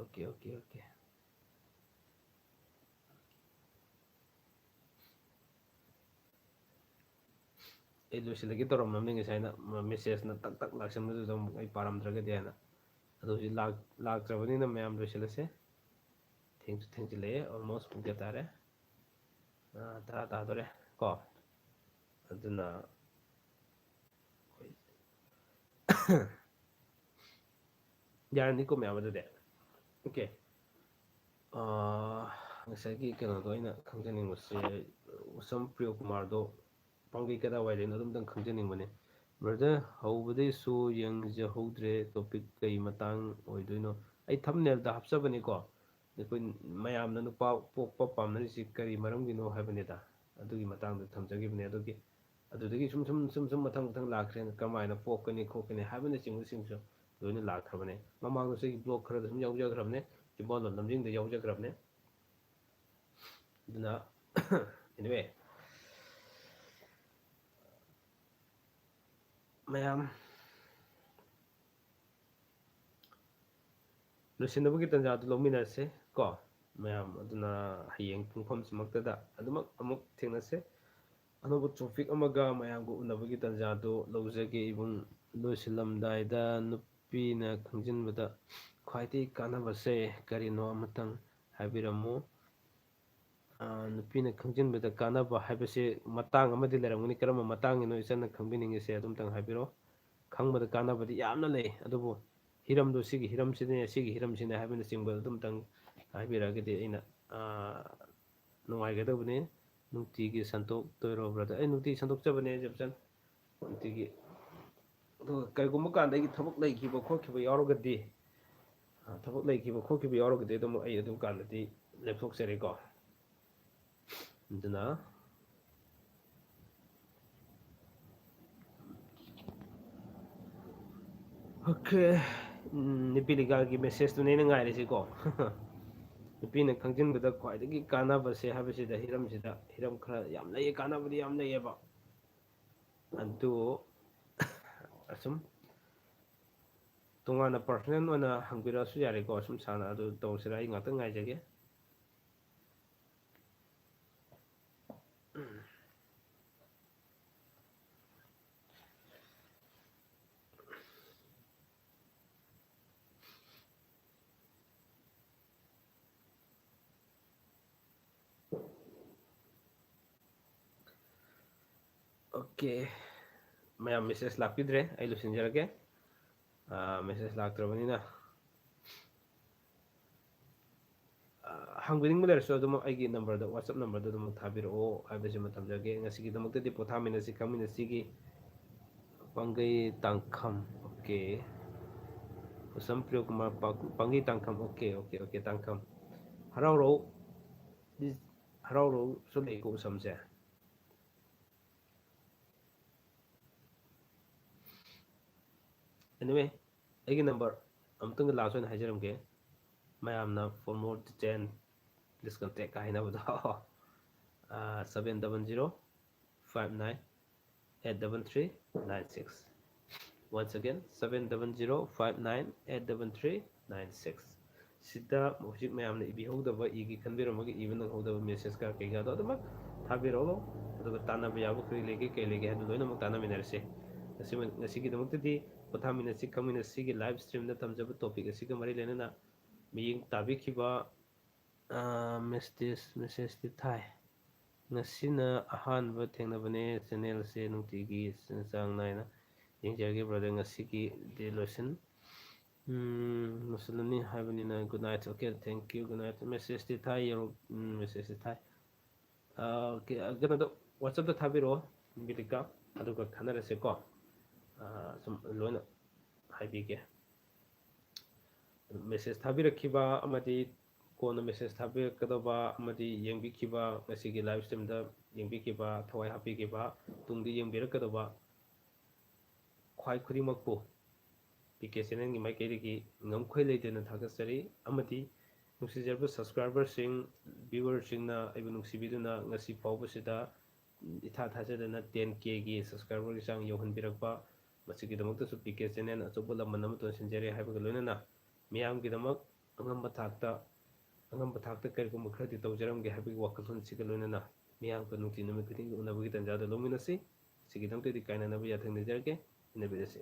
S1: ꯑꯩ ꯂꯣꯏꯁꯤꯜꯂꯒꯦ ꯇꯧꯔꯝꯃꯕꯅꯤ ꯉꯁꯥꯏꯅ ꯃꯦꯁꯦꯖꯅ ꯇꯛ ꯇꯛ ꯂꯥꯛꯁꯟꯕꯗꯨꯗ ꯑꯃꯨꯛ ꯑꯩ ꯄꯥꯔꯝꯗ꯭ꯔꯒꯗꯤ ꯍꯥꯏꯅ ꯑꯗꯣ ꯍꯧꯖꯤꯛ ꯂꯥꯛꯇ꯭ꯔꯕꯅꯤꯅ ꯃꯌꯥꯝ ꯂꯣꯏꯁꯤꯜꯂꯁꯦ ꯊꯦꯡꯖꯤꯜꯂꯛꯑꯦ ꯑꯣꯜꯃꯣꯁ ꯄꯨꯡ ꯀꯌꯥ ꯇꯥꯔꯦ 10 ꯇꯥꯗꯣꯔꯦ ꯀꯣ ꯑꯗꯨꯅ ꯌꯥꯔꯅꯤꯀꯣ ꯃꯌꯥꯝ ꯑꯗꯨꯗꯤ ꯑꯣꯀꯦ ꯉꯁꯥꯏꯒꯤ ꯀꯩꯅꯣꯗꯣ ꯑꯩꯅ ꯈꯪꯖꯅꯤꯡꯕꯁꯦ ꯎꯁꯝ ꯄ꯭ꯔꯤꯌꯣꯀꯨꯃꯥꯔꯗꯣ ꯄꯥꯡꯒꯩ ꯀꯗꯥꯏꯋꯥꯏꯗꯅꯣ ꯑꯗꯨꯝꯇꯪ ꯈꯪꯖꯅꯤꯡꯕꯅꯦ ꯕ꯭ꯔꯗꯔ ꯍꯧꯕꯗꯩꯁꯨ ꯌꯦꯡꯖꯍꯧꯗ꯭ꯔꯦ ꯇꯣꯄꯤꯛ ꯀꯩ ꯃꯇꯥꯡ ꯑꯣꯏꯗꯣꯏꯅꯣ ꯑꯩ ꯊꯝꯕꯅꯦꯜꯗ ꯍꯥꯞꯆꯕꯅꯤꯀꯣ ꯑꯩꯈꯣꯏ ꯃꯌꯥꯝꯅ ꯅꯨꯄꯥ ꯄꯣꯛꯄ ꯄꯥꯝꯅꯔꯤꯁꯤ ꯀꯔꯤ ꯃꯔꯝꯒꯤꯅꯣ ꯍꯥꯏꯕꯅꯤꯗ ꯑꯗꯨꯒꯤ ꯃꯇꯥꯡꯗ ꯊꯝꯖꯈꯤꯕꯅꯦ ꯑꯗꯨꯗꯒꯤ ꯁꯨꯝ ꯃꯊꯪ ꯂꯥꯛꯈ꯭ꯔꯦꯅ ꯀꯔꯝꯍꯥꯏꯅ ꯄꯣꯛꯀꯅꯤ ꯈꯣꯠꯀꯅꯤ ꯍꯥꯏꯕꯅꯆꯤꯡꯕꯁꯤꯡꯁꯨ ꯂꯣꯏꯅ ꯂꯥꯛꯈ꯭ꯔꯕꯅꯦ ꯃꯃꯥꯡꯗꯁꯨ ꯑꯩꯒꯤ ꯕ꯭ꯂꯣꯛ ꯈꯔꯗ ꯁꯨꯝ ꯌꯥꯎꯖꯈ꯭ꯔꯕꯅꯦ ꯆꯤꯝꯕꯥꯜꯂꯣꯟ ꯂꯝꯖꯤꯡꯗ ꯌꯥꯎꯖꯈ꯭ꯔꯕꯅꯦ ꯑꯗꯨꯅ ꯑꯦꯅꯤꯋꯦ ꯃꯌꯥꯝ ꯂꯣꯏꯁꯤꯟꯅꯕꯒꯤ ꯇꯥꯟꯖꯥꯗꯨ ꯂꯧꯃꯤꯟꯅꯔꯁꯦ ꯀꯣ ꯃꯌꯥꯝ ꯑꯗꯨꯅ ꯍꯌꯦꯡ ꯄꯨꯡꯐꯝꯁꯤꯃꯛꯇꯗ ꯑꯗꯨꯃꯛ ꯑꯃꯨꯛ ꯊꯦꯡꯅꯁꯦ ꯑꯅꯧꯕ ꯇꯣꯄꯤꯛ ꯑꯃꯒ ꯃꯌꯥꯝꯒ ꯎꯅꯕꯒꯤ ꯇꯥꯟꯖꯥꯗꯨ ꯂꯧꯖꯒꯦ ꯏꯕꯨꯡ ꯂꯣꯏꯁꯤꯜꯂꯝꯗꯥꯏꯗ ꯅꯨꯄꯤꯅ ꯈꯪꯖꯤꯟꯕꯗ ꯈ꯭ꯋꯥꯏꯗꯒꯤ ꯀꯥꯟꯅꯕꯁꯦ ꯀꯔꯤꯅꯣ ꯑꯃꯇꯪ ꯍꯥꯏꯕꯤꯔꯝꯃꯨ ꯅꯨꯄꯤꯅ ꯈꯪꯖꯤꯟꯕꯗ ꯀꯥꯟꯅꯕ ꯍꯥꯏꯕꯁꯦ ꯃꯇꯥꯡ ꯑꯃꯗꯤ ꯂꯩꯔꯝꯒꯅꯤ ꯀꯔꯝꯕ ꯃꯇꯥꯡꯒꯤꯅꯣ ꯏꯆꯟꯅ ꯈꯪꯕꯤꯅꯤꯡꯉꯤꯁꯦ ꯑꯗꯨꯝꯇꯪ ꯍꯥꯏꯕꯤꯔꯛꯑꯣ ꯈꯪꯕꯗ ꯀꯥꯟꯅꯕꯗꯤ ꯌꯥꯝꯅ ꯂꯩ ꯑꯗꯨꯕꯨ ꯍꯤꯔꯝꯗꯣ ꯁꯤꯒꯤ ꯍꯤꯔꯝꯁꯤꯅꯦ ꯍꯥꯏꯕꯅꯆꯤꯡꯕ ꯑꯗꯨꯝꯇꯪ ꯍꯥꯏꯕꯤꯔꯛꯑꯒꯗꯤ ꯑꯩꯅ ꯅꯨꯡꯉꯥꯏꯒꯗꯕꯅꯤ ꯅꯨꯡꯇꯤꯒꯤ ꯁꯟꯇꯣꯛꯇꯣꯏꯔꯣ ꯕ꯭ꯔꯗꯔ ꯑꯩ ꯅꯨꯡꯇꯤꯒꯤ ꯁꯟꯗꯣꯛꯆꯕꯅꯦ ꯖꯦꯞꯁꯟ ꯅꯨꯡꯇꯤꯒꯤ ꯑꯗꯨꯒ ꯀꯔꯤꯒꯨꯝꯕ ꯀꯥꯟꯗ ꯑꯩꯒꯤ ꯊꯕꯛ ꯂꯩꯈꯤꯕ ꯈꯣꯠꯈꯤꯕ ꯌꯥꯎꯔꯒꯗꯤ ꯑꯗꯨꯝ ꯑꯩ ꯑꯗꯨꯝ ꯀꯥꯟꯗꯗꯤ ꯂꯦꯞꯊꯣꯛꯆꯔꯦꯀꯣ ꯑꯗꯨꯅ ꯑꯣꯀꯦ ꯅꯨꯄꯤ ꯂꯤꯒꯥꯜꯒꯤ ꯃꯦꯁꯦꯖꯇꯨꯅꯦ ꯑꯩꯅ ꯉꯥꯏꯔꯤꯁꯤꯀꯣ ꯅꯨꯄꯤꯅ ꯈꯪꯖꯤꯟꯕꯗ ꯈ꯭ꯋꯥꯏꯗꯒꯤ ꯀꯥꯟꯅꯕꯁꯦ ꯍꯥꯏꯕꯁꯤꯗ ꯍꯤꯔꯝ ꯈꯔ ꯌꯥꯝ ꯂꯩꯌꯦ ꯀꯥꯟꯅꯕꯗꯤ ꯌꯥꯝ ꯂꯩꯌꯦꯕ ꯑꯗꯨ ꯑꯁꯨꯝ ꯇꯣꯉꯥꯟꯅ ꯄꯥꯔꯁꯣꯅꯦꯜ ꯑꯣꯏꯅ ꯍꯪꯕꯤꯔꯛꯑꯁꯨ ꯌꯥꯔꯦꯀꯣ ꯁꯨꯝ ꯁꯥꯟꯅ ꯑꯗꯨ ꯇꯧꯁꯤꯔꯥ ꯑꯩ ꯉꯥꯛꯇꯪ ꯉꯥꯏꯖꯒꯦ ओके मैं message लापीद्रे I लुसिंजरगे message लाक्त्रबनिना hangbining mo lerso dum ai gi number da whatsapp number da dum thabiro ai be matam jage ngasi gi dum te pothaminasi kaminasi gi pangai tangkham okay usam priyo kumar pangai tangkham okay okay okay tangkham harau ro harau ro so le ko usam se anyway ai gi number amtung la so na hajaram ge mayamna for more detail please contact kaina bada 700598396 once again 700598396 sida hojik mayamna ibi hogdaba igi khanbiramaga even hogdaba message ka kaiga do adama thabiro aduga tana ba yabu kri lege kai lege hadu loina mak tana minarse ngasi gi damakti di pothaminasi kaminasi gi live stream na tamjaba topic asiga mari lenana miying tabi khiba message ti thai ngasina ahanba thengnabane channel se nungtigi chang naina yengjage brother ngasigi de lotion musulani habanina good night okay thank you good night message ti thai your message ti thai okay gana do whatsapp da thabiro bilika aduga khanarase ko sum loina haibige message thabirakhiba amadi kona message thabirakadoba amadi yengbikiba ngasigi live stream da yengbikiba thawai hapikiba tungdi yengbirakadaba khwai khurimakpo PK channel gi maikeri ngamkhoi leidena thagasari amadi nusijarba subscriber sing viewer sing na aibu nusibiduna ngasi fawbasida itha thajadana 10k gi subscriber gi sang yohanbirakpa masigi damakta su PK channel achobula manam ton sinjare haibaga loinana miyam gi damak angamba thakta karigumba kharadi tawjaramge haibaga wakalhon siga loinana miyam ka nungti numi khuding unabagi tanjada lominasi sigi damte di kaina nabi yathang nijarge inabidasi